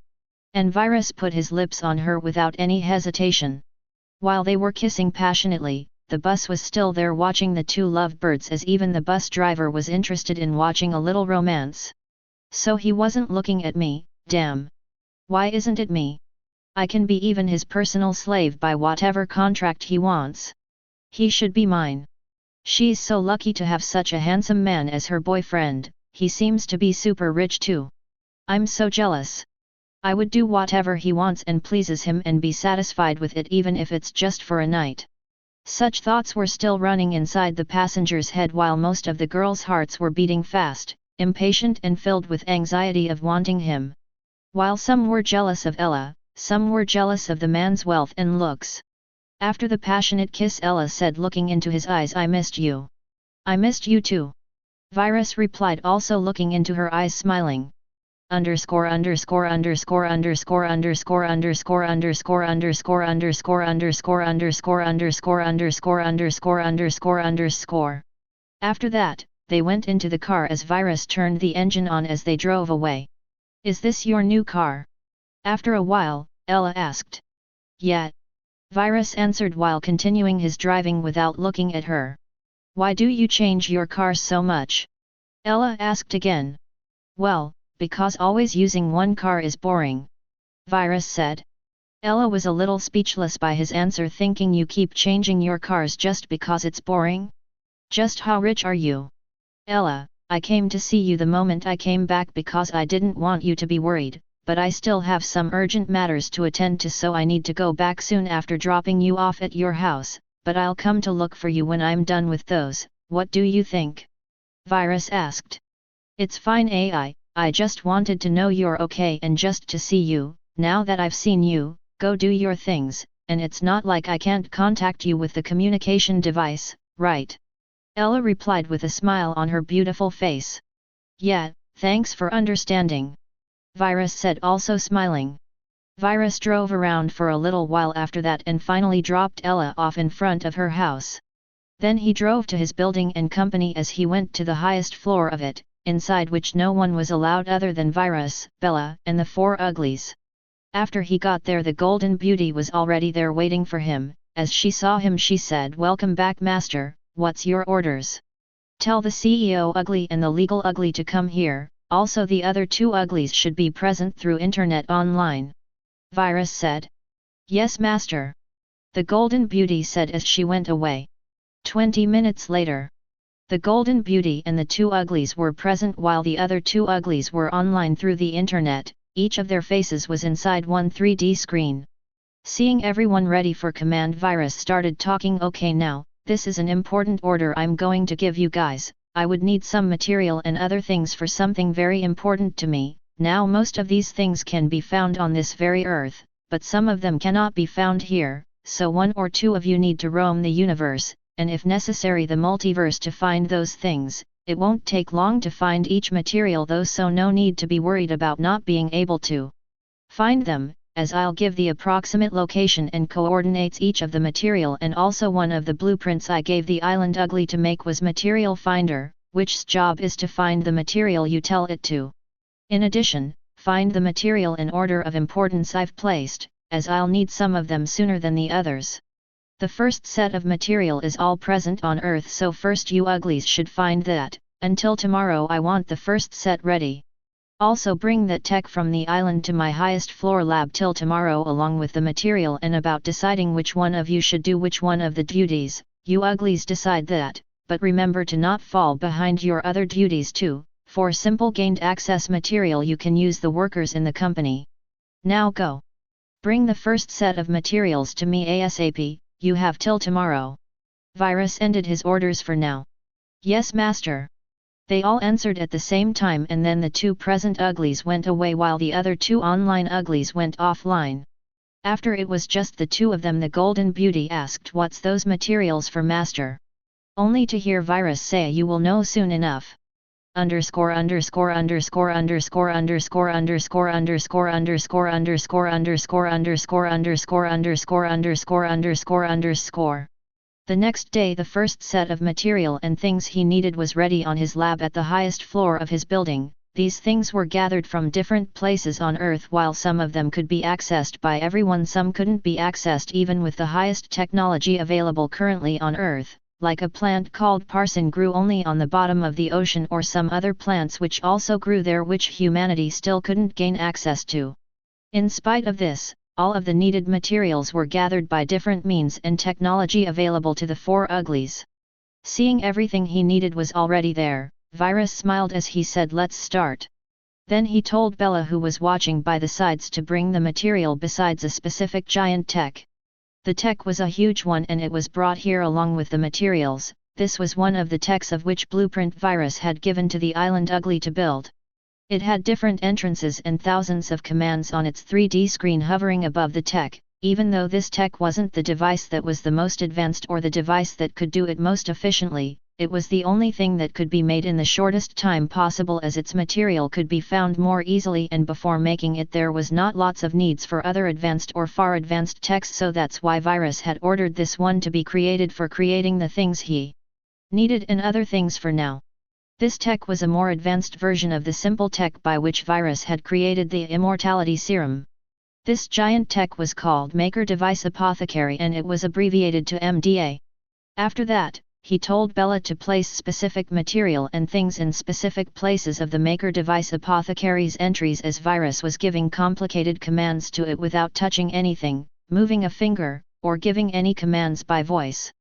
And Virus put his lips on her without any hesitation. While they were kissing passionately, the bus was still there watching the two lovebirds, as even the bus driver was interested in watching a little romance. "So he wasn't looking at me," damn. Why isn't it me? I can be even his personal slave by whatever contract he wants. He should be mine. She's so lucky to have such a handsome man as her boyfriend, he seems to be super rich too. I'm so jealous. I would do whatever he wants and pleases him and be satisfied with it even if it's just for a night. Such thoughts were still running inside the passenger's head while most of the girls' hearts were beating fast, impatient and filled with anxiety of wanting him. While some were jealous of Ella, some were jealous of the man's wealth and looks. After the passionate kiss, Ella said, looking into his eyes, I missed you. I missed you too. Virus replied, also looking into her eyes, smiling. Underscore underscore underscore underscore underscore underscore underscore underscore underscore underscore underscore underscore underscore underscore underscore underscore. After that, they went into the car as Virus turned the engine on as they drove away. Is this your new car? After a while, Ella asked. Yeah. Virus answered while continuing his driving without looking at her. Why do you change your car so much? Ella asked again. Well, because always using one car is boring. Virus said. Ella was a little speechless by his answer, thinking, you keep changing your cars just because it's boring? Just how rich are you? Ella, I came to see you the moment I came back because I didn't want you to be worried, but I still have some urgent matters to attend to, so I need to go back soon after dropping you off at your house, but I'll come to look for you when I'm done with those. What do you think? Virus asked. It's fine, I just wanted to know you're okay and just to see you. Now that I've seen you, go do your things, and it's not like I can't contact you with the communication device, right? Ella replied with a smile on her beautiful face. Yeah, thanks for understanding. Virus said, also smiling. Virus drove around for a little while after that and finally dropped Ella off in front of her house. Then he drove to his building and company as he went to the highest floor of it, inside which no one was allowed other than Virus, Bella, and the four uglies. After he got there, the Golden Beauty was already there waiting for him. As she saw him, she said, Welcome back, Master, what's your orders? Tell the CEO Ugly and the Legal Ugly to come here, also the other two uglies should be present through internet online. Virus said. Yes, Master. The Golden Beauty said as she went away. 20 minutes later. The Golden Beauty and the two uglies were present while the other two uglies were online through the internet. Each of their faces was inside one 3D screen. Seeing everyone ready for command, Virus started talking. Okay, now, this is an important order I'm going to give you guys. I would need some material and other things for something very important to me. Now most of these things can be found on this very earth, but some of them cannot be found here, so one or two of you need to roam the universe, and if necessary the multiverse, to find those things. It won't take long to find each material though, so no need to be worried about not being able to find them, as I'll give the approximate location and coordinates each of the material, and also one of the blueprints I gave the Island Ugly to make was Material Finder, which's job is to find the material you tell it to. In addition, find the material in order of importance I've placed, as I'll need some of them sooner than the others. The first set of material is all present on Earth, so first you uglies should find that. Until tomorrow I want the first set ready. Also bring that tech from the island to my highest floor lab till tomorrow along with the material, and about deciding which one of you should do which one of the duties, you uglies decide that, but remember to not fall behind your other duties too. For simple gained access material you can use the workers in the company. Now go. Bring the first set of materials to me ASAP. You have till tomorrow. Virus ended his orders for now. Yes, Master. They all answered at the same time, and then the two present uglies went away while the other two online uglies went offline. After it was just the two of them, the Golden Beauty asked, What's those materials for, Master? Only to hear Virus say, You will know soon enough. Underscore underscore underscore underscore underscore underscore underscore underscore underscore underscore underscore underscore underscore underscore underscore underscore. The next day the first set of material and things he needed was ready on his lab at the highest floor of his building. These things were gathered from different places on Earth. While some of them could be accessed by everyone, some couldn't be accessed even with the highest technology available currently on Earth. like a plant called parson, grew only on the bottom of the ocean, or some other plants which also grew there which humanity still couldn't gain access to. In spite of this, all of the needed materials were gathered by different means and technology available to the four uglies. Seeing everything he needed was already there, Virus smiled as he said, "Let's start." Then he told Bella, who was watching by the sides, to bring the material besides a specific giant tech. The tech was a huge one and it was brought here along with the materials. This was one of the techs of which blueprint Virus had given to the island ugly to build. It had different entrances and thousands of commands on its 3D screen hovering above the tech. Even though this tech wasn't the device that was the most advanced or the device that could do it most efficiently, it was the only thing that could be made in the shortest time possible, as its material could be found more easily, and before making it there was not lots of needs for other advanced or far advanced techs, so that's why Virus had ordered this one to be created for creating the things he needed and other things for now. This tech was a more advanced version of the simple tech by which Virus had created the immortality serum. This giant tech was called Maker Device Apothecary and it was abbreviated to MDA. After that, he told Bella to place specific material and things in specific places of the Maker Device Apothecary's entries, as Virus was giving complicated commands to it without touching anything, moving a finger, or giving any commands by voice.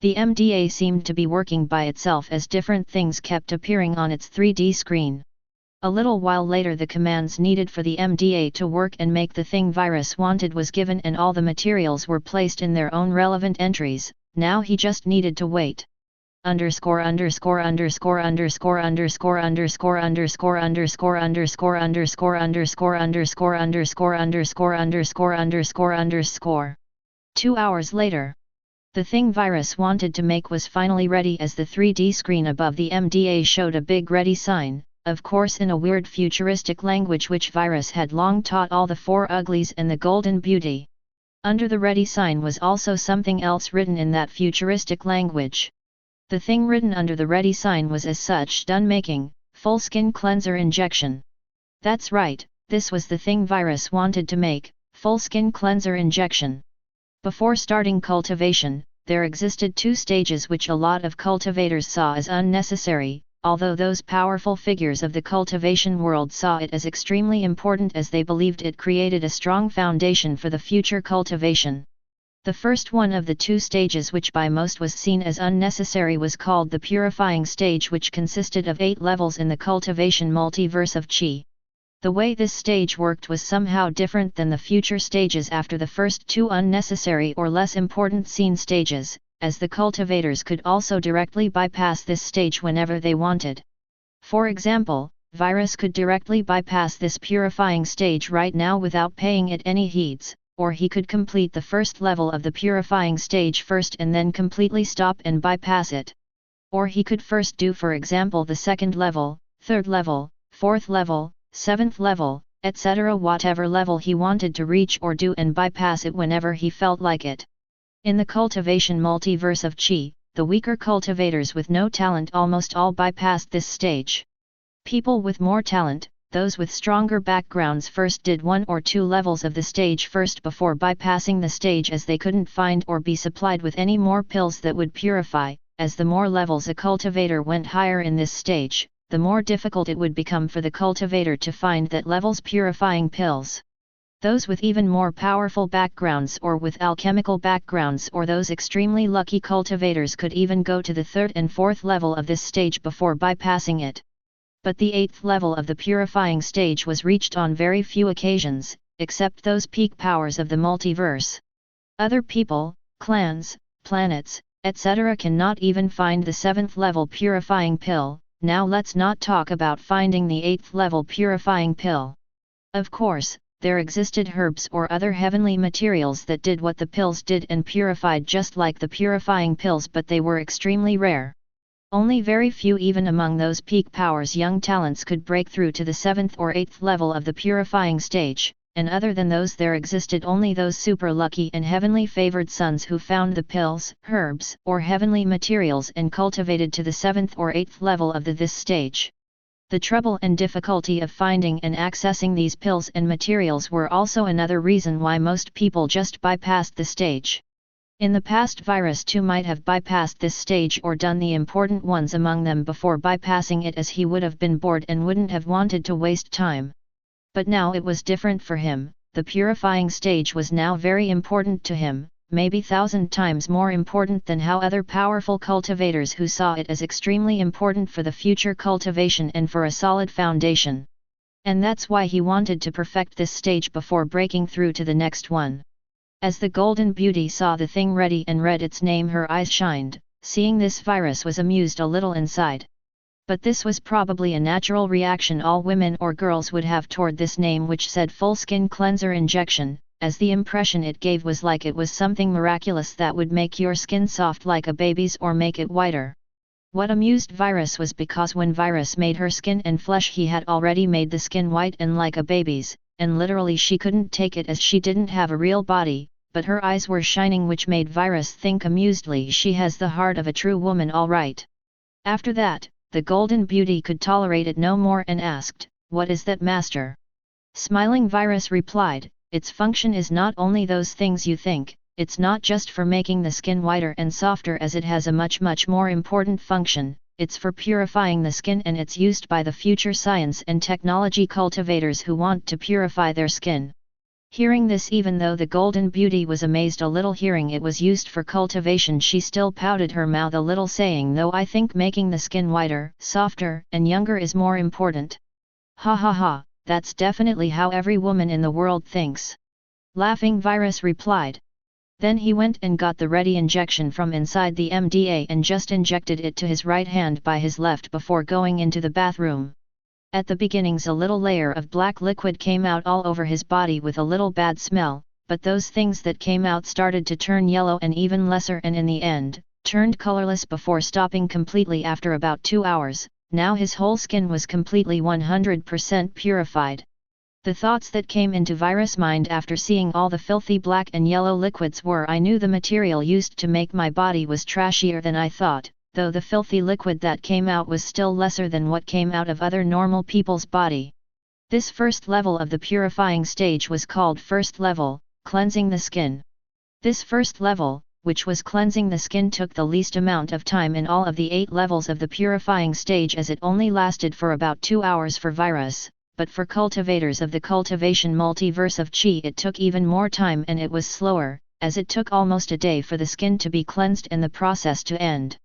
The MDA seemed to be working by itself as different things kept appearing on its 3D screen. A little while later the commands needed for the MDA to work and make the thing Virus wanted was given and all the materials were placed in their own relevant entries. Now he just needed to wait. Underscore underscore underscore underscore underscore underscore underscore underscore underscore underscore underscore underscore underscore underscore underscore underscore underscore. 2 hours later. The thing Virus wanted to make was finally ready, as the 3D screen above the MDA showed a big ready sign, of course in a weird futuristic language which Virus had long taught all the four uglies and the Golden Beauty. Under the ready sign was also something else written in that futuristic language. The thing written under the ready sign was as such: done making, full skin cleanser injection. That's right, this was the thing Virus wanted to make, full skin cleanser injection. Before starting cultivation, there existed 2 stages which a lot of cultivators saw as unnecessary, although those powerful figures of the cultivation world saw it as extremely important, as they believed it created a strong foundation for the future cultivation. The first one of the 2 stages, which by most was seen as unnecessary, was called the purifying stage, which consisted of 8 levels in the cultivation multiverse of Qi. The way this stage worked was somehow different than the future stages after the first 2 unnecessary or less important scene stages, as the cultivators could also directly bypass this stage whenever they wanted. For example, Virus could directly bypass this purifying stage right now without paying it any heeds, or he could complete the first level of the purifying stage first and then completely stop and bypass it. Or he could first do, for example, the second level, third level, fourth level, 7th level, etc., whatever level he wanted to reach or do, and bypass it whenever he felt like it. In the cultivation multiverse of Qi, the weaker cultivators with no talent almost all bypassed this stage. People with more talent, those with stronger backgrounds, first did 1 or 2 levels of the stage first before bypassing the stage, as they couldn't find or be supplied with any more pills that would purify. As the more levels a cultivator went higher in this stage, the more difficult it would become for the cultivator to find that level's purifying pills. Those with even more powerful backgrounds or with alchemical backgrounds, or those extremely lucky cultivators, could even go to the 3rd and 4th level of this stage before bypassing it. But the 8th level of the purifying stage was reached on very few occasions, except those peak powers of the multiverse. Other people, clans, planets, etc. cannot even find the 7th level purifying pill. Now let's not talk about finding the 8th level purifying pill. Of course, there existed herbs or other heavenly materials that did what the pills did and purified just like the purifying pills, but they were extremely rare. Only very few, even among those peak powers young talents, could break through to the 7th or 8th level of the purifying stage, and other than those there existed only those super lucky and heavenly favored sons who found the pills, herbs, or heavenly materials and cultivated to the 7th or 8th level of this stage. The trouble and difficulty of finding and accessing these pills and materials were also another reason why most people just bypassed the stage. In the past, Virus too might have bypassed this stage or done the important ones among them before bypassing it, as he would have been bored and wouldn't have wanted to waste time. But now it was different for him. The purifying stage was now very important to him, maybe 1,000 times more important than how other powerful cultivators who saw it as extremely important for the future cultivation and for a solid foundation. And that's why he wanted to perfect this stage before breaking through to the next one. As the Golden Beauty saw the thing ready and read its name, her eyes shined. Seeing this, Virus was amused a little inside. But this was probably a natural reaction all women or girls would have toward this name, which said Full Skin Cleanser Injection, as the impression it gave was like it was something miraculous that would make your skin soft like a baby's or make it whiter. What amused Virus was because when Virus made her skin and flesh, he had already made the skin white and like a baby's, and literally she couldn't take it as she didn't have a real body, but her eyes were shining, which made Virus think amusedly, she has the heart of a true woman all right. After that, the Golden Beauty could tolerate it no more and asked, "What is that, master?" Smiling, Virus replied, "Its function is not only those things you think. It's not just for making the skin whiter and softer, as it has a much more important function. It's for purifying the skin, and it's used by the future science and technology cultivators who want to purify their skin." Hearing this, even though the Golden Beauty was amazed a little hearing it was used for cultivation, she still pouted her mouth a little, saying, "Though I think making the skin whiter, softer, and younger is more important." "Ha ha ha, that's definitely how every woman in the world thinks." Laughing, Virus replied. Then he went and got the ready injection from inside the MDA and just injected it to his right hand by his left before going into the bathroom. At the beginnings a little layer of black liquid came out all over his body with a little bad smell, but those things that came out started to turn yellow and even lesser, and in the end, turned colorless before stopping completely after about 2 hours. Now his whole skin was completely 100% purified. The thoughts that came into Virus' mind after seeing all the filthy black and yellow liquids were, "I knew the material used to make my body was trashier than I thought, though the filthy liquid that came out was still lesser than what came out of other normal people's body." This first level of the purifying stage was called first level, cleansing the skin. This first level, which was cleansing the skin, took the least amount of time in all of the 8 levels of the purifying stage, as it only lasted for about 2 hours for Virus. But for cultivators of the cultivation multiverse of Qi it took even more time, and it was slower, as it took almost a day for the skin to be cleansed and the process to end.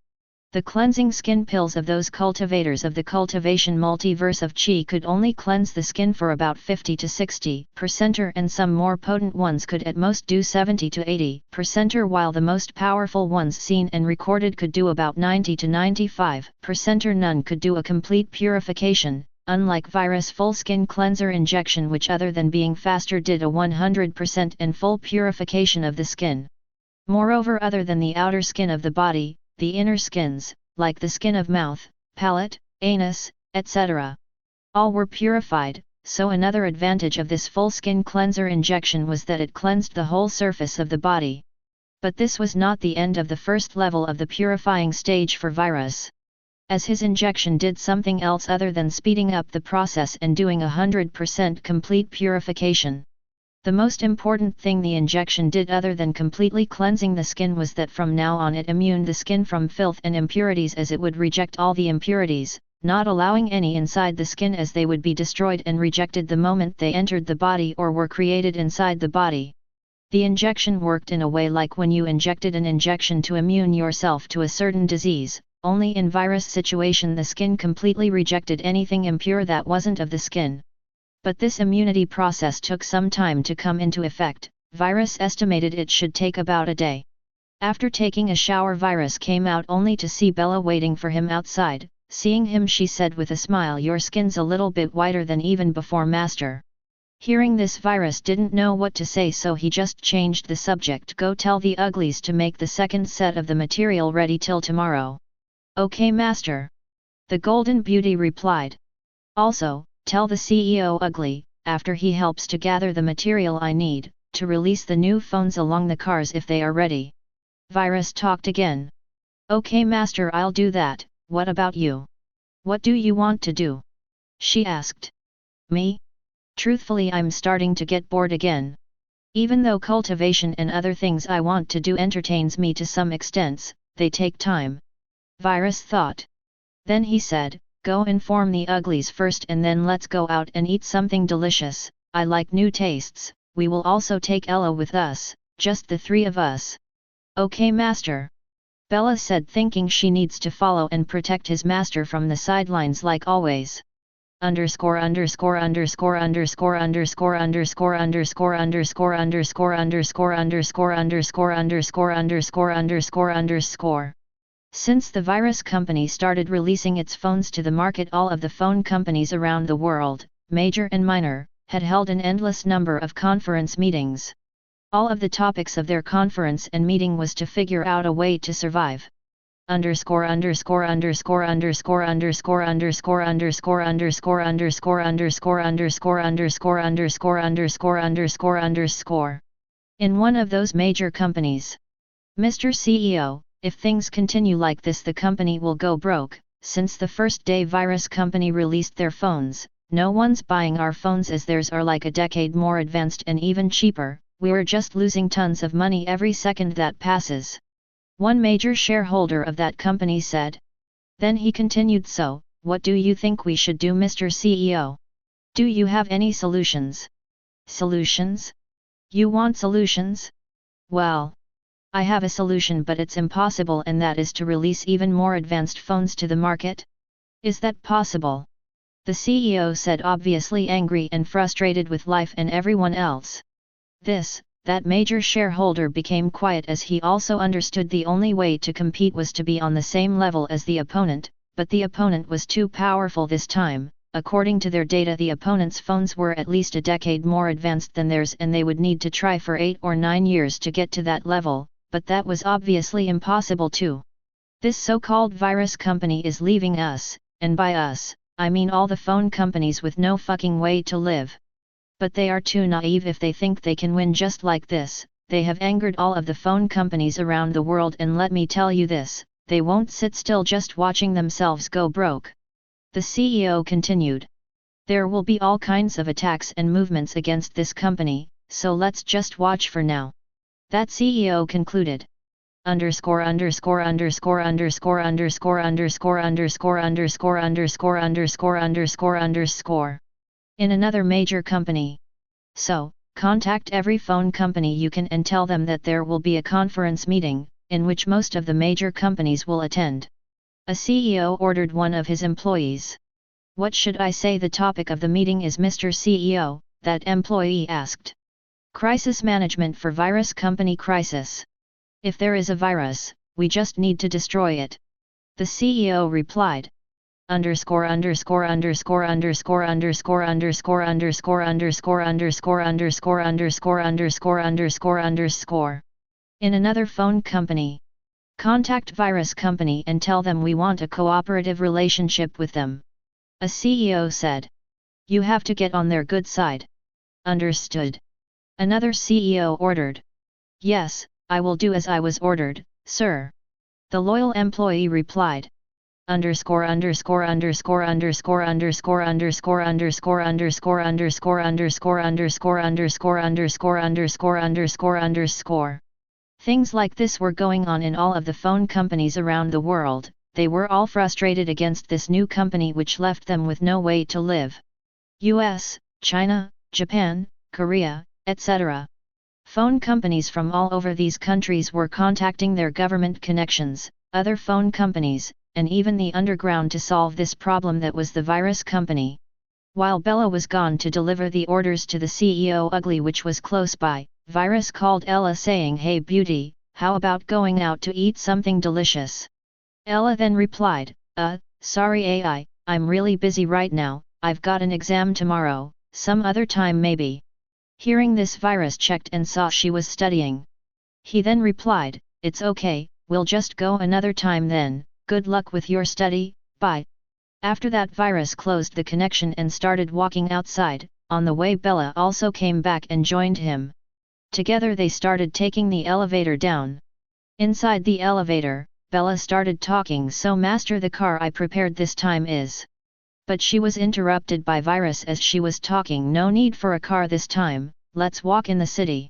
The cleansing skin pills of those cultivators of the cultivation multiverse of Qi could only cleanse the skin for about 50 to 60%, and some more potent ones could at most do 70 to 80%, while the most powerful ones seen and recorded could do about 90 to 95%. None could do a complete purification, unlike Virus' full skin cleanser injection, which other than being faster did a 100% and full purification of the skin. Moreover, other than the outer skin of the body, the inner skins, like the skin of mouth, palate, anus, etc., all were purified. So another advantage of this full skin cleanser injection was that it cleansed the whole surface of the body. But this was not the end of the first level of the purifying stage for Virus, as his injection did something else other than speeding up the process and doing 100% complete purification. The most important thing the injection did other than completely cleansing the skin was that from now on it immuned the skin from filth and impurities, as it would reject all the impurities, not allowing any inside the skin, as they would be destroyed and rejected the moment they entered the body or were created inside the body. The injection worked in a way like when you injected an injection to immune yourself to a certain disease. Only in Virus' situation the skin completely rejected anything impure that wasn't of the skin. But this immunity process took some time to come into effect. Virus estimated it should take about a day. After taking a shower, Virus came out only to see Bella waiting for him outside. Seeing him, she said with a smile, "Your skin's a little bit whiter than even before, master." Hearing this, Virus didn't know what to say, so he just changed the subject. "Go tell the uglies to make the second set of the material ready till tomorrow." "Okay, master," the Golden Beauty replied. "Also, tell the CEO Ugly, after he helps to gather the material I need, to release the new phones along the cars if they are ready." Virus talked again. "Okay, master, I'll do that. What about you? What do you want to do?" she asked. "Me? Truthfully, I'm starting to get bored again. Even though cultivation and other things I want to do entertains me to some extents, they take time. Virus thought. Then he said, go inform the uglies first and then let's go out and eat something delicious. I like new tastes. We will also take Ella with us, just the three of us. Okay, master. Bella said, thinking she needs to follow and protect his master from the sidelines like always. Underscore underscore underscore underscore underscore underscore underscore underscore underscore underscore underscore underscore underscore underscore underscore underscore. Since the virus company started releasing its phones to the market, all of the phone companies around the world, major and minor, had held an endless number of conference meetings. All of the topics of their conference and meeting was to figure out a way to survive. Underscore underscore underscore underscore underscore underscore underscore underscore underscore underscore underscore underscore underscore underscore underscore underscore. In one of those major companies. Mr. CEO, if things continue like this, the company will go broke. Since the first day virus company released their phones, no one's buying our phones as theirs are like a decade more advanced and even cheaper. We're just losing tons of money every second that passes. One major shareholder of that company said. Then he continued, so, what do you think we should do, Mr. CEO? Do you have any solutions? Solutions? You want solutions? Well, I have a solution, but it's impossible, and that is to release even more advanced phones to the market. Is that possible? The CEO said, obviously angry and frustrated with life and everyone else. That major shareholder became quiet as he also understood the only way to compete was to be on the same level as the opponent, but the opponent was too powerful this time. According to their data, the opponent's phones were at least a decade more advanced than theirs, and they would need to try for 8 or 9 years to get to that level, but that was obviously impossible too. This so-called virus company is leaving us, and by us, I mean all the phone companies with no fucking way to live. But they are too naive if they think they can win just like this. They have angered all of the phone companies around the world, and let me tell you this, they won't sit still just watching themselves go broke. The CEO continued. There will be all kinds of attacks and movements against this company, so let's just watch for now. That CEO concluded. Underscore underscore underscore underscore underscore underscore underscore underscore underscore underscore underscore underscore. In another major company. So, contact every phone company you can and tell them that there will be a conference meeting, in which most of the major companies will attend. A CEO ordered one of his employees. What should I say the topic of the meeting is, Mr. CEO? That employee asked. Crisis management for virus company crisis. If there is a virus, we just need to destroy it. The CEO replied. Underscore underscore underscore underscore underscore underscore underscore underscore underscore underscore underscore underscore underscore underscore. In another phone company. Contact virus company and tell them we want a cooperative relationship with them. A CEO said. You have to get on their good side. Understood. Another CEO ordered. Yes, I will do as I was ordered, sir. The loyal employee replied. Underscore underscore underscore underscore underscore underscore underscore underscore underscore underscore underscore underscore underscore underscore underscore underscore. Things like this were going on in all of the phone companies around the world. They were all frustrated against this new company which left them with no way to live. US, China, Japan, Korea, etc. Phone companies from all over these countries were contacting their government connections, other phone companies, and even the underground to solve this problem that was the virus company. While Bella was gone to deliver the orders to the CEO Ugly, which was close by, Virus called Ella saying, "Hey beauty, how about going out to eat something delicious?" Ella then replied, sorry AI, I'm really busy right now, I've got an exam tomorrow, some other time maybe." Hearing this, Virus checked and saw she was studying. He then replied, "It's okay, we'll just go another time then. Good luck with your study, bye." After that, Virus closed the connection and started walking outside. On the way, Bella also came back and joined him. Together they started taking the elevator down. Inside the elevator, Bella started talking, "So master, the car I prepared this time is..." But she was interrupted by Virus as she was talking, "No need for a car this time, let's walk in the city."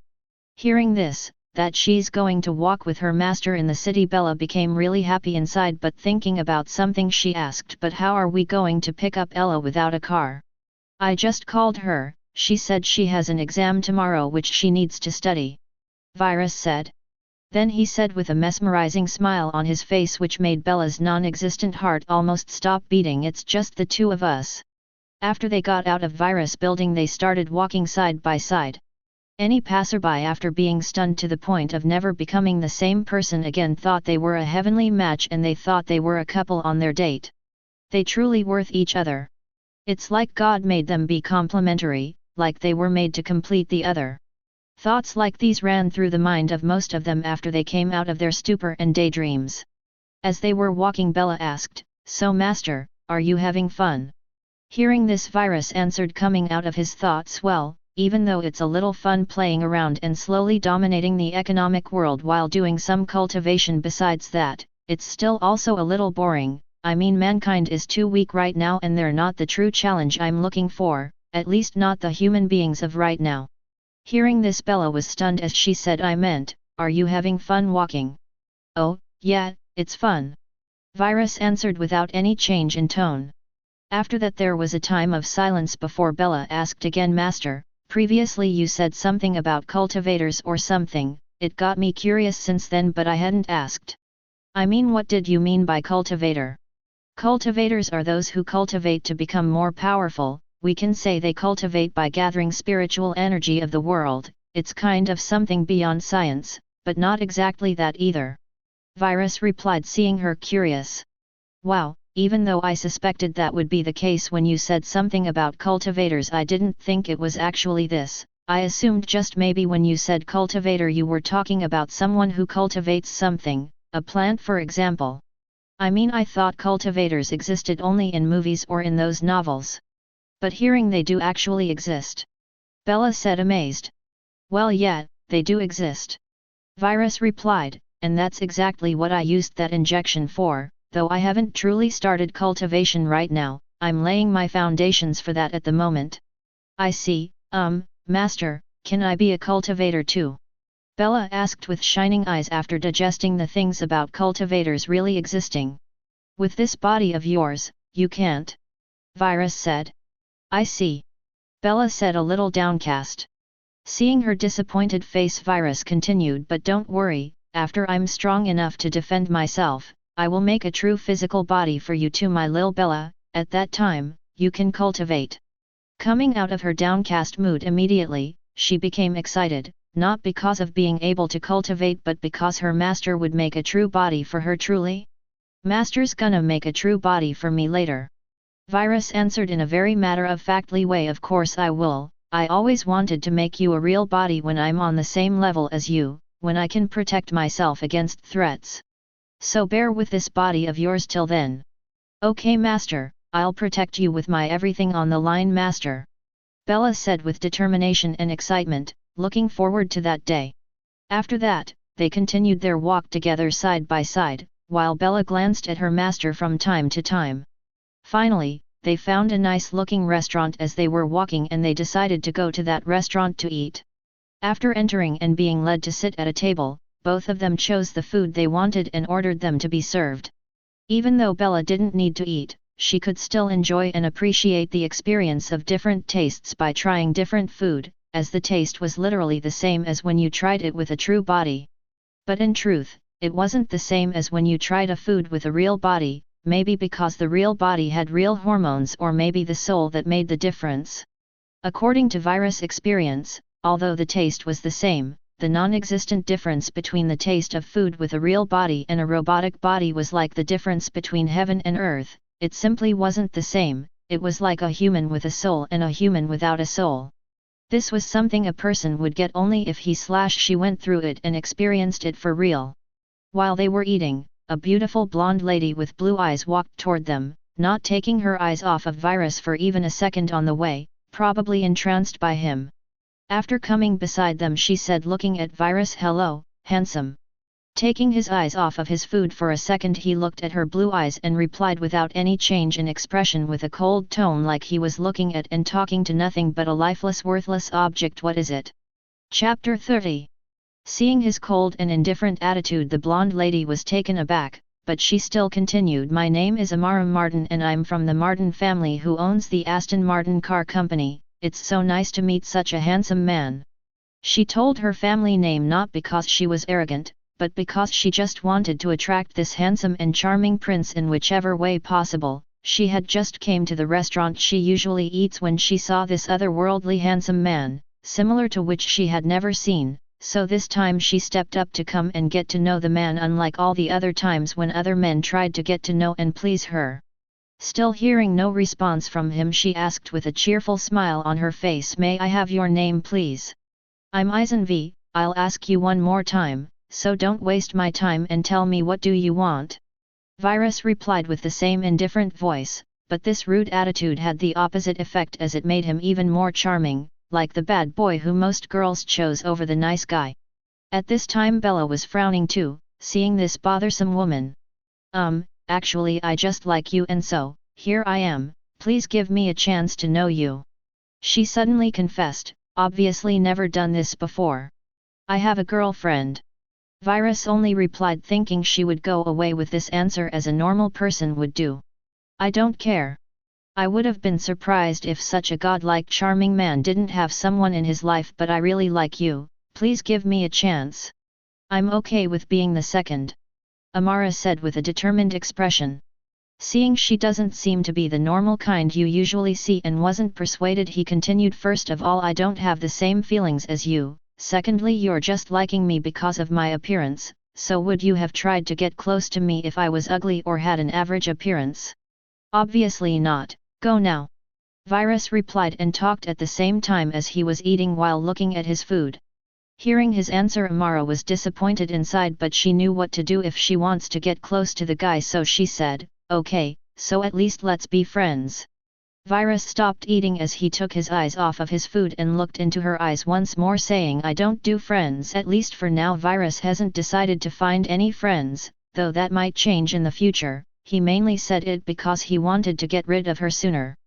Hearing this, that she's going to walk with her master in the city, Bella became really happy inside, but thinking about something she asked, but how are we going to pick up Ella without a car? I just called her, she said she has an exam tomorrow which she needs to study. Virus said. Then he said with a mesmerizing smile on his face which made Bella's non-existent heart almost stop beating, it's just the two of us. After they got out of Virus building they started walking side by side. Any passerby after being stunned to the point of never becoming the same person again thought they were a heavenly match, and they thought they were a couple on their date. They truly worth each other. It's like God made them be complementary, like they were made to complete the other. Thoughts like these ran through the mind of most of them after they came out of their stupor and daydreams. As they were walking, Bella asked, "So master, are you having fun?" Hearing this, Virus answered, coming out of his thoughts, "Well, even though it's a little fun playing around and slowly dominating the economic world while doing some cultivation besides that, it's still also a little boring. I mean, mankind is too weak right now and they're not the true challenge I'm looking for, at least not the human beings of right now." Hearing this, Bella was stunned as she said, "I meant, are you having fun walking?" "Oh, yeah, it's fun," Virus answered without any change in tone. After that there was a time of silence before Bella asked again, "Master, previously you said something about cultivators or something, it got me curious since then but I hadn't asked. I mean, what did you mean by cultivator?" "Cultivators are those who cultivate to become more powerful. We can say they cultivate by gathering spiritual energy of the world. It's kind of something beyond science, but not exactly that either," Virus replied, seeing her curious. "Wow, even though I suspected that would be the case when you said something about cultivators, I didn't think it was actually this. I assumed just maybe when you said cultivator you were talking about someone who cultivates something, a plant for example. I mean, I thought cultivators existed only in movies or in those novels. But hearing they do actually exist," Bella said, amazed. "Well, yeah, they do exist," Virus replied, "and that's exactly what I used that injection for, though I haven't truly started cultivation right now. I'm laying my foundations for that at the moment." "I see, master, can I be a cultivator too?" Bella asked with shining eyes after digesting the things about cultivators really existing. "With this body of yours, you can't," Virus said. "I see," Bella said, a little downcast. Seeing her disappointed face, Virus continued, "But don't worry, after I'm strong enough to defend myself, I will make a true physical body for you too, my lil Bella. At that time, you can cultivate." Coming out of her downcast mood immediately, she became excited, not because of being able to cultivate but because her master would make a true body for her. "Truly? Master's gonna make a true body for me later?" Virus answered in a very matter-of-factly way, "Of course I will. I always wanted to make you a real body when I'm on the same level as you, when I can protect myself against threats. So bear with this body of yours till then." "Okay master, I'll protect you with my everything on the line, master," Bella said with determination and excitement, looking forward to that day. After that, they continued their walk together side by side, while Bella glanced at her master from time to time. Finally, they found a nice-looking restaurant as they were walking, and they decided to go to that restaurant to eat. After entering and being led to sit at a table, both of them chose the food they wanted and ordered them to be served. Even though Bella didn't need to eat, she could still enjoy and appreciate the experience of different tastes by trying different food, as the taste was literally the same as when you tried it with a true body. But in truth, it wasn't the same as when you tried a food with a real body, maybe because the real body had real hormones, or maybe the soul that made the difference. According to Virus experience, although the taste was the same, the non-existent difference between the taste of food with a real body and a robotic body was like the difference between heaven and earth. It simply wasn't the same. It was like a human with a soul and a human without a soul. This was something a person would get only if he/she went through it and experienced it for real. While they were eating, a beautiful blonde lady with blue eyes walked toward them, not taking her eyes off of Virus for even a second on the way, probably entranced by him. After coming beside them, she said, looking at Virus, "Hello, handsome." Taking his eyes off of his food for a second, he looked at her blue eyes and replied without any change in expression with a cold tone, like he was looking at and talking to nothing but a lifeless, worthless object. "What is it?" Chapter 30. Seeing his cold and indifferent attitude, the blonde lady was taken aback, but she still continued, "My name is Amara Martin and I'm from the Martin family who owns the Aston Martin car company. It's so nice to meet such a handsome man." She told her family name not because she was arrogant, but because she just wanted to attract this handsome and charming prince in whichever way possible. She had just came to the restaurant she usually eats when she saw this otherworldly handsome man, similar to which she had never seen, so this time she stepped up to come and get to know the man, unlike all the other times when other men tried to get to know and please her. Still hearing no response from him, she asked with a cheerful smile on her face, "May I have your name please?" "I'm Eisen V. I'll ask you one more time, so don't waste my time and tell me what do you want?" Virus replied with the same indifferent voice, but this rude attitude had the opposite effect as it made him even more charming, like the bad boy who most girls chose over the nice guy. At this time Bella was frowning too, seeing this bothersome woman. Actually I just like you and so, here I am, please give me a chance to know you," she suddenly confessed, obviously never done this before. "I have a girlfriend." Virus only replied, thinking she would go away with this answer as a normal person would do. "I don't care. I would have been surprised if such a godlike charming man didn't have someone in his life, but I really like you, please give me a chance. I'm okay with being the second," Amara said with a determined expression. Seeing she doesn't seem to be the normal kind you usually see and wasn't persuaded, he continued, "First of all, I don't have the same feelings as you, secondly you're just liking me because of my appearance, so would you have tried to get close to me if I was ugly or had an average appearance? Obviously not. Go now." Virus replied and talked at the same time as he was eating while looking at his food. Hearing his answer, Amara was disappointed inside, but she knew what to do if she wants to get close to the guy, so she said, "Okay, so at least let's be friends." Virus stopped eating as he took his eyes off of his food and looked into her eyes once more, saying, "I don't do friends, at least for now." Virus hasn't decided to find any friends, though that might change in the future. He mainly said it because he wanted to get rid of her sooner.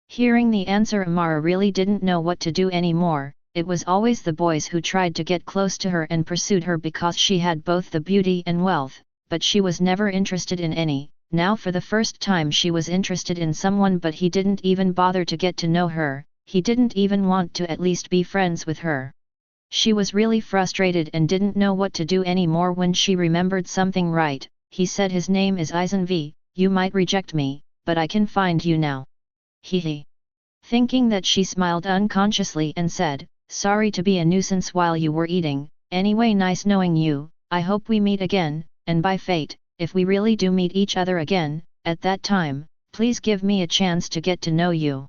Hearing the answer, Amara really didn't know what to do anymore. It was always the boys who tried to get close to her and pursued her because she had both the beauty and wealth, but she was never interested in any. Now for the first time she was interested in someone, but he didn't even bother to get to know her, he didn't even want to at least be friends with her. She was really frustrated and didn't know what to do anymore when she remembered something. "Right," he said, "his name is Eisen V, you might reject me, but I can find you now." Hee. Thinking that, she smiled unconsciously and said, "Sorry to be a nuisance while you were eating, anyway nice knowing you, I hope we meet again, and by fate, if we really do meet each other again, at that time, please give me a chance to get to know you."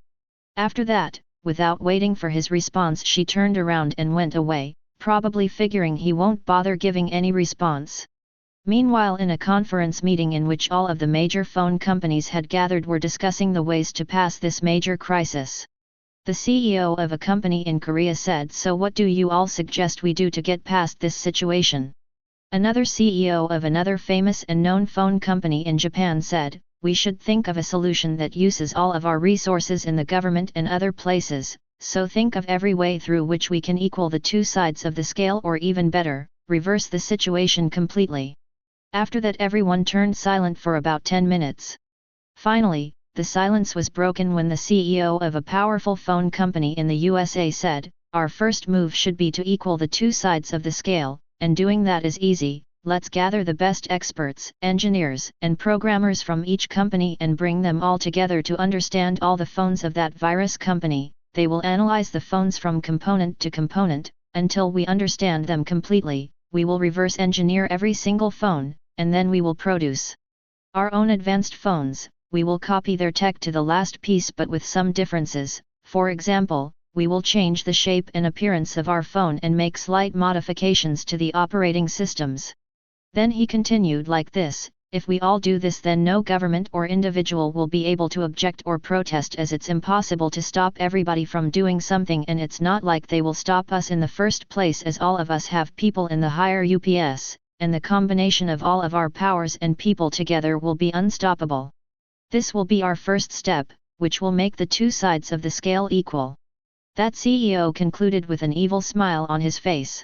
After that, without waiting for his response, she turned around and went away, probably figuring he won't bother giving any response. Meanwhile, in a conference meeting in which all of the major phone companies had gathered, were discussing the ways to pass this major crisis. The CEO of a company in Korea said, "So what do you all suggest we do to get past this situation?" Another CEO of another famous and known phone company in Japan said, "We should think of a solution that uses all of our resources in the government and other places, so think of every way through which we can equal the two sides of the scale, or even better, reverse the situation completely." After that, everyone turned silent for about 10 minutes. Finally, the silence was broken when the CEO of a powerful phone company in the USA said, "Our first move should be to equal the two sides of the scale, and doing that is easy. Let's gather the best experts, engineers, and programmers from each company and bring them all together to understand all the phones of that virus company. They will analyze the phones from component to component, until we understand them completely. We will reverse engineer every single phone, and then we will produce our own advanced phones. We will copy their tech to the last piece, but with some differences. For example, we will change the shape and appearance of our phone and make slight modifications to the operating systems." Then he continued like this, "If we all do this, then no government or individual will be able to object or protest, as it's impossible to stop everybody from doing something, and it's not like they will stop us in the first place, as all of us have people in the higher UPS, and the combination of all of our powers and people together will be unstoppable. This will be our first step, which will make the two sides of the scale equal." That CEO concluded with an evil smile on his face.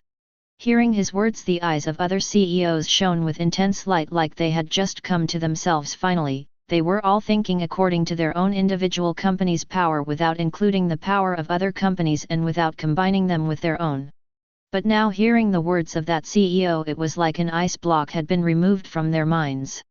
Hearing his words, the eyes of other CEOs shone with intense light, like they had just come to themselves finally. They were all thinking according to their own individual company's power, without including the power of other companies and without combining them with their own. But now, hearing the words of that CEO, it was like an ice block had been removed from their minds.